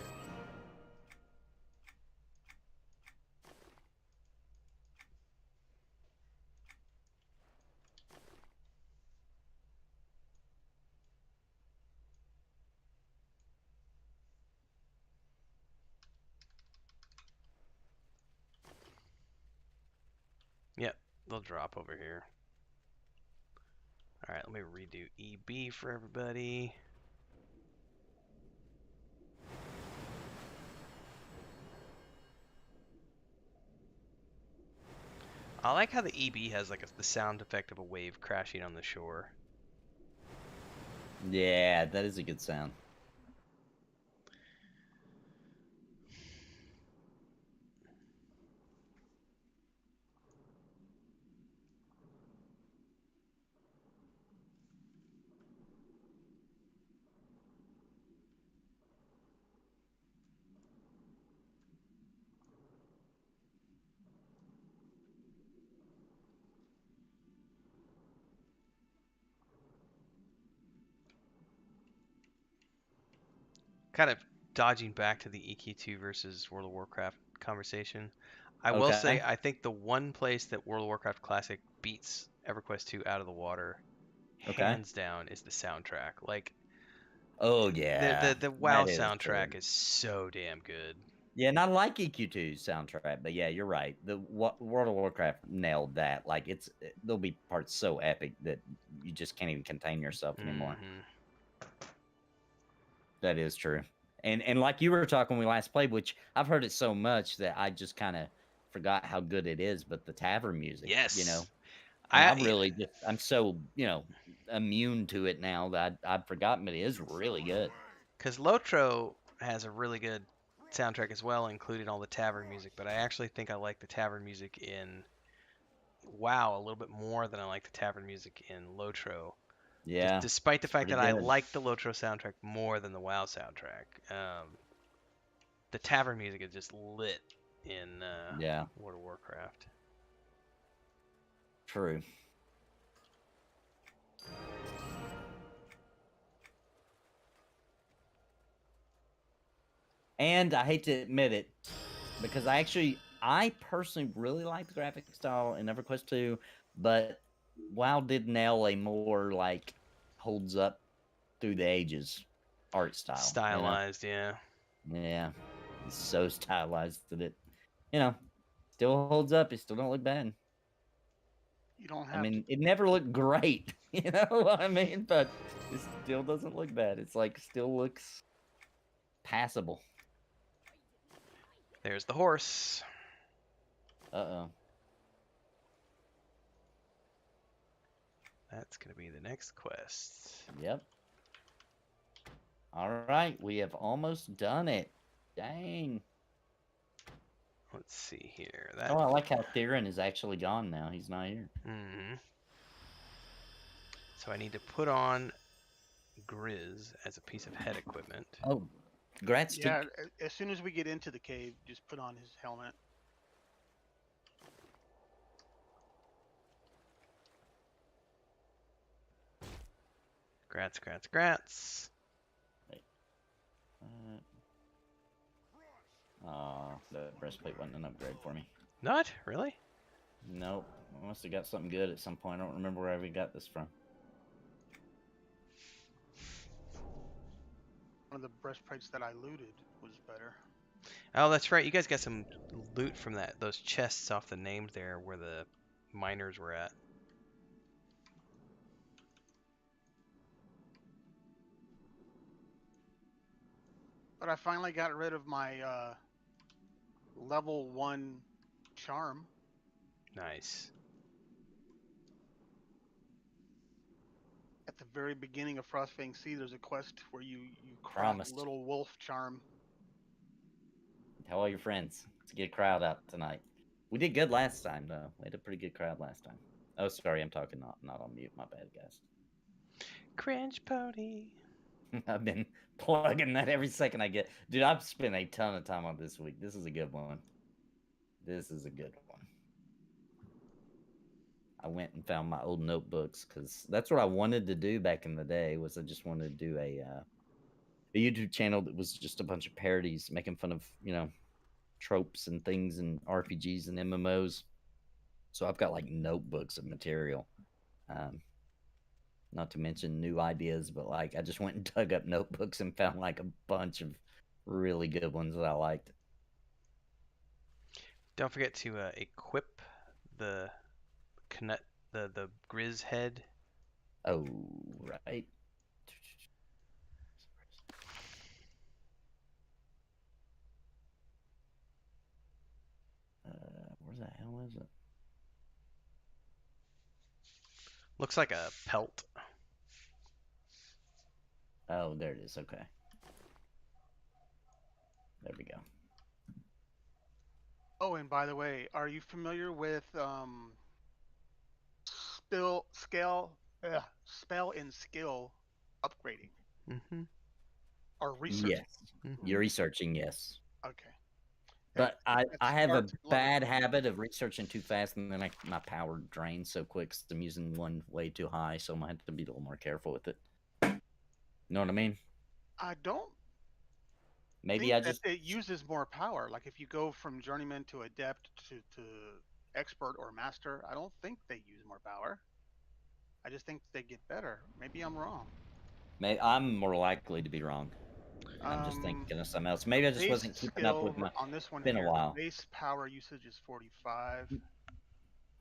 Yep, they'll drop over here. Alright, let me redo EB for everybody. I like how the EB has like the sound effect of a wave crashing on the shore. Yeah, that is a good sound. Kind of dodging back to the EQ2 versus World of Warcraft conversation. I will Okay. say I think the one place that World of Warcraft Classic beats EverQuest 2 out of the water, Okay. hands down, is the soundtrack. Like Oh, yeah. the WoW That is soundtrack good. is so damn good. Yeah, and I like EQ2's soundtrack, but yeah, you're right. The World of Warcraft nailed that. Like, there'll be parts so epic that you just can't even contain yourself anymore. Mhm. That is true. And like you were talking when we last played, which I've heard it so much that I just kind of forgot how good it is. But the tavern music, Yes. you know, and I really just I'm so immune to it now that I've forgotten, but it is really good. Because Lotro has a really good soundtrack as well, including all the tavern music. But I actually think I like the tavern music in WoW a little bit more than I like the tavern music in Lotro. Yeah, Despite the it's fact pretty that I good. like the Lotro soundtrack more than the WoW soundtrack, the tavern music is just lit in Yeah, World of Warcraft. true. And I hate to admit it, because I personally really like the graphic style in EverQuest 2, but WoW did nail a more like holds up through the ages art style. Stylized, yeah. Yeah, it's so stylized that it, still holds up. It still don't look bad. You don't I have mean, it never looked great, you know what I mean? But it still doesn't look bad. It's like still looks passable. There's the horse. Uh-oh. That's going to be the next quest. Yep. All right, we have almost done it. Dang. Let's see here. Oh, I like how Theron is actually gone now. He's not here. Hmm. So I need to put on Grizz as a piece of head equipment. Oh, congrats, Yeah, Teak. as soon as we get into the cave, just put on his helmet. Grats, grats, grats. The breastplate wasn't an upgrade for me. Not really. Nope. I must have got something good at some point. I don't remember where we got this from. One of the breastplates that I looted was better. Oh, that's right. You guys got some loot from those chests off the names there where the miners were at. But I finally got rid of my level 1 charm. Nice. At the very beginning of Frostfang Sea, there's a quest where you craft Promised. little wolf charm. Tell all your friends to get a crowd out tonight. We did good last time, though. We had a pretty good crowd last time. Oh, sorry, I'm talking not on mute. My bad, guys. Cringe pony. I've been plugging that every second I get. Dude, I've spent a ton of time on this week. This is a good one. This is a good one. I went and found my old notebooks because that's what I wanted to do back in the day. Was I just wanted to do a YouTube channel that was just a bunch of parodies making fun of tropes and things and RPGs and MMOs. So I've got like notebooks of material. Not to mention new ideas, but like I just went and dug up notebooks and found like a bunch of really good ones that I liked. Don't forget to equip the the Grizz head. Oh, right. Where the hell is it? Looks like a pelt. Oh, there it is. Okay. There we go. Oh, and by the way, are you familiar with spell and skill upgrading Mm-hmm. or research? Yes. Mm-hmm. You're researching, yes. Okay. But I That have a starts at level bad 2. habit of researching too fast, and then my power drains so quick 'cause I'm using one way too high, so I'm going to have to be a little more careful with it. You know what I mean? I don't Maybe think I that just... it uses more power. Like if you go from journeyman to adept to expert or master, I don't think they use more power. I just think they get better. Maybe I'm wrong. I'm more likely to be wrong. I'm just Um, thinking of something else. Maybe I just base wasn't keeping up with my... on this one Been a here, while. the base power usage is 45.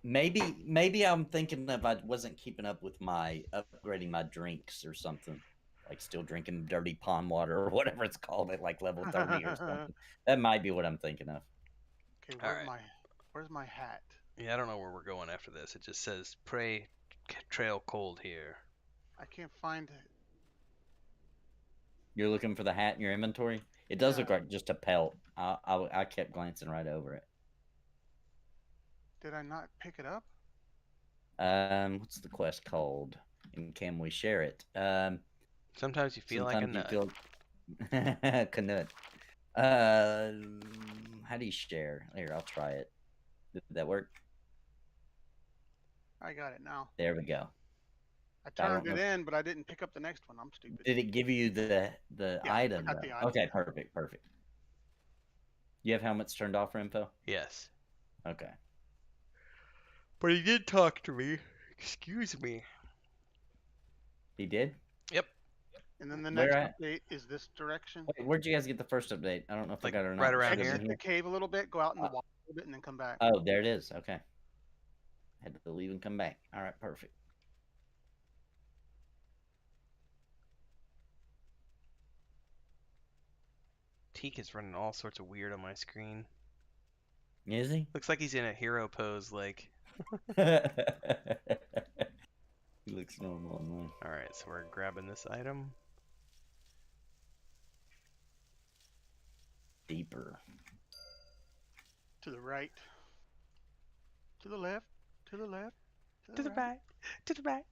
Maybe I'm thinking of I wasn't keeping up with my upgrading my drinks or something. Like still drinking dirty pond water or whatever it's called at like level 30 or something. That might be what I'm thinking of. Okay, Alright. where's my hat? Yeah, I don't know where we're going after this. It just says pray trail cold here. I can't find it. You're looking for the hat in your inventory? It does Yeah. look like just a pelt. I kept glancing right over it. Did I not pick it up? What's the quest called? And can we share it? Sometimes you feel like a nut. Feel... Canut. How do you share? Here, I'll try it. Did that work? I got it now. There we go. I I don't turned it know. in, but I didn't pick up the next one. I'm stupid. Did it give you the Yeah, item? I got the though? item. Okay, perfect. You have helmets turned off for info? Yes. Okay. But he did talk to me. Excuse me. He did? Yep. And then the Where next at? update is this direction. Wait, where'd you guys get the first update? I don't know if Like, I got it or not. right around Should have here? been The cave a little bit, go out in the water a little bit, and then come back. Oh, there it is. Okay. Had to leave and come back. All right, perfect. Teak is running all sorts of weird on my screen. Is he? Looks like he's in a hero pose, like. He looks normal on mine. Alright, so we're grabbing this item. deeper. To the right. To the left. To the left. To the right. To the right.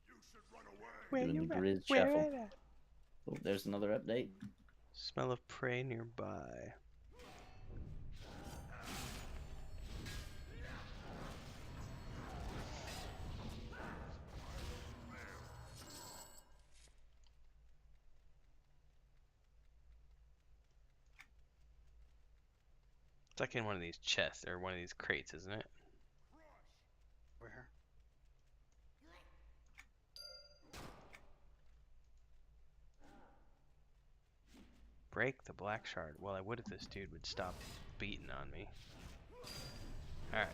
You should run away. Where Doing you the at? grid Where shuffle. it at? Oh, there's another update. Smell of prey nearby. It's like in one of these chests or one of these crates, isn't it? Where? Break the black shard. Well, I would if this dude would stop beating on me. Alright.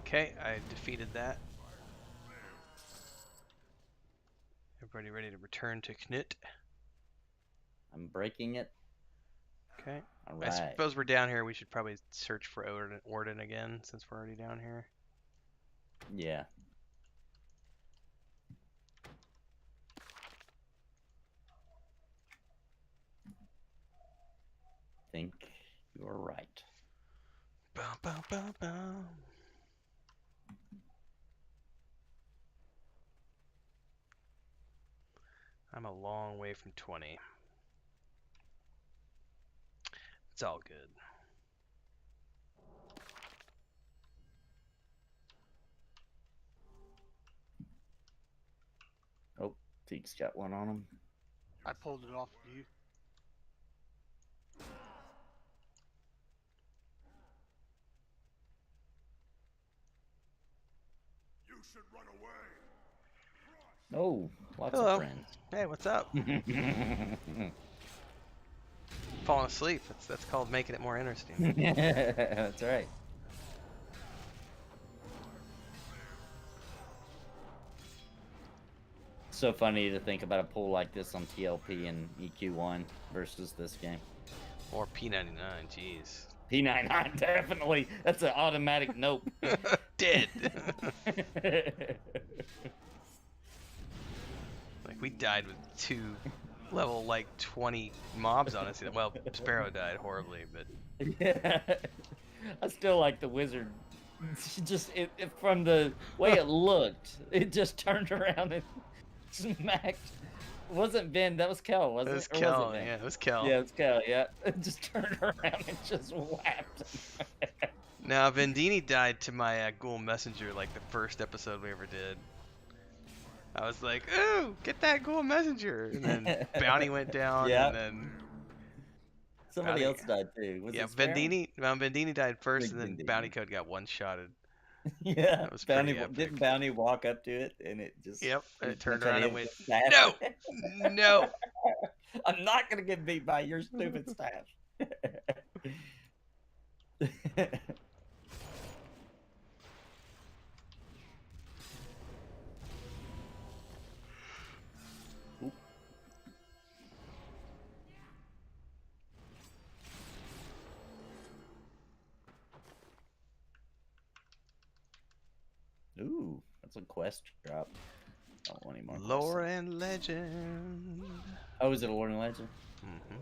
Okay, I defeated that. Everybody ready to return to Knut? I'm breaking it. Okay. All I right. suppose we're down here. We should probably search for Orden again since we're already down here. Yeah. Think you're right. Bum, bum, bum, bum. I'm a long way from 20. It's all good. Oh, Teek's got one on him. I pulled it off of you. You should run away. Oh, lots Hello. of friends. Hey, what's up? Falling asleep. That's called making it more interesting. That's right. So funny to think about a pool like this on TLP and EQ1 versus this game. Or P99, jeez. P99, definitely. That's an automatic nope. Dead. Like, we died with 2 level, like, 20 mobs on us. Well, Sparrow died horribly, but... Yeah. I still like the wizard. Just from the way it looked, it just turned around and smacked. It wasn't Ben, that was Kel, wasn't It was it? Or Kel, was it Ben? yeah, it was Kel. Yeah, it was Kel, yeah. It just turned around and just whapped. Now, Vendini died to my Ghoul Messenger, like, the first episode we ever did. I was like, ooh, get that Ghoul Messenger! And then Bounty went down, Yeah. and then... Somebody Bounty- else died too. Was yeah, it Sparrow? Vendini died first, and then Vendini. Bounty Code got one-shotted. Yeah, That was Bounty pretty epic. didn't Bounty walk up to it and it just Yep, and it turned tried to around and hit went, the staff. no! No! I'm not gonna get beat by your stupid staff. Ooh, that's a quest drop. Don't want any more. Lore quests. and legend. Oh, is it a Lord and Legend? Mm-hmm.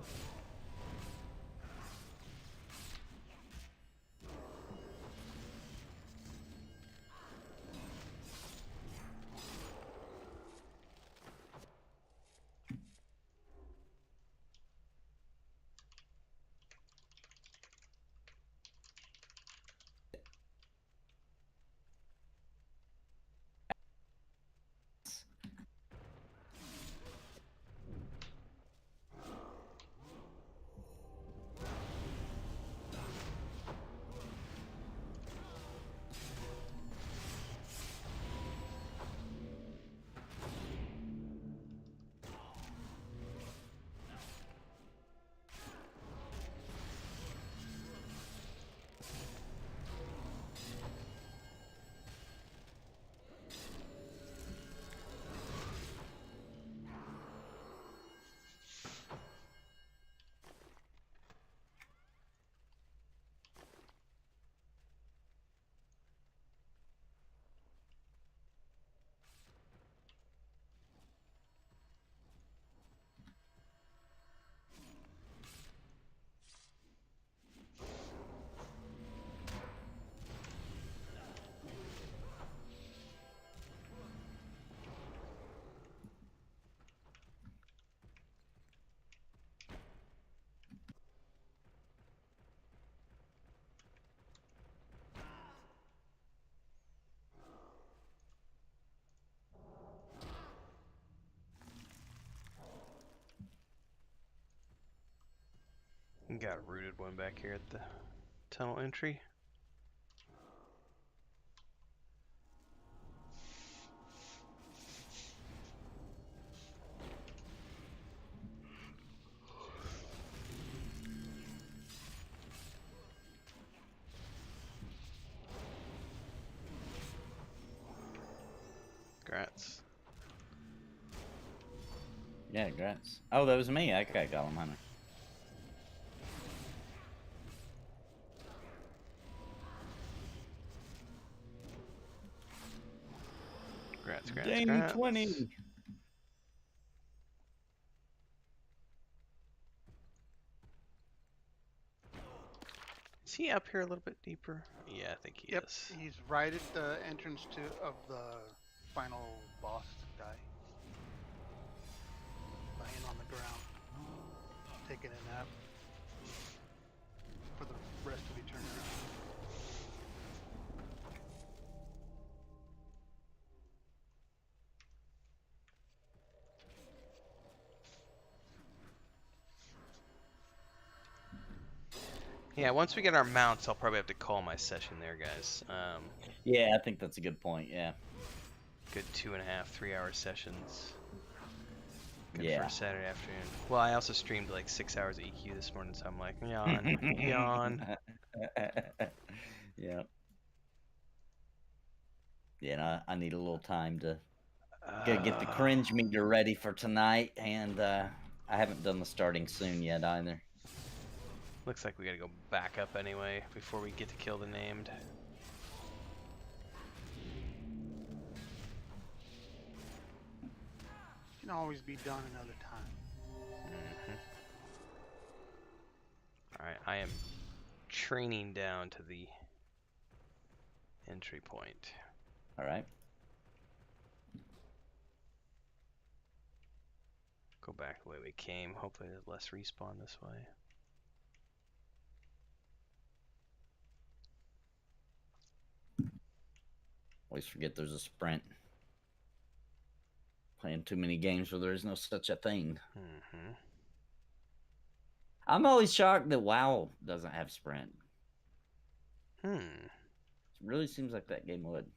Got a rooted one back here at the tunnel entry. Grats. Yeah, congrats. Oh, that was me. I got Golem Hunter. Grats. Game 20. Is he up here a little bit deeper? Yeah, I think he Yep, is. he's right at the entrance of the final boss guy. Laying on the ground, taking a nap for the rest of eternity. Yeah, once we get our mounts, I'll probably have to call my session there, guys. Yeah, I think that's a good point. Yeah. Good 2.5, 3-hour sessions. Good Yeah. for a Saturday afternoon. Well, I also streamed like 6 hours of EQ this morning, so I'm like, yawn, yawn. Yeah. Yeah, and I need a little time to get the cringe meter ready for tonight, and I haven't done the starting soon yet either. Looks like we gotta go back up anyway before we get to kill the named. Can always be done another time. Alright, I am training down to the entry point. All right. Go back the way we came. Hopefully there's less respawn this way. Always forget there's a sprint. Playing too many games where there is no such a thing. I'm always shocked that WoW doesn't have sprint. It really seems like that game would.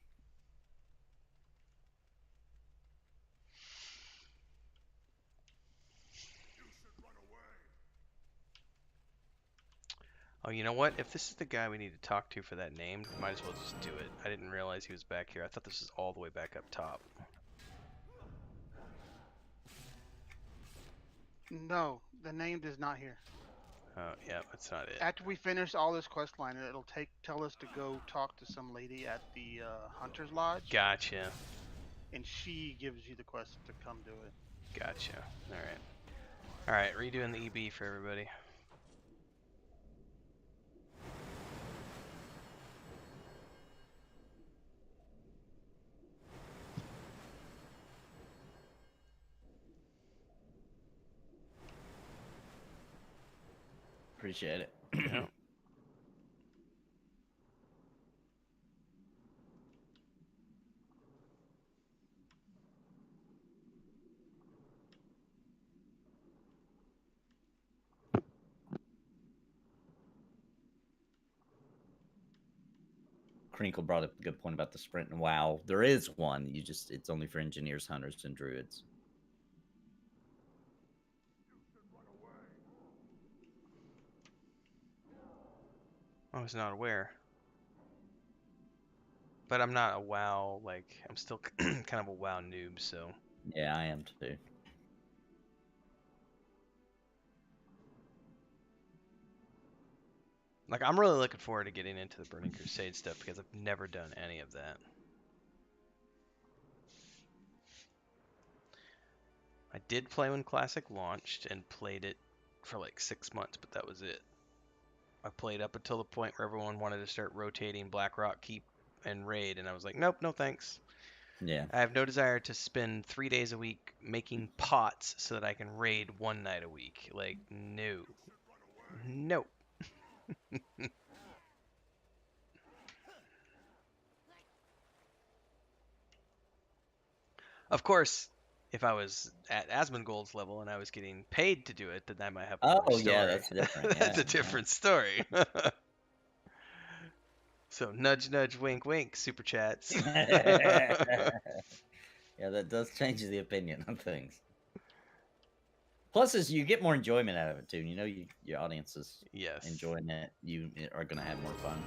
Oh, you know what? If this is the guy we need to talk to for that name, we might as well just do it. I didn't realize he was back here. I thought this was all the way back up top. No, the named is not here. Oh, yeah, that's not it. After we finish all this quest line, it'll tell us to go talk to some lady at the Hunter's Lodge. Gotcha. And she gives you the quest to come do it. Gotcha. Alright. Alright, redoing the EB for everybody. Appreciate it. Yeah. Crinkle brought up a good point about the sprint and WoW. There is one. It's only for engineers, hunters, and druids. I was not aware. But I'm not a WoW, like, I'm still kind of a WoW noob, so. Yeah, I am too. Like, I'm really looking forward to getting into the Burning Crusade stuff because I've never done any of that. I did play when Classic launched and played it for like 6 months, but that was it. I played up until the point where everyone wanted to start rotating Blackrock, Keep, and Raid, and I was like, nope, no thanks. Yeah. I have no desire to spend 3 days a week making pots so that I can raid one night a week. Like, no. No. Of course, if I was at Asmongold's level and I was getting paid to do it, then I might have a Oh different yeah, story. that's different. That's Yeah, a different story. So nudge, nudge, wink, wink, super chats. yeah. Yeah, that does change the opinion on things. Plus, is you get more enjoyment out of it too. You know, your audience is Yes. enjoying it. You are gonna have more fun.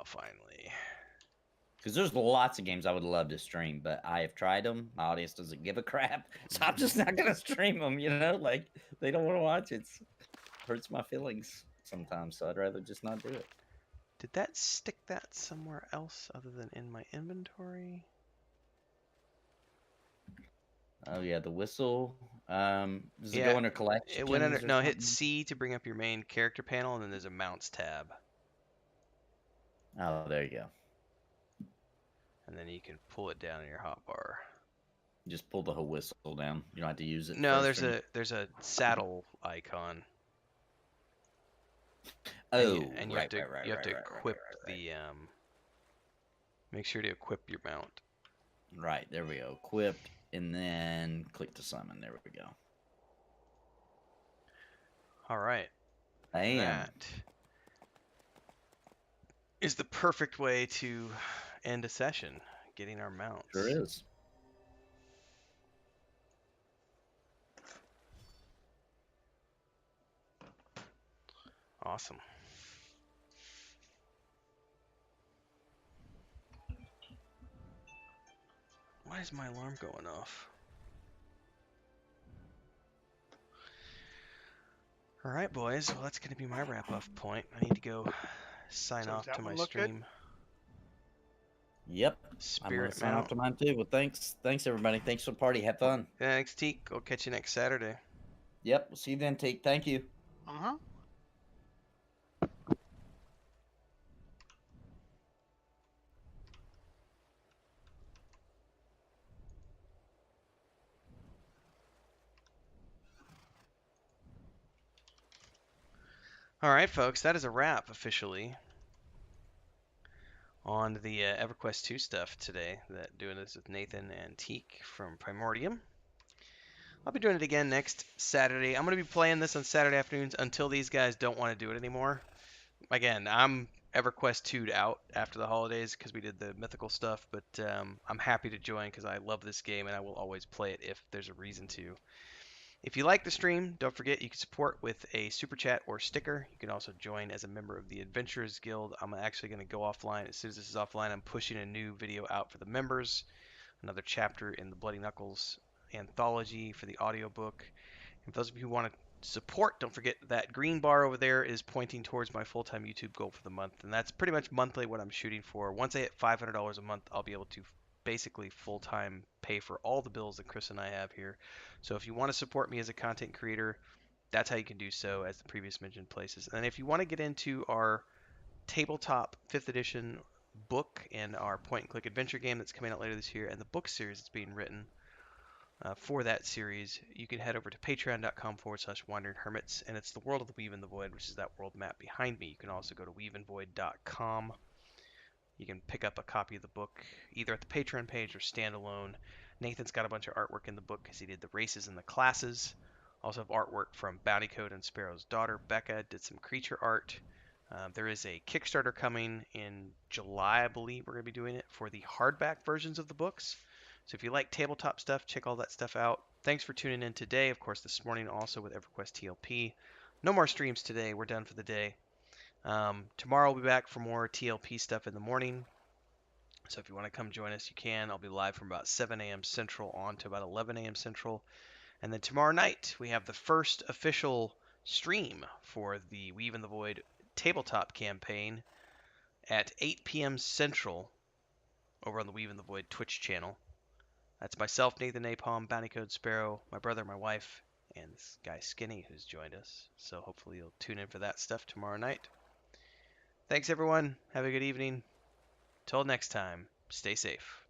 Finally. Because there's lots of games I would love to stream, but I have tried them. My audience doesn't give a crap, so I'm just not gonna stream them. You know, like they don't want to watch it. Hurts my feelings sometimes, so I'd rather just not do it. Did that stick that somewhere else other than in my inventory? Oh yeah, the whistle. Does it Yeah, go under collections? it went under. Or No, hit something? C to bring up your main character panel, and then there's a mounts tab, Oh, there you go. and then you can pull it down in your hotbar. Just pull the whole whistle down. You don't have to use it. No, first or there's a saddle icon. Oh, and you right, have to equip the make sure to equip your mount. Right, there we go. Equipped, and then click to summon. There we go. All right. Bam. That is the perfect way to end a session, getting our mounts. Sure is. Awesome. Why is my alarm going off? All right, boys. Well, that's going to be my wrap-up point. I need to go sign So off does that to my one look good? stream. Yep. I'm Spirit gonna sign off mount. to mine too. Well, thanks everybody. Thanks for the party. Have fun. Thanks, Teak. I'll catch you next Saturday. Yep. We'll see you then, Teak. Thank you. Uh-huh. All right, folks. That is a wrap officially on the EverQuest 2 stuff today. Doing this with Nathan and Teak from Primordium. I'll be doing it again next Saturday. I'm going to be playing this on Saturday afternoons until these guys don't want to do it anymore. Again, I'm EverQuest 2'd out after the holidays because we did the mythical stuff, but I'm happy to join because I love this game and I will always play it if there's a reason to. If you like the stream, don't forget you can support with a super chat or sticker. You can also join as a member of the Adventurers Guild. I'm actually going to go offline. As soon as this is offline, I'm pushing a new video out for the members. Another chapter in the Bloody Knuckles anthology for the audiobook. And for those of you who want to support, don't forget that green bar over there is pointing towards my full-time YouTube goal for the month. And that's pretty much monthly what I'm shooting for. Once I hit $500 a month, I'll be able to basically full-time pay for all the bills that Chris and I have here. So if you want to support me as a content creator, that's how you can do so, as the previous mentioned places. And if you want to get into our tabletop 5th edition book and our point-and-click adventure game that's coming out later this year, and the book series that's being written for that series, you can head over to patreon.com/wandering hermits, and it's the world of the Weave in the Void, which is that world map behind me. You can also go to weaveinvoid.com. You can pick up a copy of the book either at the Patreon page or standalone. Nathan's got a bunch of artwork in the book because he did the races and the classes. Also have artwork from Bounty Code and Sparrow's daughter, Becca, did some creature art. There is a Kickstarter coming in July, I believe we're going to be doing it, for the hardback versions of the books. So if you like tabletop stuff, check all that stuff out. Thanks for tuning in today. Of course, this morning also with EverQuest TLP. No more streams today. We're done for the day. Tomorrow we'll be back for more TLP stuff in the morning. So if you want to come join us, you can. I'll be live from about 7 a.m. Central on to about 11 a.m. Central. And then tomorrow night, we have the first official stream for the Weave in the Void tabletop campaign at 8 p.m. Central over on the Weave in the Void Twitch channel. That's myself, Nathan Napalm, Bounty Code Sparrow, my brother, my wife, and this guy Skinny who's joined us. So hopefully you'll tune in for that stuff tomorrow night. Thanks, everyone. Have a good evening. Till next time, stay safe.